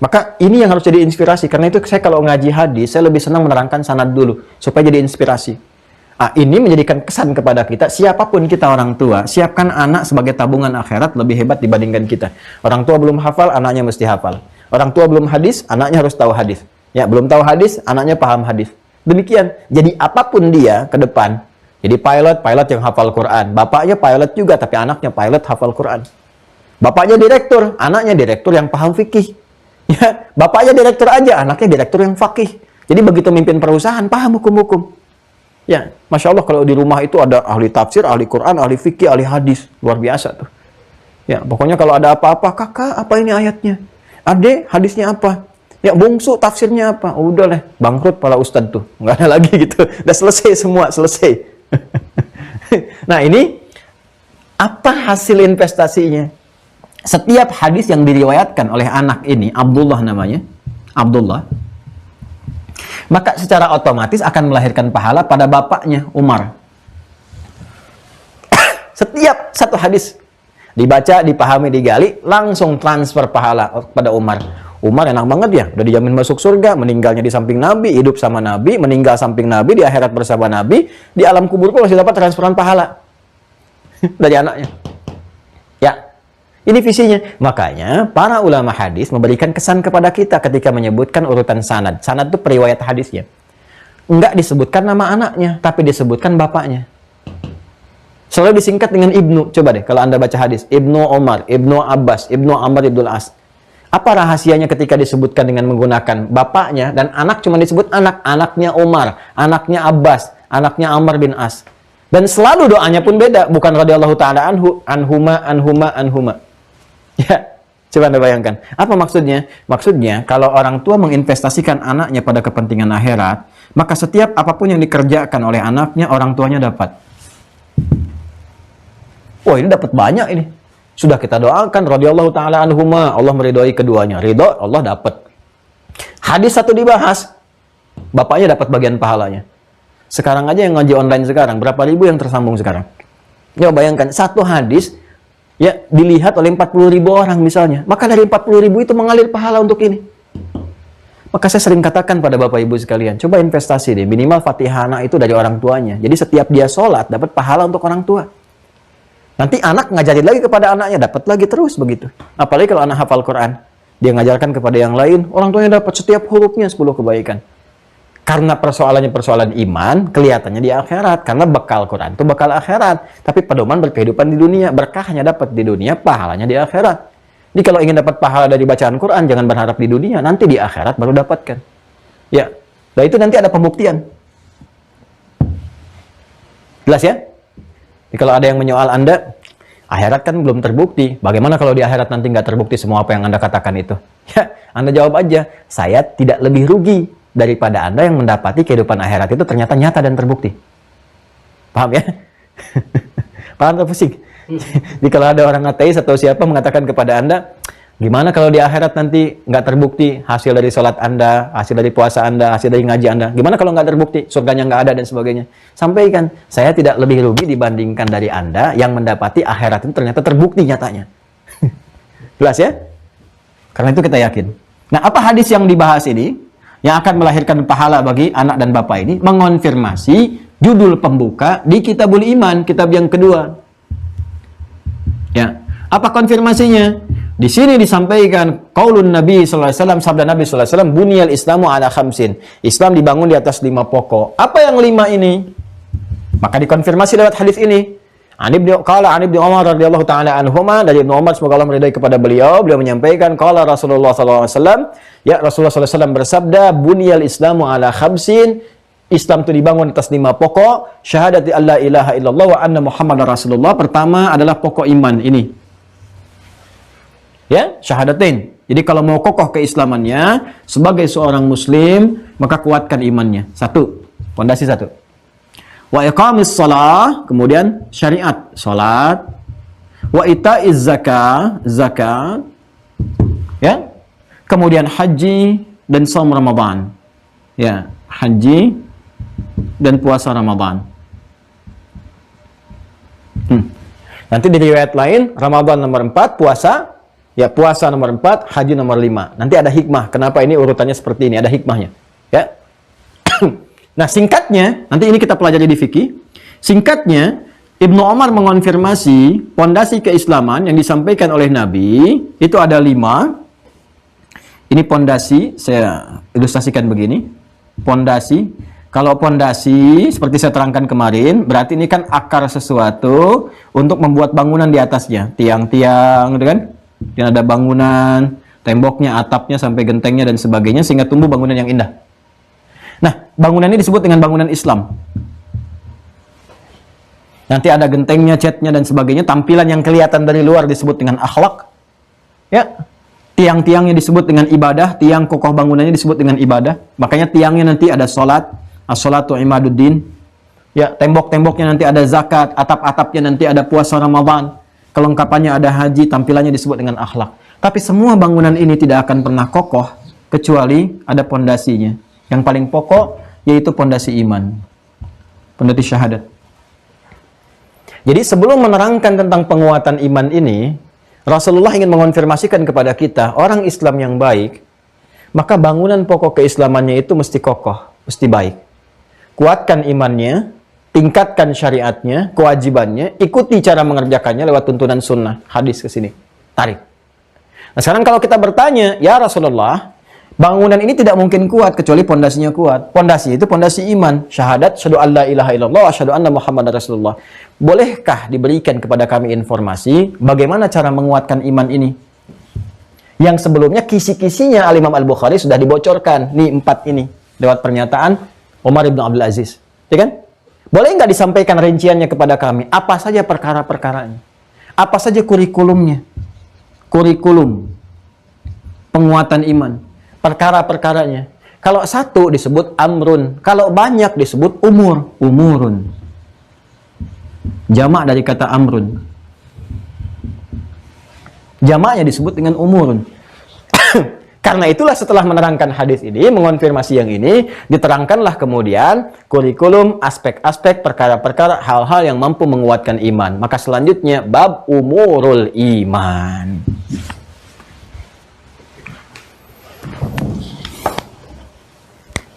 [SPEAKER 2] Maka ini yang harus jadi inspirasi. Karena itu saya kalau ngaji hadis, saya lebih senang menerangkan sanad dulu. Supaya jadi inspirasi. Ini menjadikan kesan kepada kita, siapapun kita orang tua, siapkan anak sebagai tabungan akhirat lebih hebat dibandingkan kita. Orang tua belum hafal, anaknya mesti hafal. Orang tua belum hadis, anaknya harus tahu hadis. Ya, belum tahu hadis, anaknya paham hadis. Demikian. Jadi apapun dia ke depan, jadi pilot yang hafal Quran. Bapaknya pilot juga, tapi anaknya pilot hafal Quran. Bapaknya direktur, anaknya direktur yang paham fikih. Ya, bapaknya direktur aja, anaknya direktur yang fakih. Jadi begitu mimpin perusahaan, paham hukum-hukum. Ya, Masya Allah kalau di rumah itu ada ahli tafsir, ahli Quran, ahli fikih, ahli hadis. Luar biasa tuh. Ya, pokoknya kalau ada apa-apa, kakak, apa ini ayatnya? Adek, hadisnya apa? Ya, bungsu, tafsirnya apa? Oh, udah lah, bangkrut para ustadz tuh. Nggak ada lagi gitu. Udah selesai semua, selesai. Nah, ini apa hasil investasinya? Setiap hadis yang diriwayatkan oleh anak ini, Abdullah namanya, Abdullah, maka secara otomatis akan melahirkan pahala pada bapaknya, Umar. Setiap satu hadis dibaca, dipahami, digali, langsung transfer pahala pada Umar. Umar enak banget ya, udah dijamin masuk surga, meninggalnya di samping Nabi, hidup sama Nabi, meninggal samping Nabi, di akhirat bersama Nabi, di alam kubur pun masih dapat transferan pahala dari anaknya. Ya, ini visinya. Makanya para ulama hadis memberikan kesan kepada kita ketika menyebutkan urutan sanad. Sanad itu periwayat hadisnya. Enggak disebutkan nama anaknya, tapi disebutkan bapaknya. Selalu disingkat dengan Ibnu. Coba deh kalau Anda baca hadis. Ibnu Umar, Ibnu Abbas, Ibnu Amr Ibnu As. Apa rahasianya ketika disebutkan dengan menggunakan bapaknya dan anak cuma disebut anak? Anaknya Umar, anaknya Abbas, anaknya Amr bin As. Dan selalu doanya pun beda. Bukan radhiyallahu ta'ala anhuma. Ya, coba Anda bayangkan. Apa maksudnya? Maksudnya, kalau orang tua menginvestasikan anaknya pada kepentingan akhirat, maka setiap apapun yang dikerjakan oleh anaknya, orang tuanya dapat. Oh, ini dapat banyak ini. Sudah kita doakan, radhiyallahu ta'ala anhuma, Allah meridhoi keduanya. Ridho, Allah dapat. Hadis satu dibahas, bapaknya dapat bagian pahalanya. Sekarang aja yang ngaji online sekarang, berapa ribu yang tersambung sekarang? Ya, bayangkan, satu hadis, ya, dilihat oleh 40.000 orang misalnya. Maka dari 40.000 itu mengalir pahala untuk ini. Maka saya sering katakan pada Bapak Ibu sekalian, coba investasi deh. Minimal Fatihah anak itu dari orang tuanya. Jadi setiap dia sholat, dapat pahala untuk orang tua. Nanti anak ngajarin lagi kepada anaknya, dapat lagi terus begitu. Apalagi kalau anak hafal Quran. Dia ngajarkan kepada yang lain, orang tuanya dapat setiap hurufnya 10 kebaikan. Karena persoalannya persoalan iman, kelihatannya di akhirat. Karena bekal Quran itu bekal akhirat. Tapi pedoman berkehidupan di dunia. Berkahnya dapat di dunia, pahalanya di akhirat. Jadi kalau ingin dapat pahala dari bacaan Quran, jangan berharap di dunia. Nanti di akhirat baru dapatkan. Ya, nah itu nanti ada pembuktian. Jelas ya? Jadi kalau ada yang menyoal Anda, akhirat kan belum terbukti. Bagaimana kalau di akhirat nanti nggak terbukti semua apa yang Anda katakan itu? Ya, Anda jawab aja, saya tidak lebih rugi daripada Anda yang mendapati kehidupan akhirat itu ternyata nyata dan terbukti. Paham ya? Paham atau pusing? Jadi kalau ada orang ateis atau siapa mengatakan kepada Anda, gimana kalau di akhirat nanti nggak terbukti hasil dari sholat Anda, hasil dari puasa Anda, hasil dari ngaji Anda? Gimana kalau nggak terbukti, surganya nggak ada dan sebagainya? Sampaikan, saya tidak lebih rugi dibandingkan dari Anda yang mendapati akhirat itu ternyata terbukti nyatanya. Jelas ya? Karena itu kita yakin. Nah, apa hadis yang dibahas ini yang akan melahirkan pahala bagi anak dan bapak ini? Mengonfirmasi judul pembuka di Kitabul Iman, kitab yang kedua. Ya, apa konfirmasinya? Di sini disampaikan qaulun Nabi sallallahu alaihi wasallam, sabda Nabi sallallahu alaihi wasallam, bunyal Islamu ala khamsin. Islam dibangun di atas 5 pokok. Apa yang 5 ini? Maka dikonfirmasi lewat hadis ini. An Ibnu Umar radhiyallahu taala anhuma, dari Ibnu Umar semoga Allah meridai kepada beliau menyampaikan qala Rasulullah sallallahu alaihi wasallam, ya Rasulullah sallallahu alaihi wasallam bersabda, bunyal Islamu ala khamsin. Islam itu dibangun atas 5 pokok. Syahadati alla ilaha illallah wa anna Muhammadar Rasulullah. Pertama adalah pokok iman ini. Ya, syahadatain. Jadi kalau mau kokoh keislamannya sebagai seorang muslim, maka kuatkan imannya. 1, pondasi 1. Wa iqamis shalah, kemudian syariat, salat. Wa itaiz zakat. Ya. Kemudian haji dan shaum Ramadan. Ya, haji dan puasa Ramadan. Nanti di riwayat lain, Ramadan nomor 4, puasa, ya puasa nomor 4, haji nomor 5. Nanti ada hikmah. Kenapa ini urutannya seperti ini? Ada hikmahnya. Ya. Nah, singkatnya, nanti ini kita pelajari di fikih. Singkatnya, Ibnu Umar mengonfirmasi pondasi keislaman yang disampaikan oleh Nabi itu ada 5. Ini pondasi, saya ilustrasikan begini. Pondasi, kalau pondasi seperti saya terangkan kemarin, berarti ini kan akar sesuatu untuk membuat bangunan di atasnya, tiang-tiang, gitu kan? Dan ada bangunan, temboknya, atapnya, sampai gentengnya dan sebagainya sehingga tumbuh bangunan yang indah. Nah, bangunan ini disebut dengan bangunan Islam. Nanti ada gentengnya, catnya dan sebagainya, tampilan yang kelihatan dari luar disebut dengan akhlak. Ya. Tiang-tiangnya disebut dengan ibadah, tiang kokoh bangunannya disebut dengan ibadah. Makanya tiangnya nanti ada salat, as-salatu imaduddin. Ya, tembok-temboknya nanti ada zakat, atap-atapnya nanti ada puasa Ramadan. Kelengkapannya ada haji, tampilannya disebut dengan akhlak. Tapi semua bangunan ini tidak akan pernah kokoh kecuali ada pondasinya. Yang paling pokok yaitu pondasi iman. Pondasi syahadat. Jadi sebelum menerangkan tentang penguatan iman ini, Rasulullah ingin mengonfirmasikan kepada kita, orang Islam yang baik, maka bangunan pokok keislamannya itu mesti kokoh, mesti baik. Kuatkan imannya, tingkatkan syariatnya, kewajibannya, ikuti cara mengerjakannya lewat tuntunan sunnah. Hadis ke sini, tarik. Nah sekarang kalau kita bertanya, ya Rasulullah, bangunan ini tidak mungkin kuat kecuali pondasinya kuat. Pondasi itu pondasi iman, syahadat, syahadu an la ilaha illallah, syahadu anna Muhammadar Rasulullah. Bolehkah diberikan kepada kami informasi bagaimana cara menguatkan iman ini? Yang sebelumnya kisi-kisinya Al-Imam Al-Bukhari sudah dibocorkan. Nih 4 ini lewat pernyataan Umar ibn Abdul Aziz. Ya kan? Boleh nggak disampaikan rinciannya kepada kami? Apa saja perkara-perkaranya? Apa saja kurikulumnya? Kurikulum penguatan iman. Perkara-perkaranya. Kalau satu disebut amrun, kalau banyak disebut umurun. Jamak dari kata amrun. Jamaknya disebut dengan umurun. Karena itulah setelah menerangkan hadis ini, mengonfirmasi yang ini, diterangkanlah kemudian kurikulum, aspek-aspek, perkara-perkara, hal-hal yang mampu menguatkan iman. Maka selanjutnya, bab umurul iman.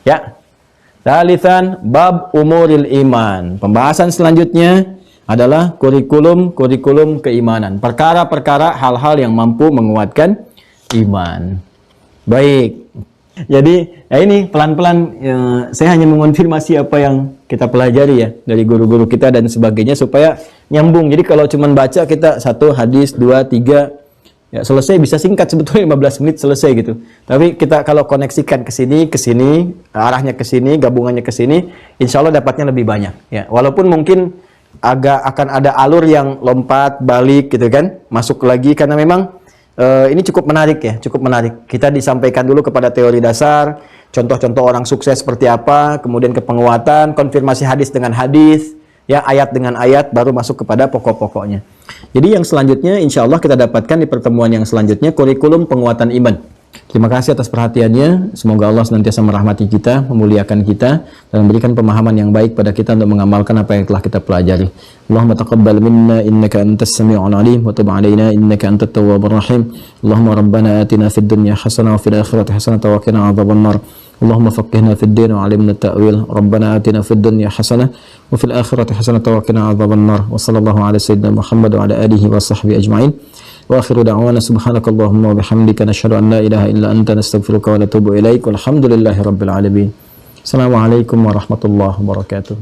[SPEAKER 2] Ya, Salisan bab umuril iman. Pembahasan selanjutnya adalah kurikulum keimanan. Perkara-perkara hal-hal yang mampu menguatkan iman. Baik. Jadi, ya ini pelan-pelan saya hanya mengonfirmasi apa yang kita pelajari ya dari guru-guru kita dan sebagainya supaya nyambung. Jadi kalau cuma baca kita 1 hadis, 2, 3 ya selesai, bisa singkat sebetulnya 15 menit selesai gitu. Tapi kita kalau koneksikan ke sini, arahnya ke sini, gabungannya ke sini, insya Allah dapatnya lebih banyak. Ya, walaupun mungkin akan ada alur yang lompat, balik gitu kan, masuk lagi karena memang ini cukup menarik ya, cukup menarik. Kita disampaikan dulu kepada teori dasar, contoh-contoh orang sukses seperti apa, kemudian ke penguatan, konfirmasi hadis dengan hadis. Ya, ayat dengan ayat, baru masuk kepada pokok-pokoknya. Jadi yang selanjutnya insya Allah kita dapatkan di pertemuan yang selanjutnya, kurikulum penguatan iman. Terima kasih atas perhatiannya. Semoga Allah senantiasa merahmati kita, memuliakan kita, dan memberikan pemahaman yang baik pada kita untuk mengamalkan apa yang telah kita pelajari. Allahumma taqabbal minna innaka antas sami'ul alim wa tub 'alaina innaka antat tawwabur rahim. Allahumma rabbana atina fid dunya hasanah wa fil akhirati hasanah wa qina adzabannar. اللهم فقهنا في الدين وعلمنا التأويل ربنا آتنا في الدنيا حسنة وفي الآخرة حسنة وقنا عذاب النار وصلى الله على سيدنا محمد وعلى آله وصحبه أجمعين وآخر دعوانا سبحانك اللهم وبحمدك نشهد أن لا إله إلا أنت نستغفرك ونتوب إليك والحمد لله رب العالمين. السلام عليكم ورحمة الله وبركاته.